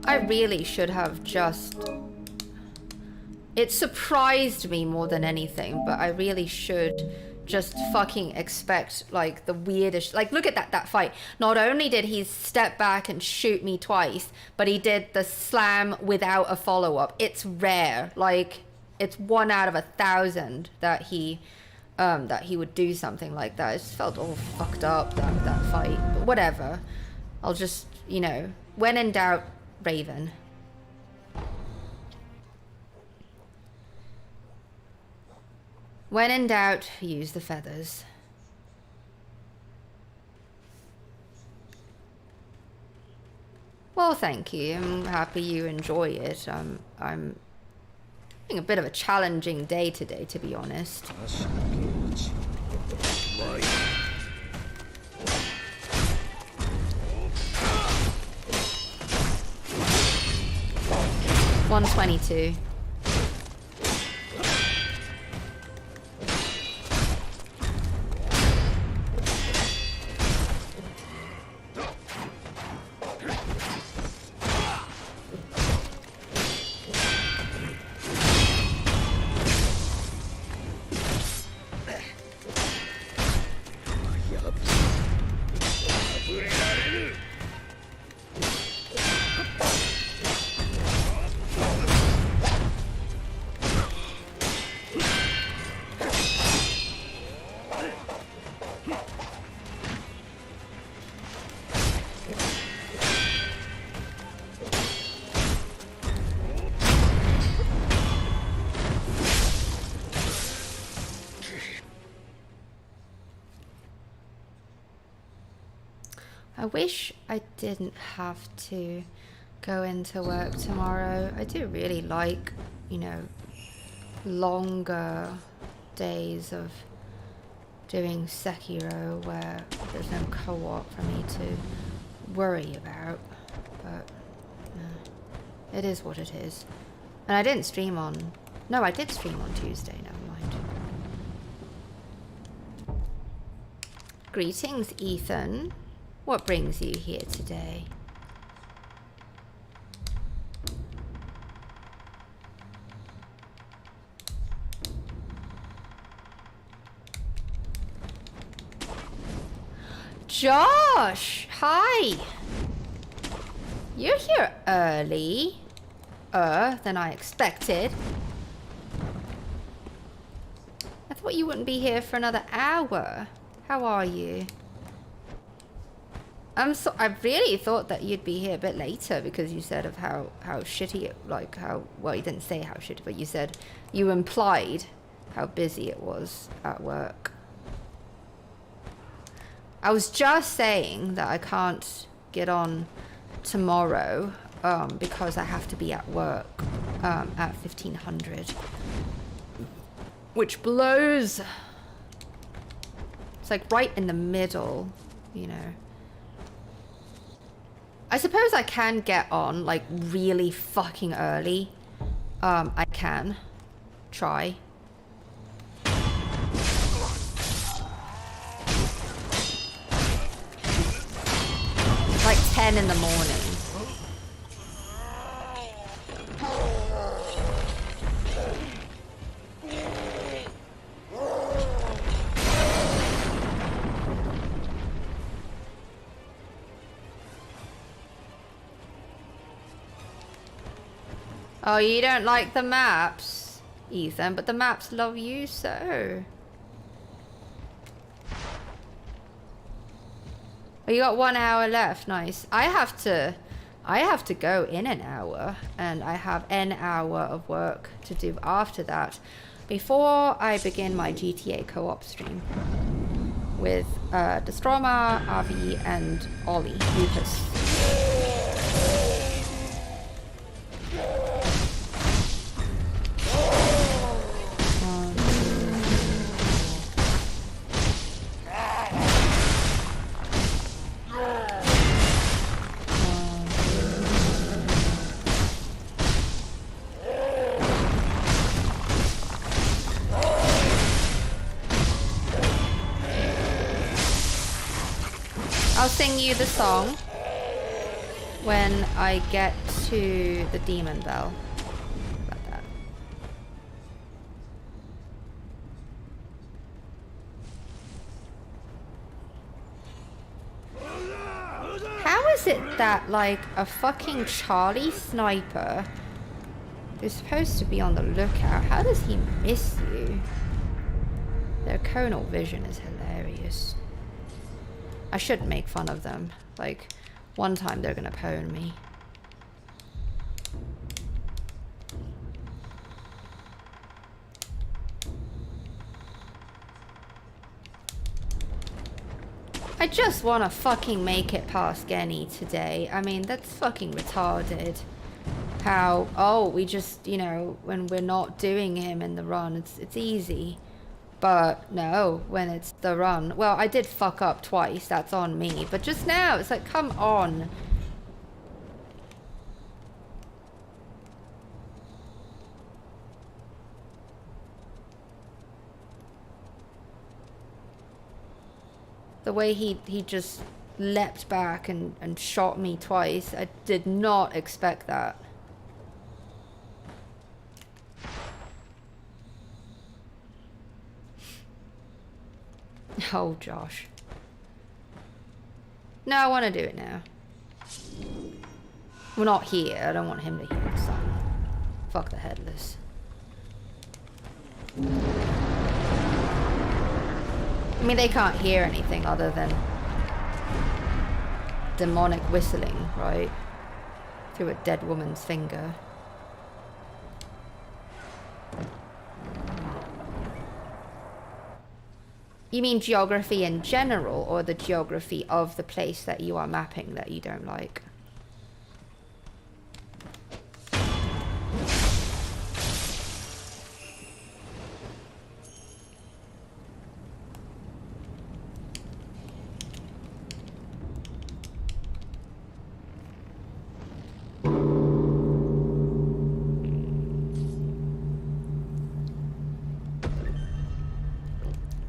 I really should have just... It surprised me more than anything, but I really should just fucking expect like the weirdest... Like, look at that fight. Not only did he step back and shoot me twice, but he did the slam without a follow-up. It's rare. Like, it's 1 out of 1,000 that he would do something like that. It just felt all fucked up, that fight. But whatever. I'll just, you know, when in doubt, Raven. When in doubt, use the feathers. Well, thank you. I'm happy you enjoy it. I'm having a bit of a challenging day today, to be honest. 122. I wish I didn't have to go into work tomorrow. I do really like, you know, longer days of doing Sekiro where there's no co-op for me to worry about. But it is what it is. And I didn't stream on... No, I did stream on Tuesday, never mind. Greetings, Ethan. What brings you here today? Josh! Hi! You're here early. Than I expected. I thought you wouldn't be here for another hour. How are you? I really thought that you'd be here a bit later because you said of how shitty it, like how, well, you didn't say how shitty, but you said, you implied how busy it was at work. I was just saying that I can't get on tomorrow because I have to be at work at 1500, which blows. It's like right in the middle, you know. I suppose I can get on like really fucking early. I can try. Like 10 in the morning. Oh, you don't like the maps, Ethan, but the maps love you so. Oh, you got 1 hour left. Nice. I have to go in an hour, and I have an hour of work to do after that before I begin my GTA co-op stream with Destroma, Avi, and Ollie, Lucas. I'll sing you the song when I get to the demon bell. How about that? How is it that, like, a fucking Charlie sniper who's supposed to be on the lookout, how does he miss you? Their conal vision is hilarious. I shouldn't make fun of them. Like, one time they're gonna pwn me. I just wanna fucking make it past Genny today. I mean, that's fucking retarded. How, oh, we just, you know, when we're not doing him in the run, it's easy. But no, when it's the run, well, I did fuck up twice, that's on me, but just now, it's like, come on. The way he just leapt back and shot me twice, I did not expect that. Oh, Josh. No, I want to do it now. Well, not here. I don't want him to hear the song. Fuck the headless. I mean, they can't hear anything other than demonic whistling, right? Through a dead woman's finger. You mean geography in general, or the geography of the place that you are mapping that you don't like?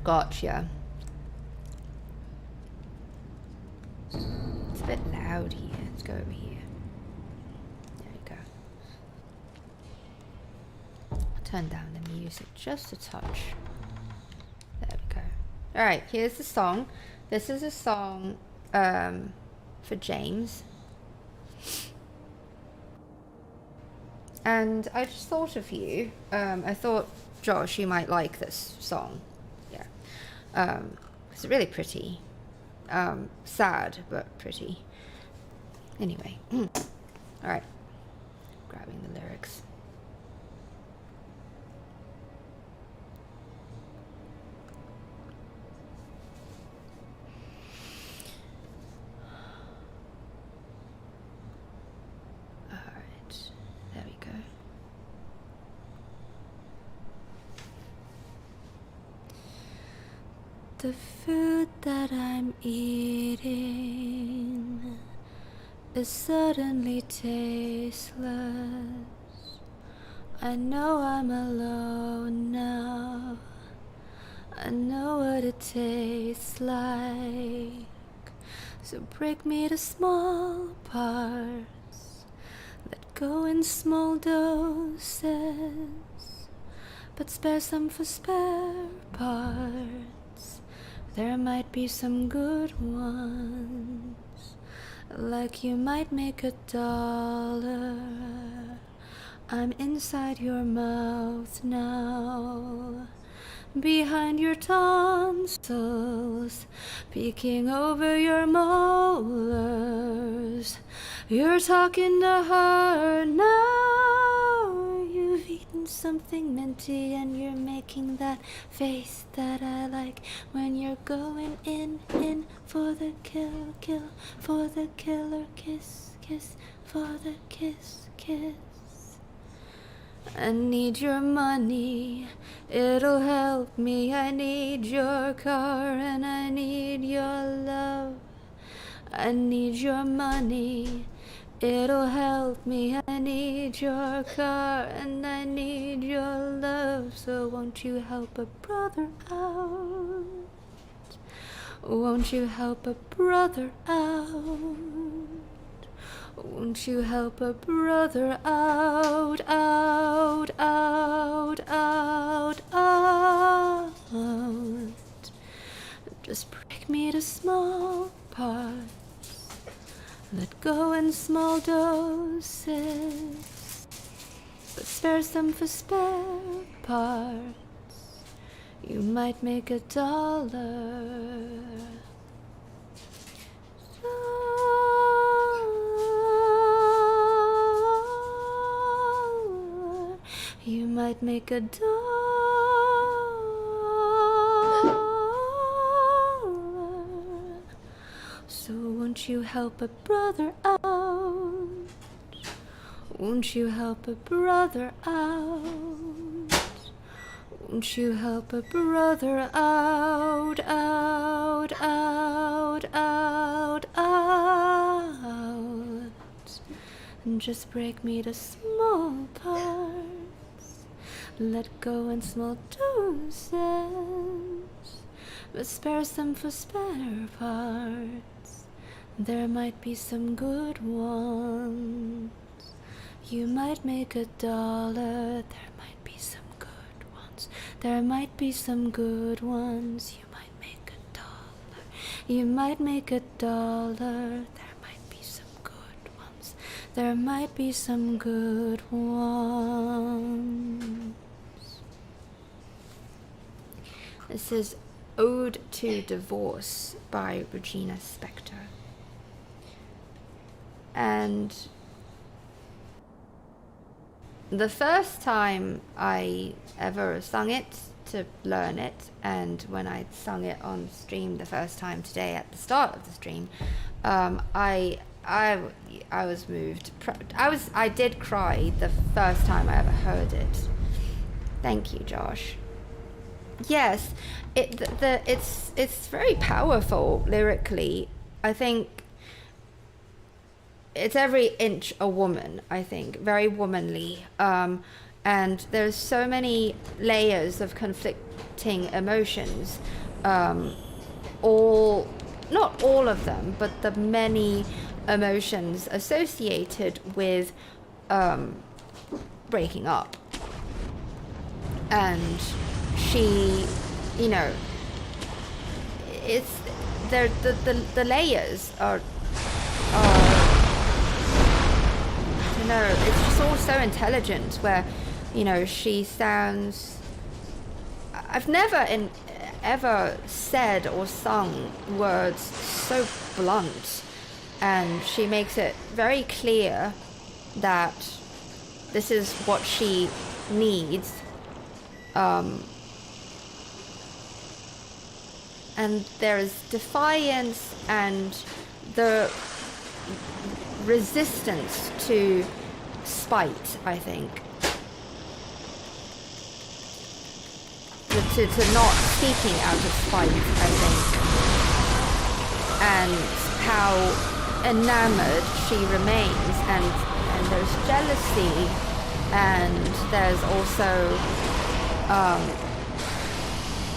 Gotcha. It's a bit loud here. Let's go over here. There we go. I'll turn down the music just a touch. There we go. Alright, here's the song. This is a song for James. And I just thought of you. I thought, Josh, you might like this song. It's really pretty. sad, but pretty. Anyway. Alright. Grabbing the lyrics. Alright. There we go. The food that I'm eating is suddenly tasteless. I know I'm alone now. I know what it tastes like. So break me to small parts. Let go in small doses, but spare some for spare parts. There might be some good ones. Like you might make $1. I'm inside your mouth now, behind your tonsils, peeking over your molars. You're talking to her now. You've eaten something minty and you're making that face that I like when you're going in for the kill, for the killer, kiss, for the kiss. I need your money, it'll help me. I need your car and I need your love. I need your money, it'll help me. I need your car and I need your love. So won't you help a brother out? Won't you help a brother out? Won't you help a brother out, out, out, out, out? Just break me to small parts. Let go in small doses, but spare some for spare parts. You might make $1. You might make $1. So won't you help a brother out? Won't you help a brother out? Won't you help a brother out, out, out, out, out? And just break me to small parts. Let go in small doses, but spare some for spare parts. There might be some good ones. You might make $1. There might be some good ones. There might be some good ones. You might make $1. You might make $1. There might be some good ones. There might be some good ones. This is Ode to Divorce by Regina Spektor. And the first time I ever sung it to learn it, and when I sung it on stream the first time today at the start of the stream, I was moved. I did cry the first time I ever heard it. Thank you, Josh. Yes, it's very powerful lyrically. I think it's every inch a woman, I think, very womanly. And there's so many layers of conflicting emotions. Not all of them, but the many emotions associated with breaking up. And she, you know, it's the layers are I don't know, it's just all so intelligent, where, you know, she sounds, I've never ever said or sung words so blunt, and she makes it very clear that this is what she needs. And there is defiance and the resistance to spite, I think. To not speaking out of spite, I think. And how enamored she remains, and there's jealousy, and there's also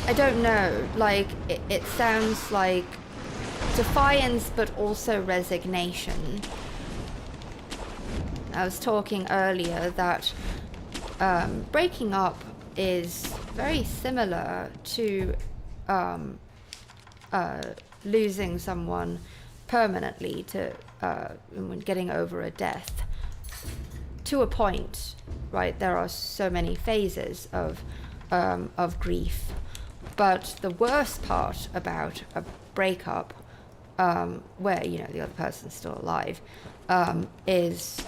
I don't know, like it sounds like defiance but also resignation. I was talking earlier that breaking up is very similar to losing someone permanently, to when getting over a death. To a point, right? There are so many phases of grief, but the worst part about a breakup, where the other person's still alive, is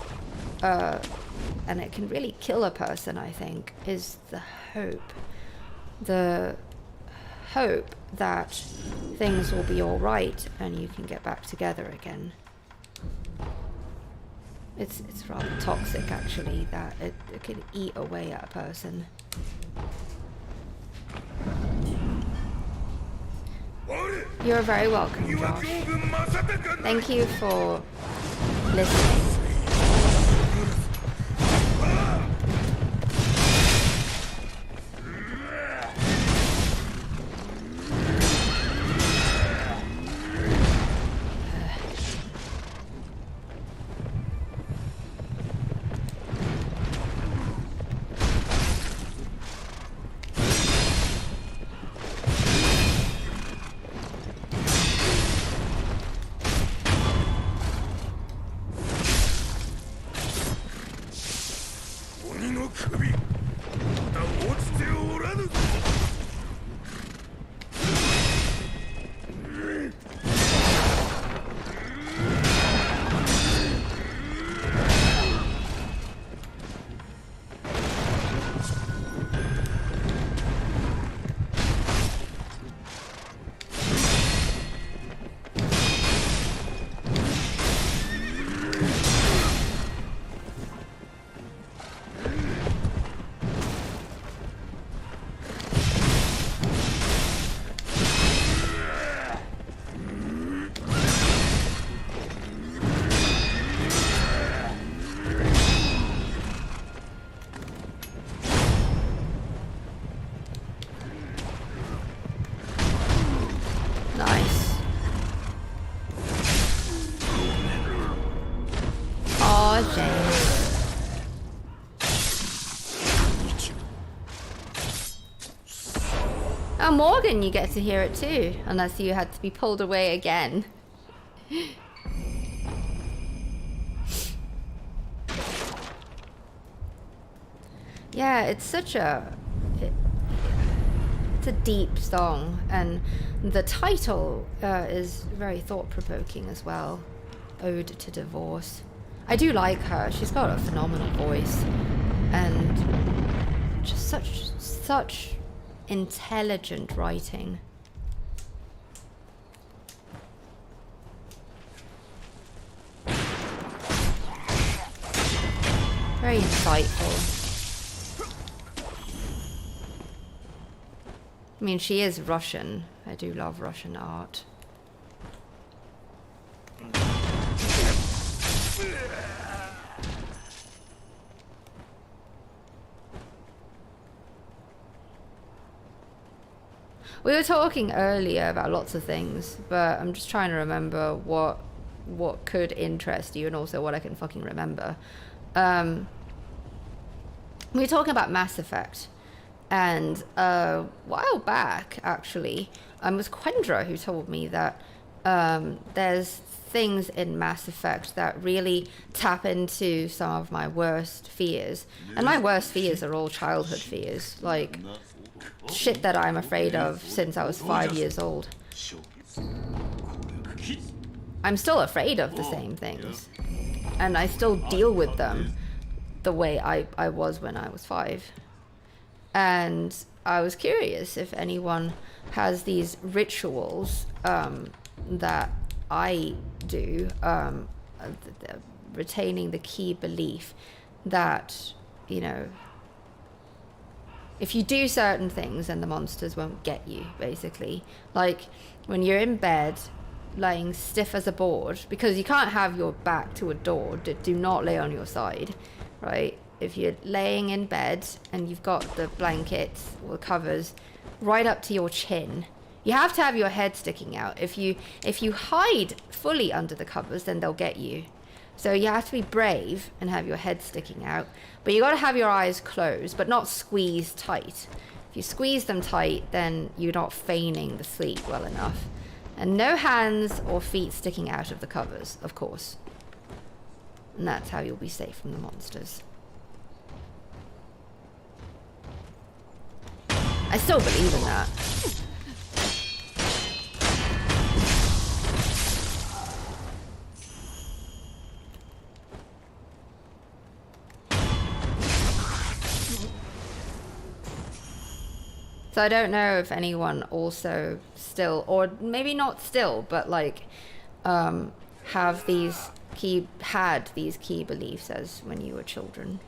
and it can really kill a person, I think, is the hope. The hope that things will be all right and you can get back together again. It's rather toxic, actually, that it can eat away at a person. You're very welcome, Josh. Thank you for listening. Oh, Morgan, you get to hear it too, unless you had to be pulled away again. Yeah, it's such it's a deep song, and the title is very thought-provoking as well. Ode to Divorce. I do like her. She's got a phenomenal voice, and just such intelligent writing. Very insightful. I mean, she is Russian. I do love Russian art. We were talking earlier about lots of things, but I'm just trying to remember what could interest you and also what I can fucking remember. We were talking about Mass Effect, and a while back, actually, it was Quendra who told me that there's things in Mass Effect that really tap into some of my worst fears. And my worst fears are all childhood fears. Like, shit that I'm afraid of since I was 5 years old. I'm still afraid of the same things. And I still deal with them the way I was when I was 5. And I was curious if anyone has these rituals that I do, retaining the key belief that, you know, if you do certain things then the monsters won't get you, basically. Like when you're in bed laying stiff as a board, because you can't have your back to a door, do not lay on your side, right? If you're laying in bed and you've got the blankets or the covers right up to your chin, you have to have your head sticking out. If you hide fully under the covers, then they'll get you. So you have to be brave and have your head sticking out, but you got to have your eyes closed, but not squeezed tight. If you squeeze them tight, then you're not feigning the sleep well enough. And no hands or feet sticking out of the covers, of course. And that's how you'll be safe from the monsters. I still believe in that. So I don't know if anyone also still, or maybe not still, but like had these key beliefs as when you were children.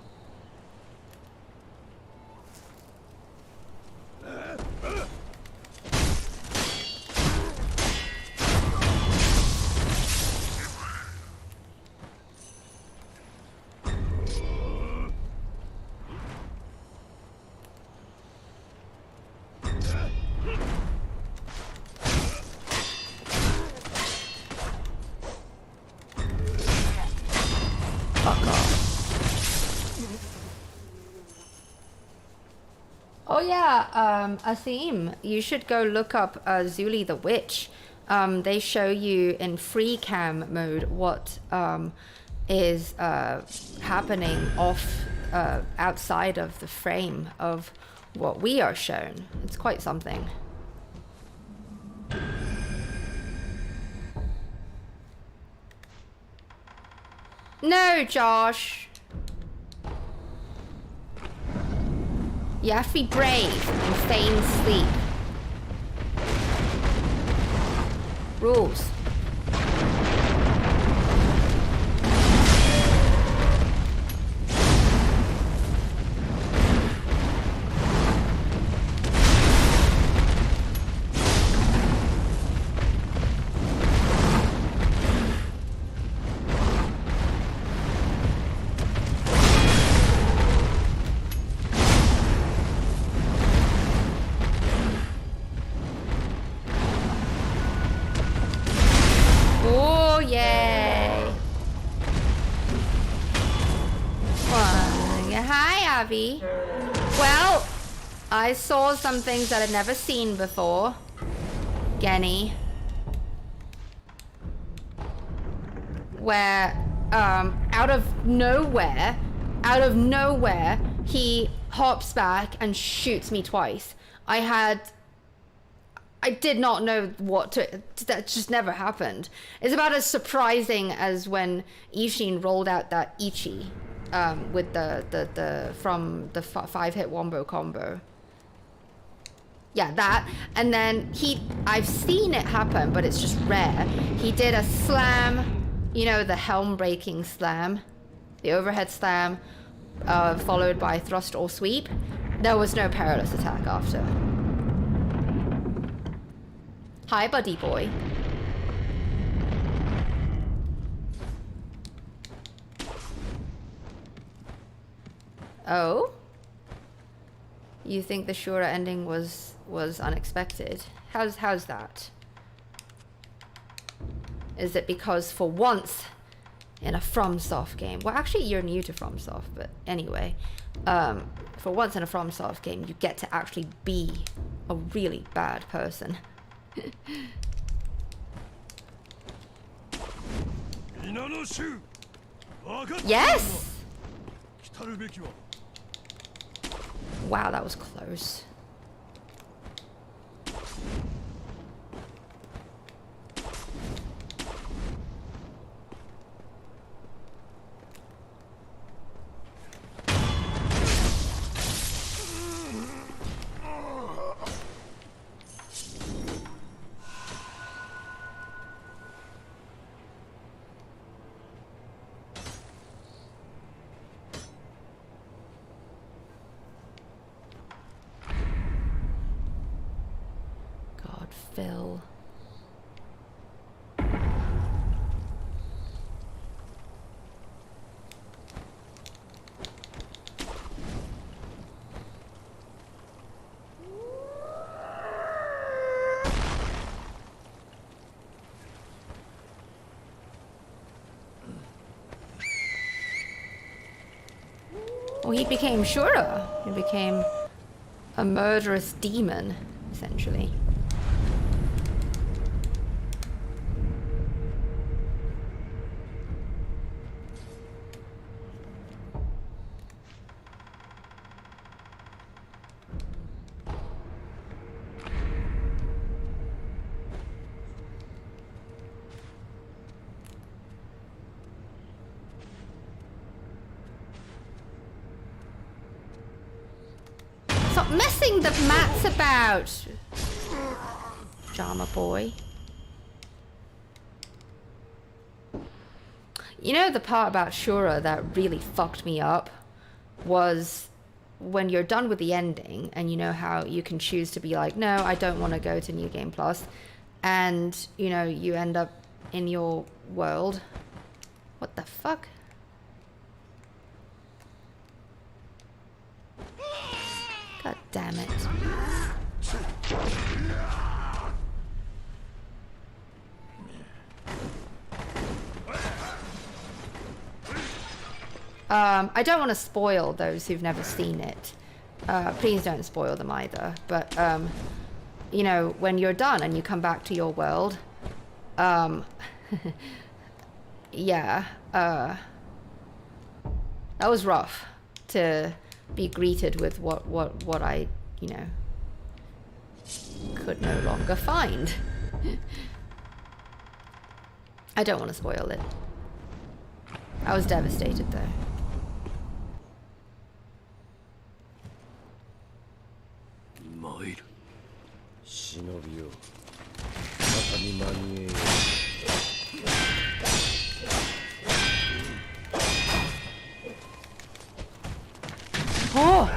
Oh yeah, Asim, you should go look up Zuli the Witch. They show you in free cam mode what is happening outside of the frame of what we are shown. It's quite something. No, Josh. You have to be brave and feign sleep. Rules. Well, I saw some things that I'd never seen before. Genny. Where, out of nowhere, he hops back and shoots me twice. I did not know what to, that just never happened. It's about as surprising as when Ishin rolled out that Ichi. With the from the 5-hit wombo combo. Yeah, that. And then I've seen it happen, but it's just rare. He did a slam, you know, the helm breaking slam, the overhead slam, followed by thrust or sweep. There was no perilous attack after. Hi, buddy boy. Oh? You think the Shura ending was unexpected? How's that? Is it because for once in a FromSoft game, well actually you're new to FromSoft, but anyway, for once in a FromSoft game you get to actually be a really bad person. Yes! Wow, that was close. fill. Well, he became Shura. He became a murderous demon, essentially. Stop messing the mats about, drama boy. You know, the part about Shura that really fucked me up was when you're done with the ending and you know how you can choose to be like, no, I don't want to go to New Game Plus, and you know, you end up in your world. What the fuck? God damn it. I don't want to spoil those who've never seen it. Please don't spoil them either. But, you know, when you're done and you come back to your world, yeah, that was rough to be greeted with what I, you know, could no longer find. I don't want to spoil it. I was devastated though. Oh!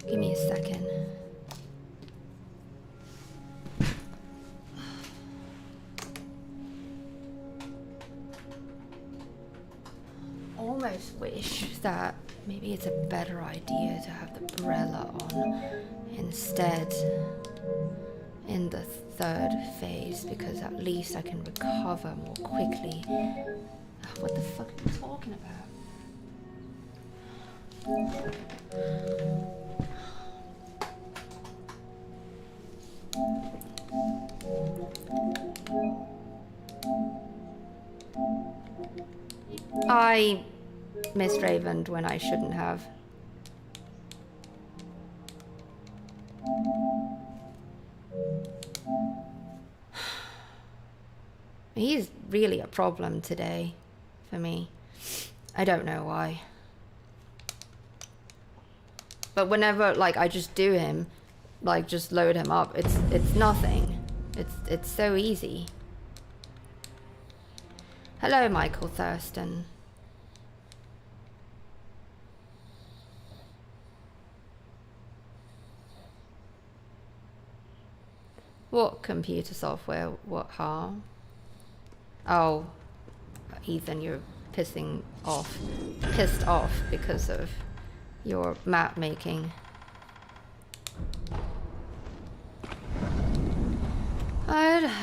Give me a second. Almost wish that maybe it's a better idea to have the umbrella on instead in the third phase, because at least I can recover more quickly. What the fuck are you talking about? I misravened when I shouldn't have. He's really a problem today for me. I don't know why. But whenever like I just do him, like just load him up, it's nothing. It's so easy. Hello, Michael Thurston. What computer software? What harm? Oh, Ethan, you're pissed off because of your map making.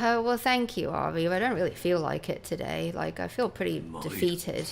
Well, thank you, Arby. I don't really feel like it today. Like, I feel pretty defeated.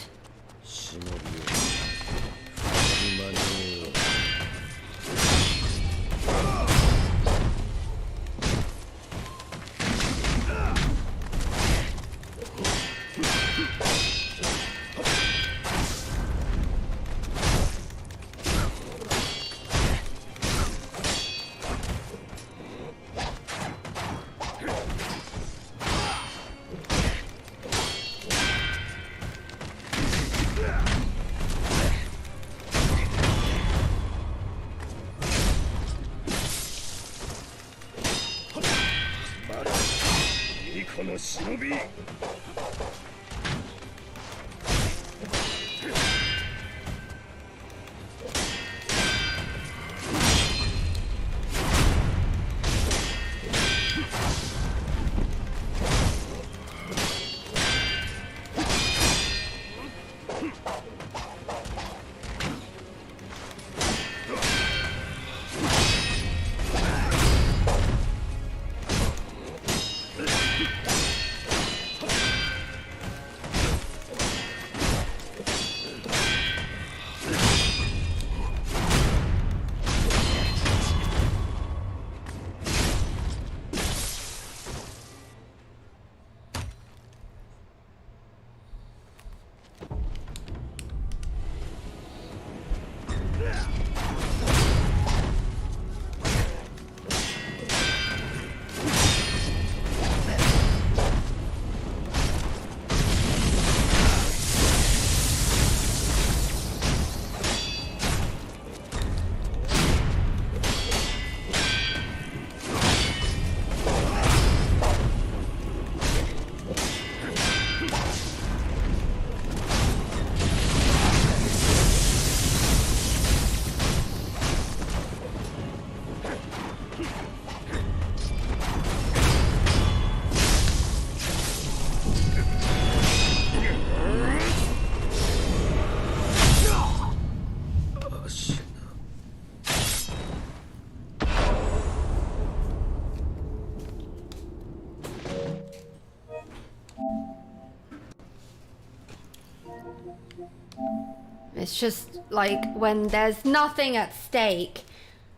It's just like when there's nothing at stake,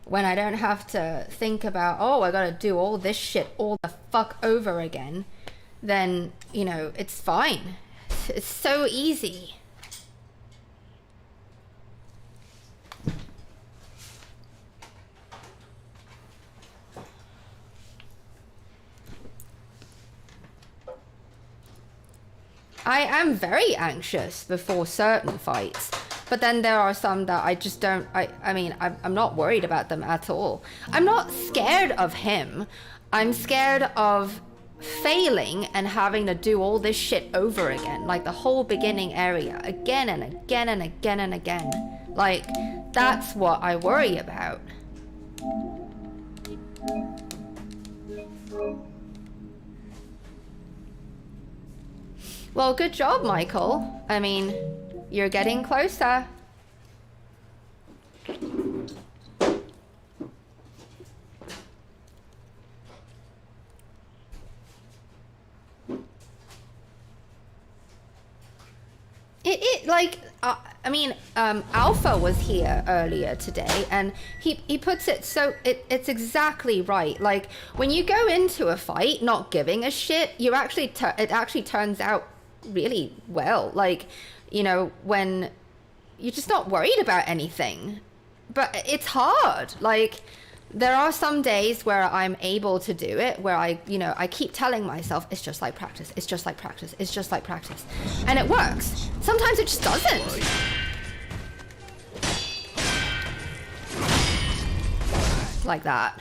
when I don't have to think about, oh, I gotta do all this shit all the fuck over again, then, you know, it's fine. It's so easy. I am very anxious before certain fights, but then there are some that I just don't, I mean, I'm not worried about them at all. I'm not scared of him. I'm scared of failing and having to do all this shit over again, like the whole beginning area, again and again and again and again. Like, that's what I worry about. Well, good job, Michael. I mean, you're getting closer. I mean, Alpha was here earlier today, and he puts it so it's exactly right. Like, when you go into a fight not giving a shit, you actually it actually turns out really well. Like, you know, when you're just not worried about anything. But it's hard. Like, there are some days where I'm able to do it, where I keep telling myself, it's just like practice, it's just like practice, it's just like practice. And it works. Sometimes it just doesn't. like that.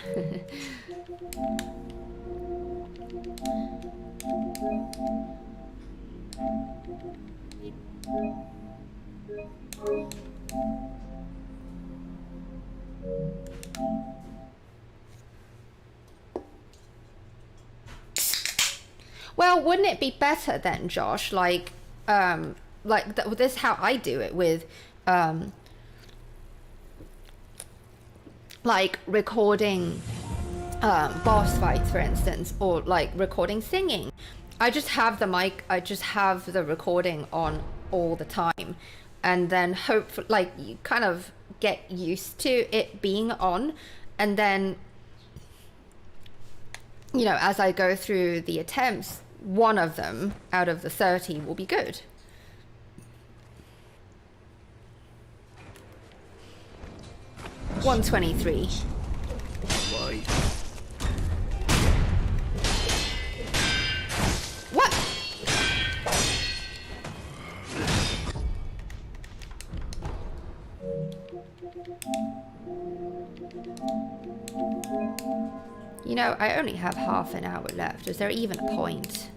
Well, wouldn't it be better then, Josh? Like this is how I do it with, like recording boss fights, for instance, or like recording singing. I just have the mic, I just have the recording on all the time, and then hopefully, like, you kind of get used to it being on, and then, you know, as I go through the attempts, one of them out of the 30 will be good. $123. What? You know, I only have half an hour left. Is there even a point?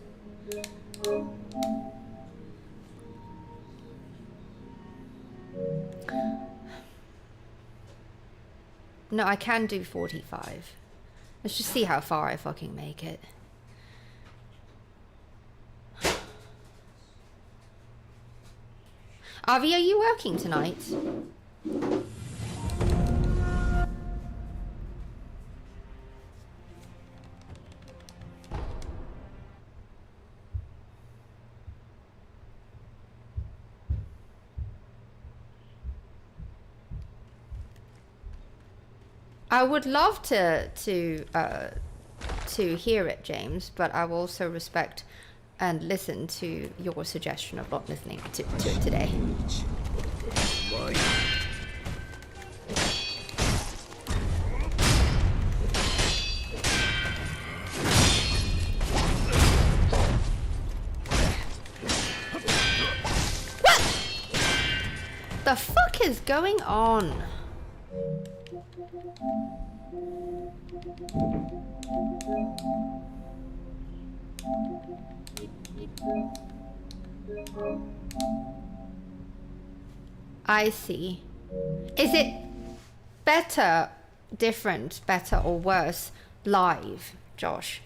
No, I can do 45. Let's just see how far I fucking make it. Avi, are you working tonight? I would love to hear it, James, but I will also respect and listen to your suggestion of not listening to it today. What the fuck is going on? I see. Is it better, different, better or worse live, Josh?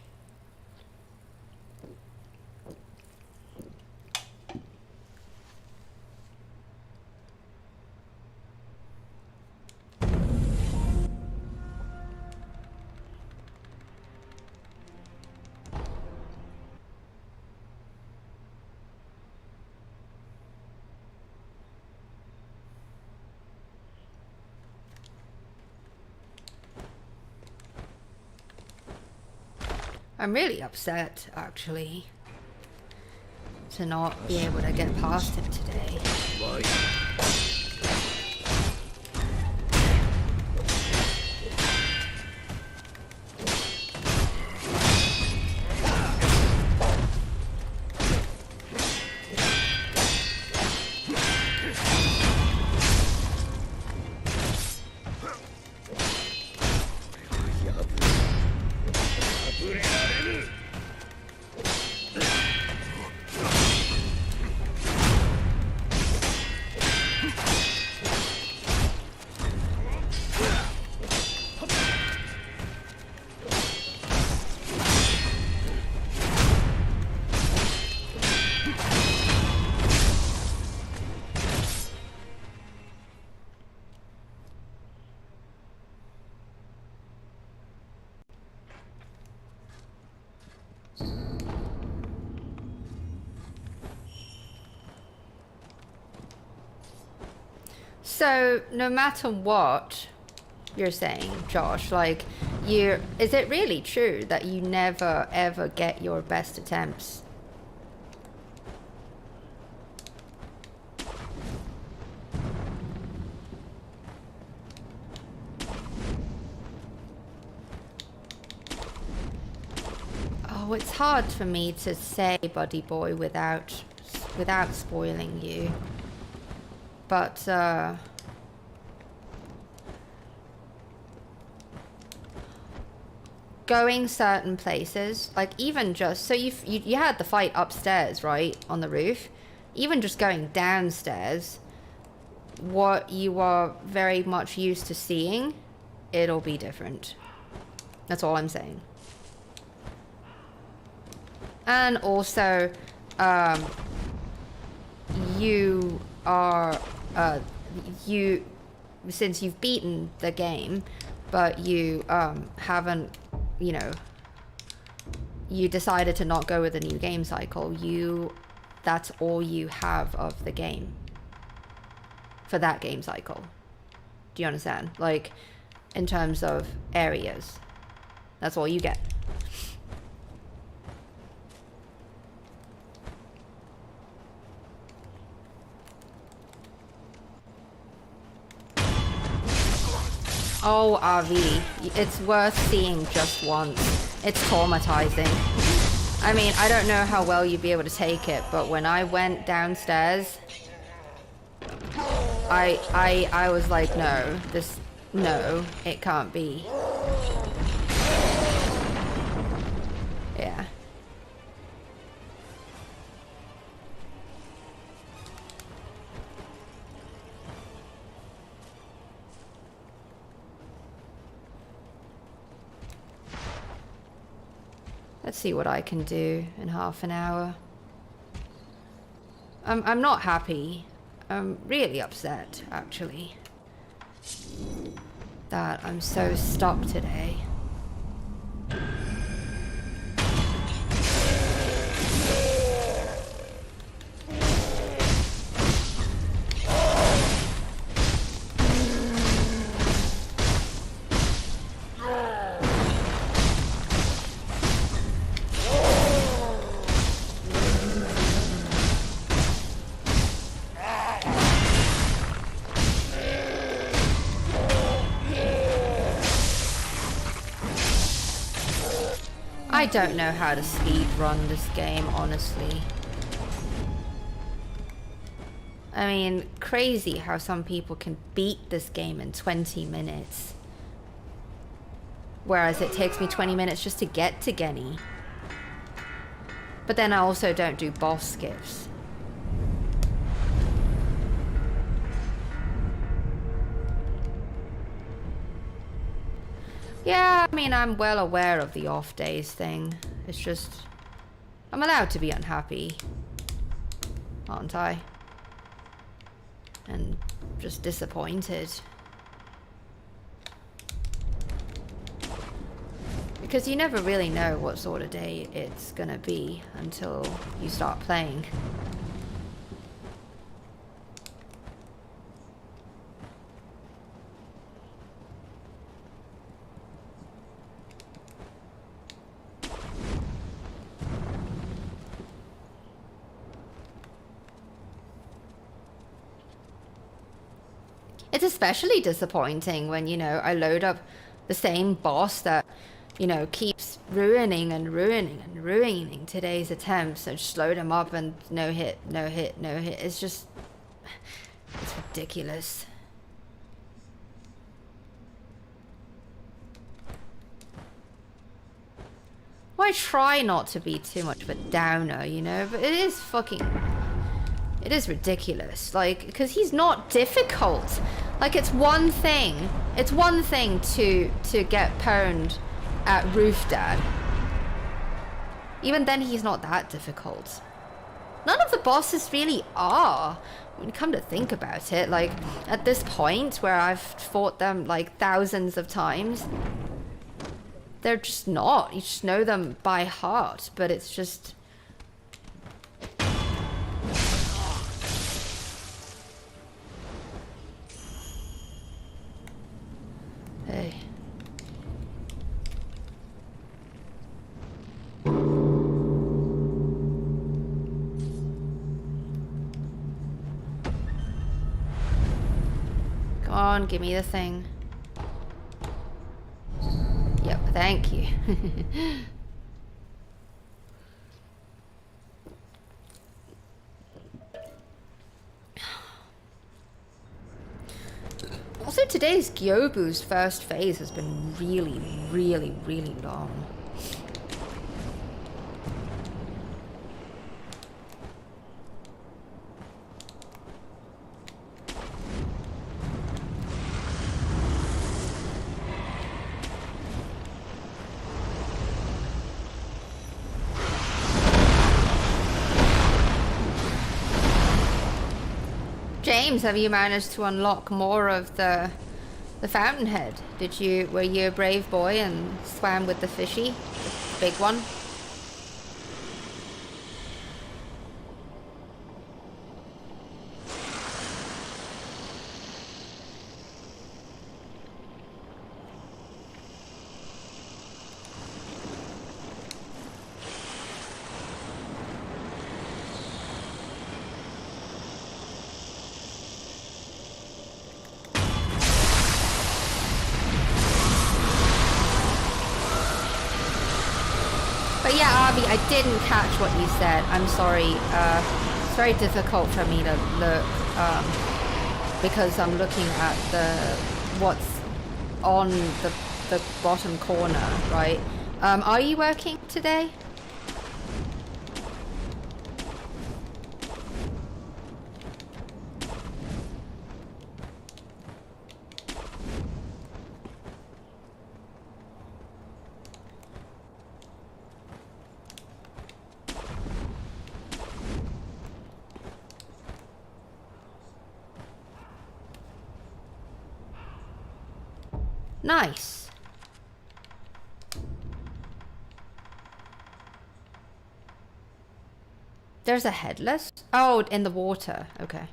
I'm really upset, actually, to not be able to get past him today. So no matter what you're saying, Josh, like, is it really true that you never ever get your best attempts? Oh, it's hard for me to say, buddy boy, without spoiling you. But going certain places, like even just, so you had the fight upstairs, right, on the roof. Even just going downstairs, what you are very much used to seeing, it'll be different. That's all I'm saying. And also, you are, since you've beaten the game, but you haven't, you know, you decided to not go with the new game cycle, that's all you have of the game for that game cycle. Do you understand? Like, in terms of areas, that's all you get. Oh, RV, it's worth seeing just once. It's traumatizing. I mean, I don't know how well you'd be able to take it, but when I went downstairs, I was like, no, it can't be. Yeah. Let's see what I can do in half an hour. I'm not happy. I'm really upset, actually, that I'm so stuck today. I don't know how to speedrun this game, honestly. I mean, crazy how some people can beat this game in 20 minutes. Whereas it takes me 20 minutes just to get to Genny. But then I also don't do boss skips. Yeah, I mean, I'm well aware of the off days thing. It's just, I'm allowed to be unhappy, aren't I? And just disappointed. Because you never really know what sort of day it's gonna be until you start playing. It's especially disappointing when, you know, I load up the same boss that, you know, keeps ruining and ruining and ruining today's attempts, and just load them up and no hit, no hit, no hit. It's just, it's ridiculous. Well, I try not to be too much of a downer, you know, but it is fucking... It is ridiculous, like, because he's not difficult. Like, it's one thing to get pwned at Roof Dad. Even then, he's not that difficult. None of the bosses really are, when you come to think about it. Like, at this point, where I've fought them, like, thousands of times, they're just not. You just know them by heart, but it's just... Hey. Come on, give me the thing. Yep, thank you. Also, today's Gyobu's first phase has been really, really, really long. James, have you managed to unlock more of the fountainhead? Were you a brave boy and swam with the fishy? The big one? I didn't catch what you said. I'm sorry. It's very difficult for me to look because I'm looking at what's on the bottom corner, right? Are you working today? Nice. There's a headless? Oh, in the water. Okay.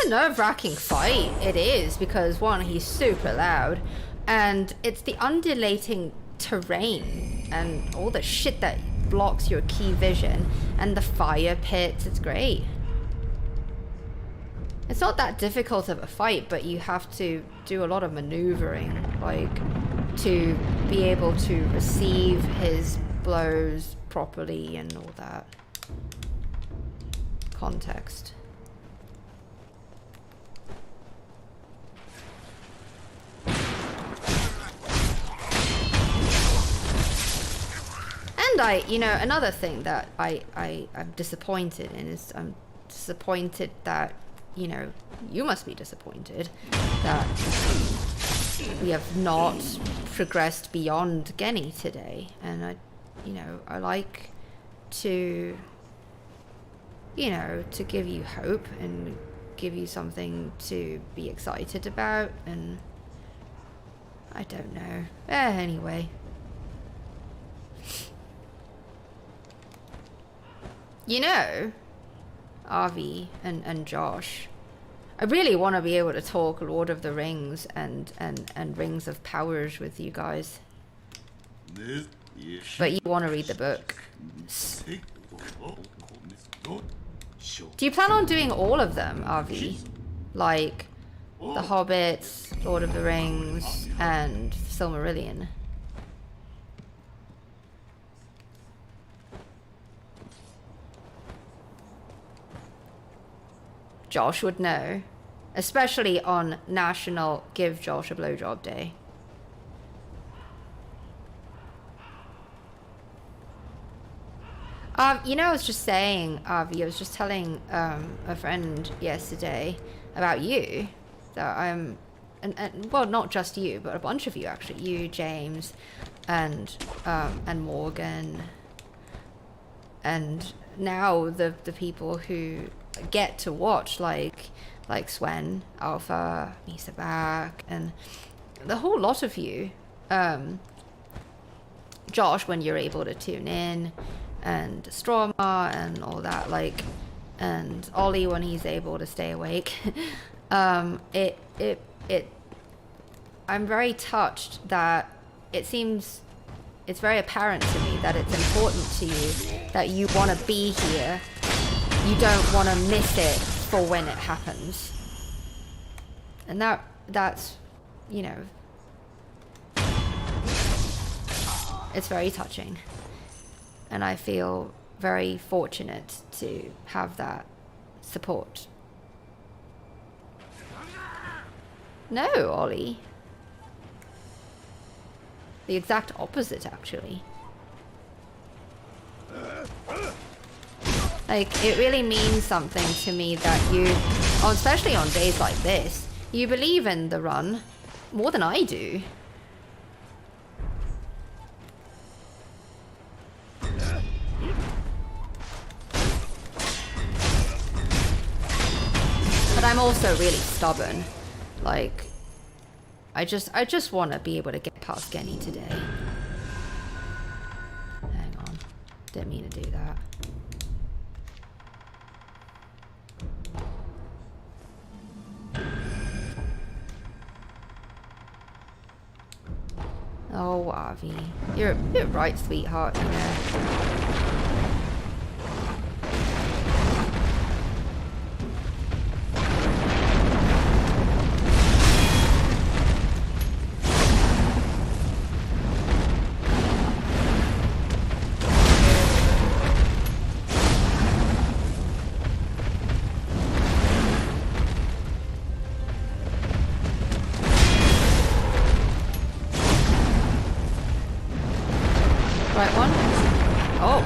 Nerve-wracking fight. It is, because one, he's super loud, and it's the undulating terrain and all the shit that blocks your key vision and the fire pits. It's great. It's not that difficult of a fight, but you have to do a lot of maneuvering, like, to be able to receive his blows properly and all that context. And another thing that I'm disappointed in is I'm disappointed that, you must be disappointed that we have not progressed beyond Genny today, and I like to, to give you hope and give you something to be excited about, and I don't know. Anyway. Avi and Josh, I really want to be able to talk Lord of the Rings and Rings of Powers with you guys. But you want to read the book. Do you plan on doing all of them, Avi? Like The Hobbits, Lord of the Rings, and Silmarillion? Josh would know, especially on National Give Josh a Blowjob Day. I was just saying, Avi, I was just telling a friend yesterday about you, that I'm, and well, not just you, but a bunch of you actually, you, James, and Morgan, and now the people who get to watch, like Swen, Alpha, Misa Back, and the whole lot of you. Josh, when you're able to tune in, and Stroma and all that, and Ollie when he's able to stay awake. I'm very touched that it's very apparent to me that it's important to you that you want to be here. You don't want to miss it for when it happens. And that's, it's very touching. And I feel very fortunate to have that support. No, Ollie. The exact opposite, actually. It really means something to me that you, especially on days like this, you believe in the run more than I do. But I'm also really stubborn. I just want to be able to get past Genny today. Hang on. Didn't mean to do that. Oh, Avi. You're right, sweetheart, Right one? Oh.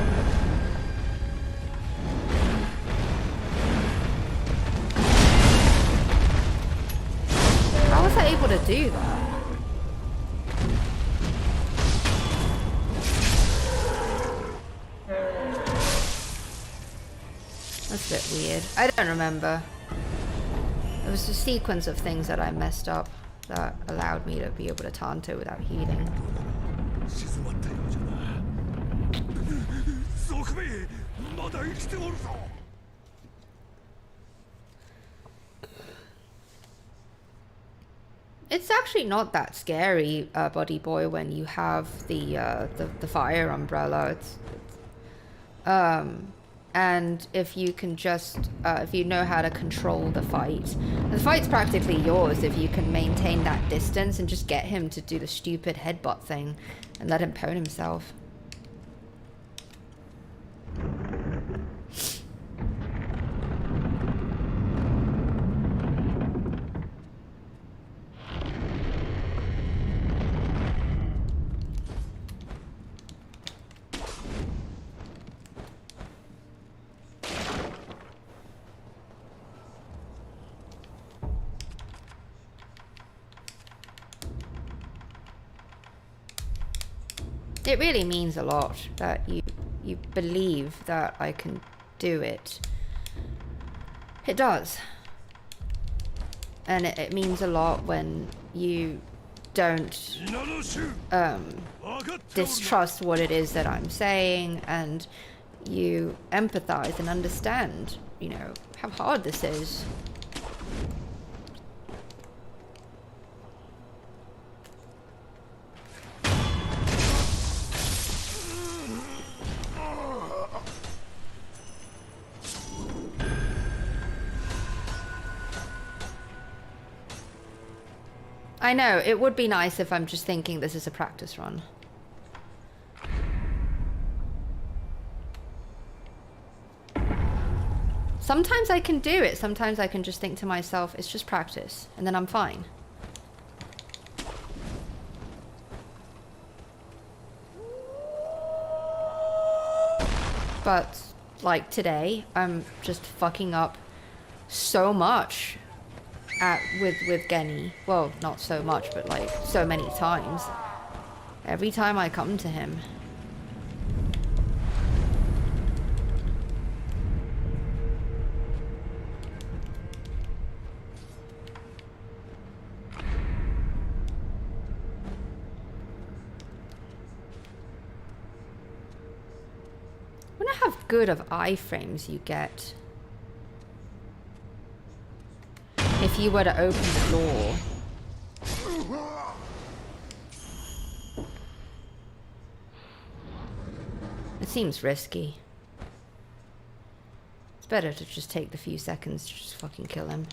How was I able to do that? That's a bit weird. I don't remember. It was a sequence of things that I messed up that allowed me to be able to Tanto without healing. It's actually not that scary, Buddy Boy, when you have the fire umbrella. And if you can just, if you know how to control the fight. The fight's practically yours if you can maintain that distance and just get him to do the stupid headbutt thing and let him pwn himself. It really means a lot that you believe that I can do it. It does. And it means a lot when you don't distrust what it is that I'm saying, and you empathize and understand, you know, how hard this is. I know, it would be nice if I'm just thinking this is a practice run. Sometimes I can do it, sometimes I can just think to myself, it's just practice, and then I'm fine. But, like today, I'm just fucking up so much with Genny. Well, not so much, but like so many times. Every time I come to him. I wonder how good of iframes you get if you were to open the door. It seems risky. It's better to just take the few seconds to just fucking kill him.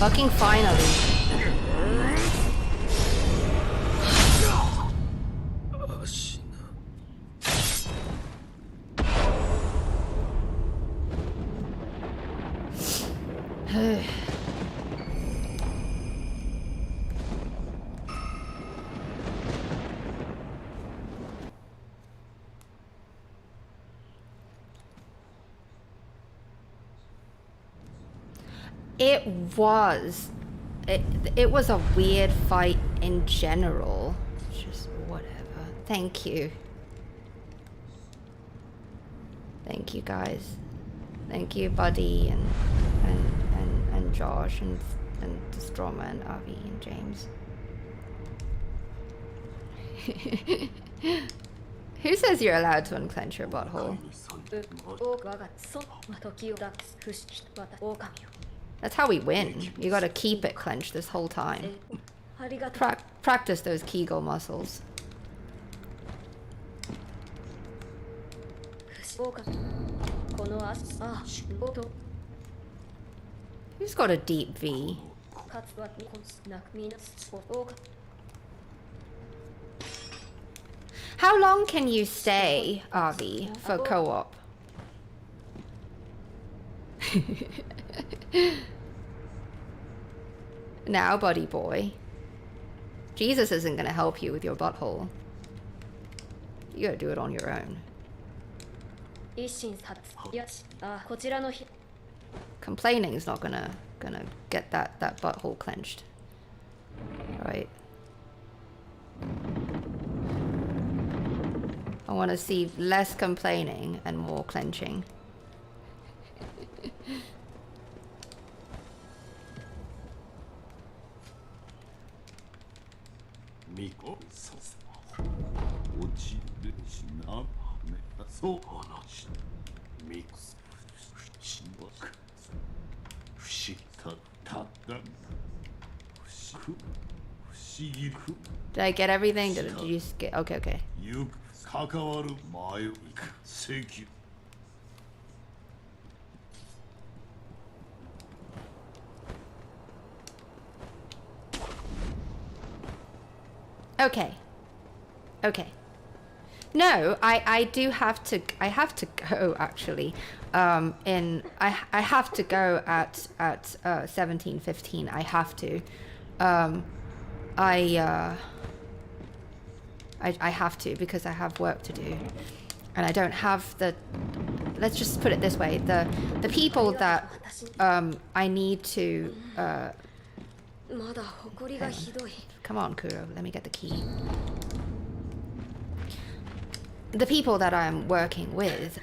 Fucking finally. It was. It was a weird fight in general. Just whatever. Thank you. Thank you guys. Thank you, Buddy and Josh and Stroma and Avi and James. Who says you're allowed to unclench your butthole? That's how we win. You gotta keep it clenched this whole time. Practice those Kegel muscles. Who's got a deep V? How long can you stay, Avi, for co-op? Now, buddy boy. Jesus isn't gonna help you with your butthole. You gotta do it on your own. Complaining is not gonna get that butthole clenched. Right. I want to see less complaining and more clenching. Did I get everything? Did you just get... Okay, okay. Okay. Okay. No, I do have to... I have to go, actually. I have to go at 17:15. I have to. I have to because I have work to do, and I don't have the. Let's just put it this way: the people that I need to. Come on, Kuro. Let me get the key. The people that I'm working with,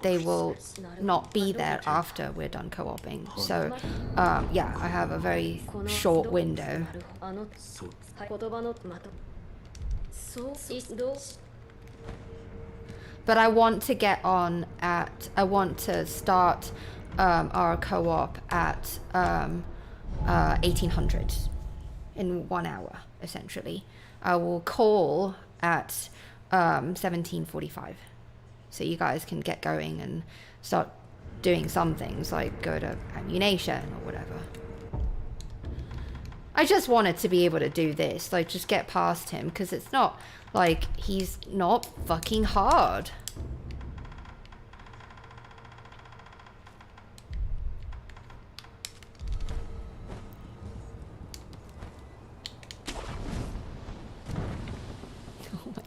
they will not be there after we're done co-oping. So, yeah, I have a very short window. But I want to get on at... I want to start our co-op at 1800 in 1 hour, essentially. I will call at 17:45, so you guys can get going and start doing some things like go to ammunition or whatever. I just wanted to be able to do this, like just get past him, because it's not like he's not fucking hard.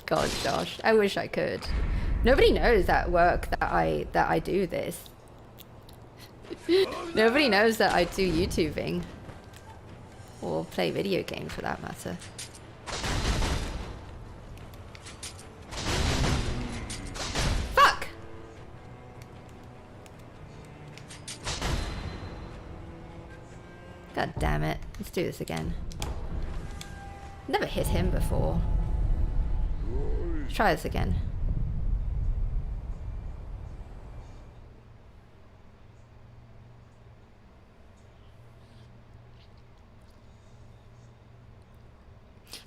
God, Josh, I wish I could. Nobody knows at work that I do this. Nobody knows that I do YouTubing. Or play video games for that matter. Fuck! God damn it. Let's do this again. Never hit him before. Let's try this again.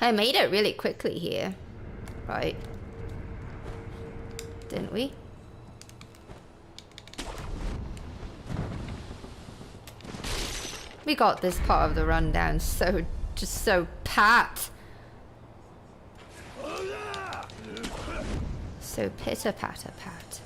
I made it really quickly here, right? Didn't we? We got this part of the rundown so, just so pat. So pitter-patter-pat.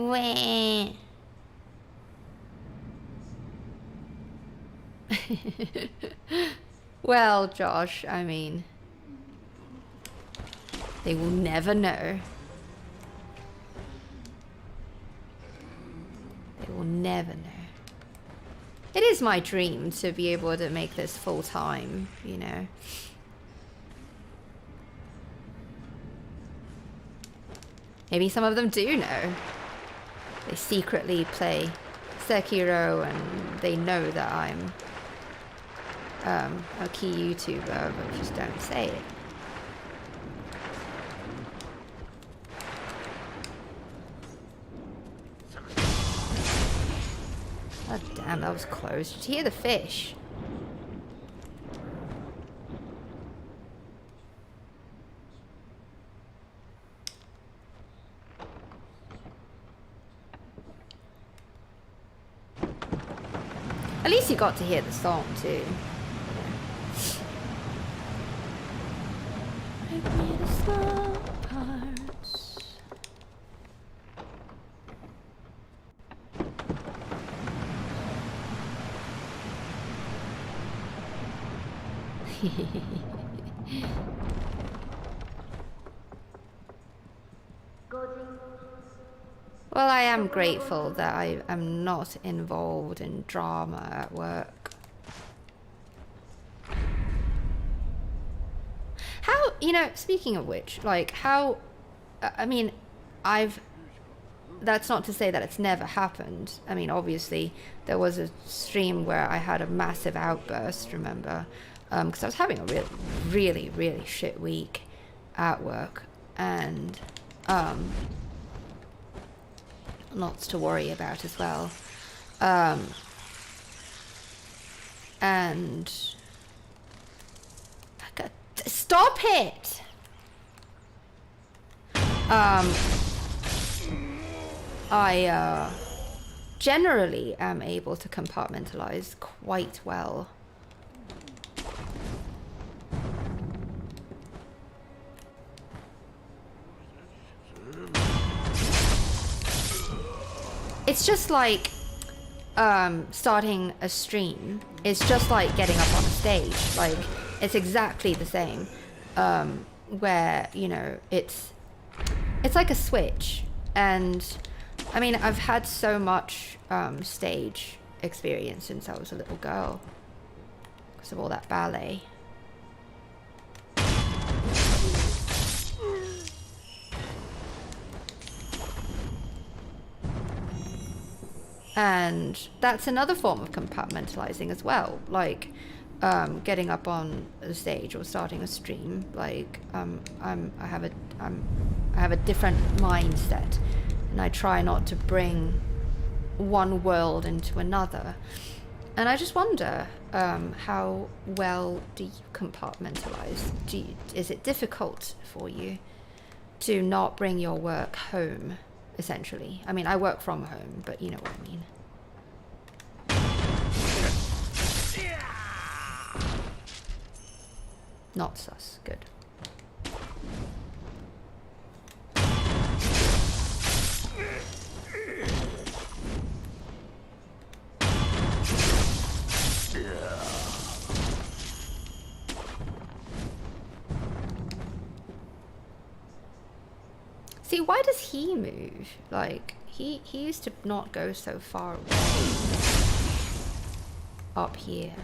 Wah. Well, Josh, I mean, they will never know. They will never know. It is my dream to be able to make this full time, you know. Maybe some of them do know. They secretly play Sekiro and they know that I'm a key YouTuber, but just don't say it. Oh damn, that was close. Did you hear the fish? At least you got to hear the song too. Break me to small parts. Well, I am grateful that I am not involved in drama at work. How, you know, speaking of which, like how, I mean, that's not to say that it's never happened. I mean, obviously there was a stream where I had a massive outburst, remember? Because I was having a really shit week at work, and lots to worry about as well. And stop it. I generally am able to compartmentalize quite well. It's just like starting a stream. It's just like getting up on a stage. Like, it's exactly the same. Where, you know, it's like a switch. And I mean, I've had so much stage experience since I was a little girl because of all that ballet. And that's another form of compartmentalizing as well, like getting up on the stage or starting a stream. Like I have a different mindset, and I try not to bring one world into another. And I just wonder, how well do you compartmentalize? Is it difficult for you to not bring your work home? Essentially. I mean, I work from home, but you know what I mean. Not sus. Good. See, why does he move? Like, he used to not go so far away. Up here.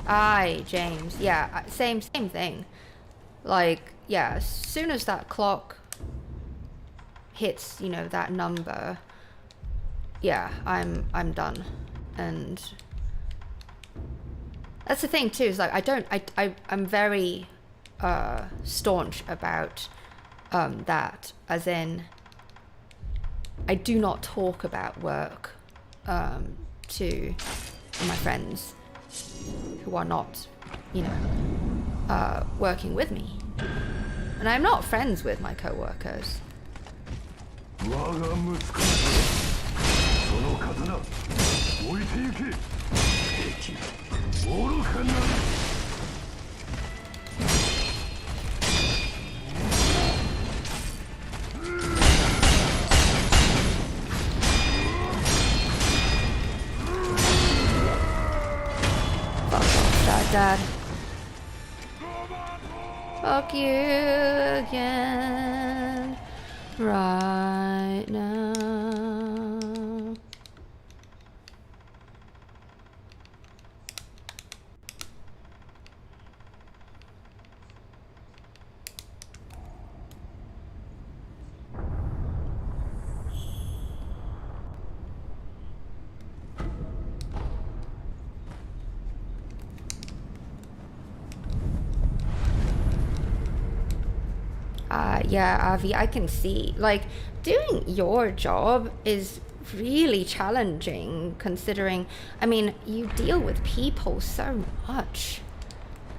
Aye, James. Yeah, same thing. Like, yeah, as soon as that clock hits, you know, that number, yeah, I'm done. And that's the thing too, is like I'm very staunch about that, as in I do not talk about work to my friends who are not, you know, working with me. And I'm not friends with my co-workers. Dad. Fuck you again right now. Yeah, Avi, I can see. Like, doing your job is really challenging, considering, I mean, you deal with people so much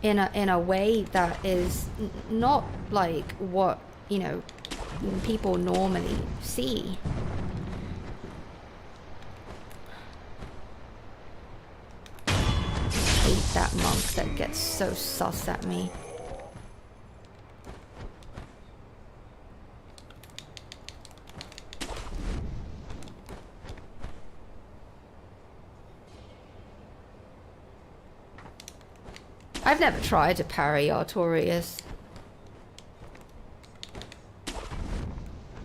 in a way that is not like what, you know, people normally see. I hate that monk that gets so sus at me. I've never tried to parry Artorias.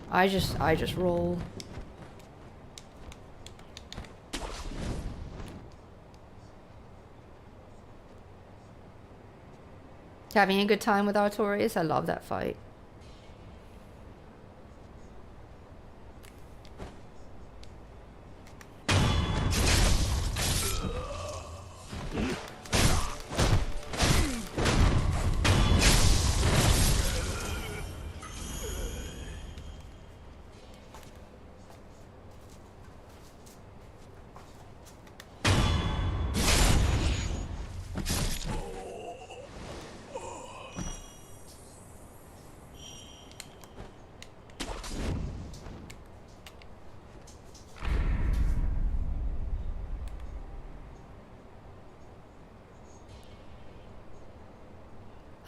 I just roll. Having a good time with Artorias? I love that fight.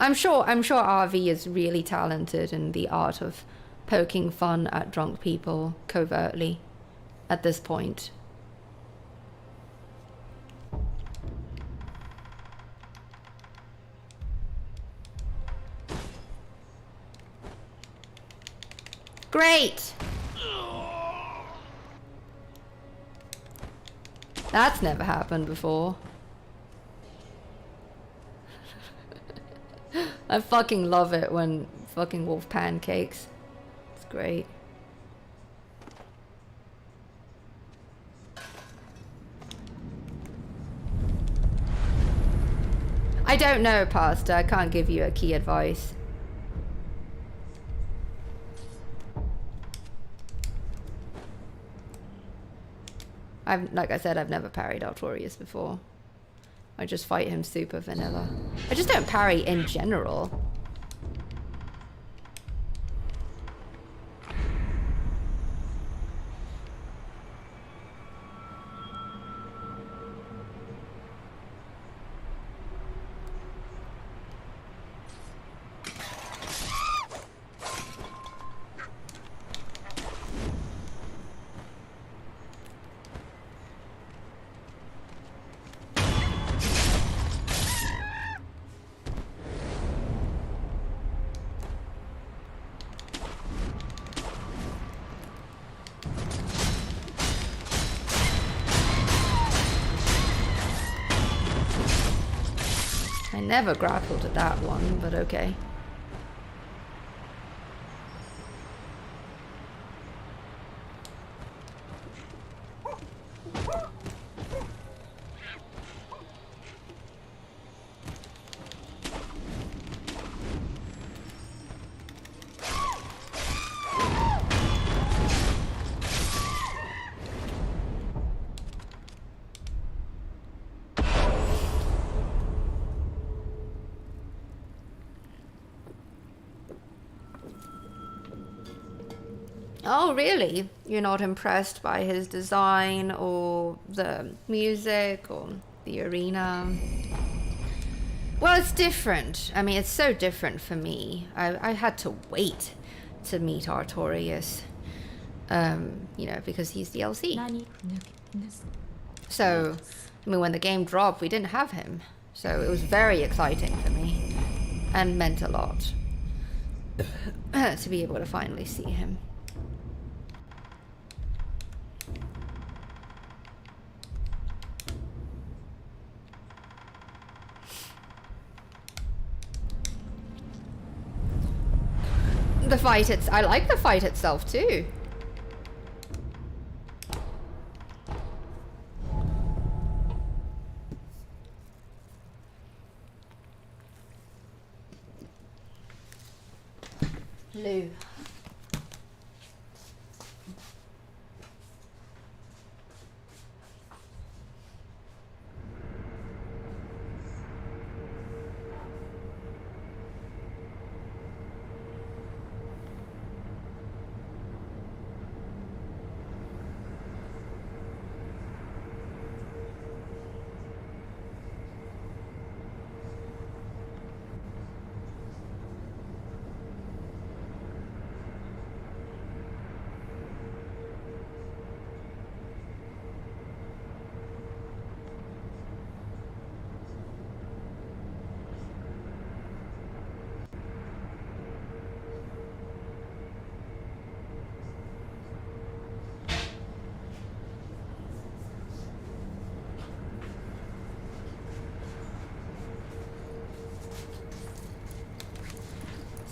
I'm sure RV is really talented in the art of poking fun at drunk people covertly at this point. Great! That's never happened before. I fucking love it when fucking wolf pancakes. It's great. I don't know, Pastor. I can't give you a key advice. Like I said, I've never parried Artorias before. I just fight him super vanilla. I just don't parry in general. Never grappled at that one, but okay. Oh, really? You're not impressed by his design or the music or the arena. Well, it's different. I mean, it's so different for me. I had to wait to meet Artorias, you know, because he's DLC. So, I mean, when the game dropped, we didn't have him. So it was very exciting for me and meant a lot to be able to finally see him. The fight, I like the fight itself too. Lou.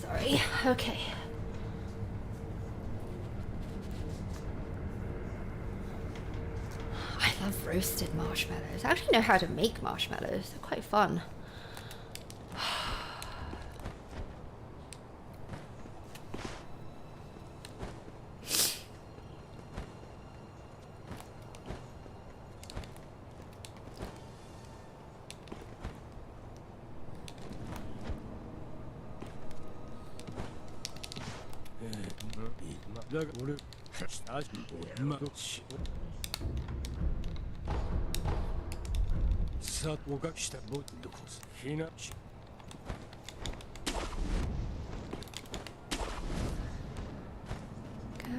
Sorry. Okay. I love roasted marshmallows. I actually know how to make marshmallows. They're quite fun.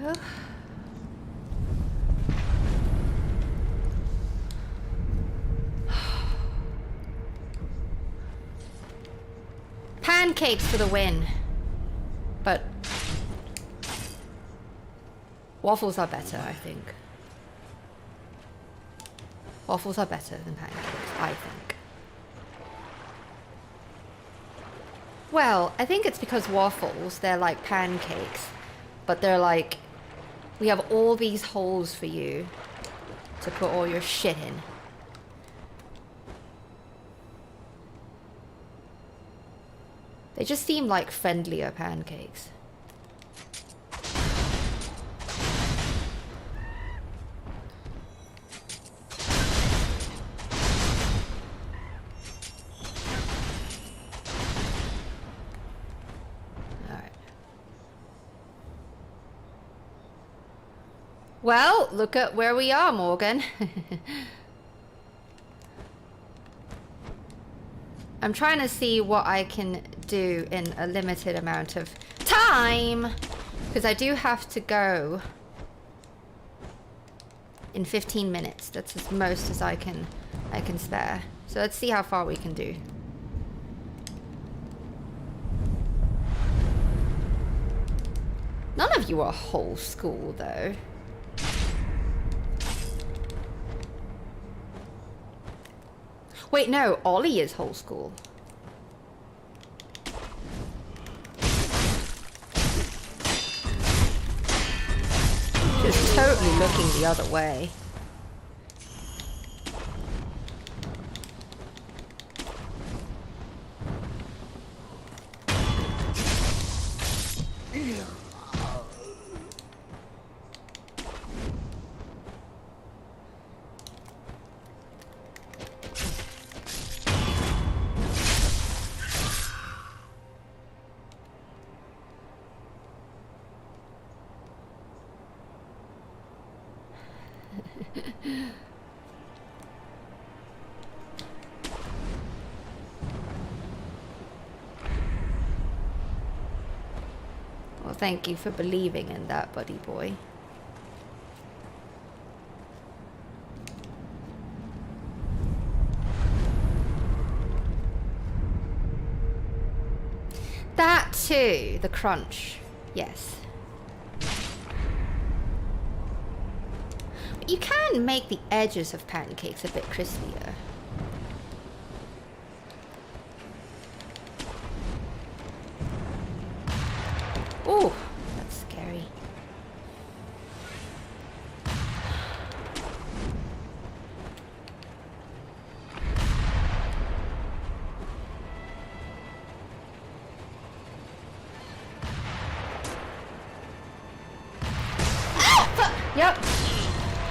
Go. Pancakes for the win. But waffles are better, I think. Waffles are better than pancakes, I think. Well, I think it's because waffles, they're like pancakes, but they're like, we have all these holes for you to put all your shit in. They just seem like friendlier pancakes. Well, look at where we are, Morgan. I'm trying to see what I can do in a limited amount of time, because I do have to go in 15 minutes. That's as most as I can spare. So let's see how far we can do. None of you are whole school, though. Wait, no, Ollie is whole school. She's totally looking the other way. thank you for believing in that, buddy boy. That too, the crunch. Yes. But you can make the edges of pancakes a bit crispier. Oh, that's scary. Yep.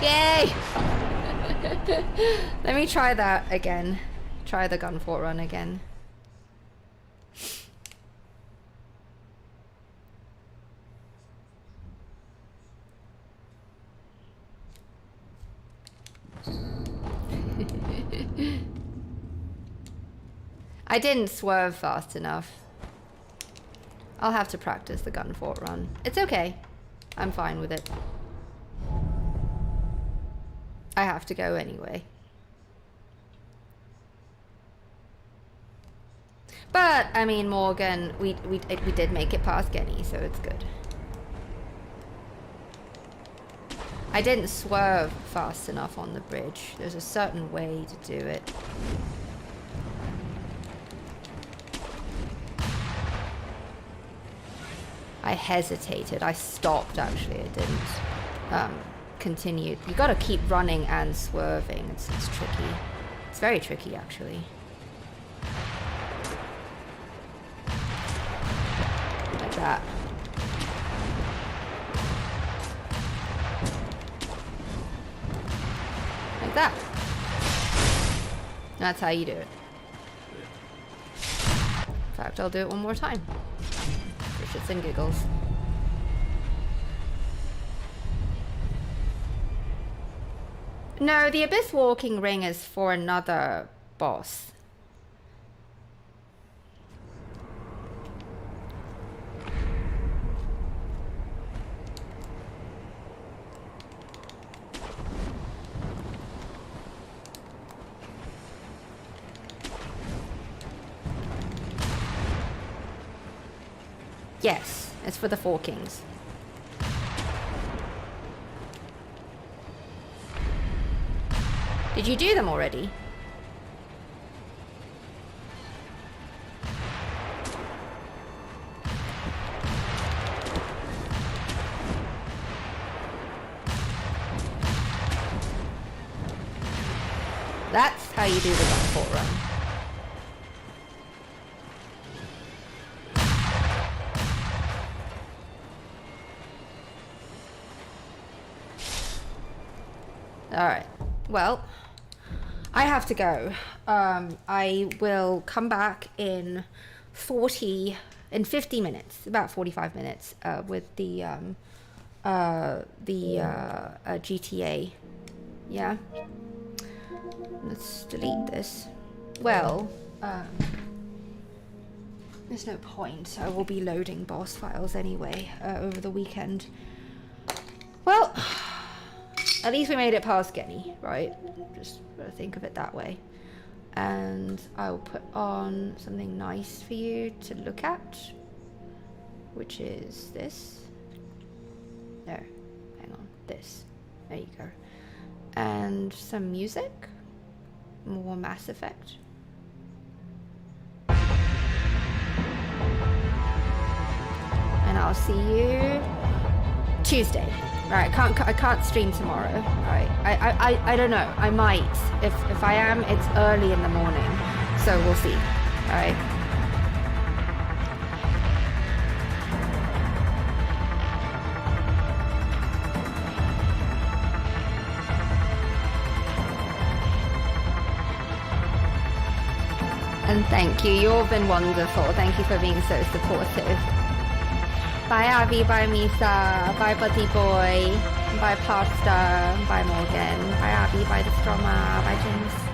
Yay! Let me try that again. Try the gun fort run again. I didn't swerve fast enough. I'll have to practice the gun fort run. It's okay. I'm fine with it. I have to go anyway. But, I mean, Morgan, we did make it past Genny, so it's good. I didn't swerve fast enough on the bridge. There's a certain way to do it. I hesitated. I stopped, actually. I didn't continue. You gotta keep running and swerving. It's tricky. It's very tricky, actually. Like that. Like that. That's how you do it. In fact, I'll do it one more time. For shits and giggles. No, the Abyss Walking Ring is for another boss. Yes, it's for the Four Kings. Did you do them already? That's how you do the gun fort run. Alright, well, I have to go. I will come back in 50 minutes, about 45 minutes, with the GTA. Yeah. Let's delete this. Well, there's no point. I will be loading boss files anyway, over the weekend. Well, at least we made it past Genny, right? Just gotta think of it that way. And I'll put on something nice for you to look at, which is this. No, hang on, this. There you go. And some music, more Mass Effect. And I'll see you Tuesday. Right, I can't stream tomorrow. Right, I don't know. I might. If I am, it's early in the morning, so we'll see. All right. And thank you. You've been wonderful. Thank you for being so supportive. Bye Abby, bye Misa, bye Buddy Boy, bye Pasta, bye Morgan, bye Abby, bye Destroma, bye James.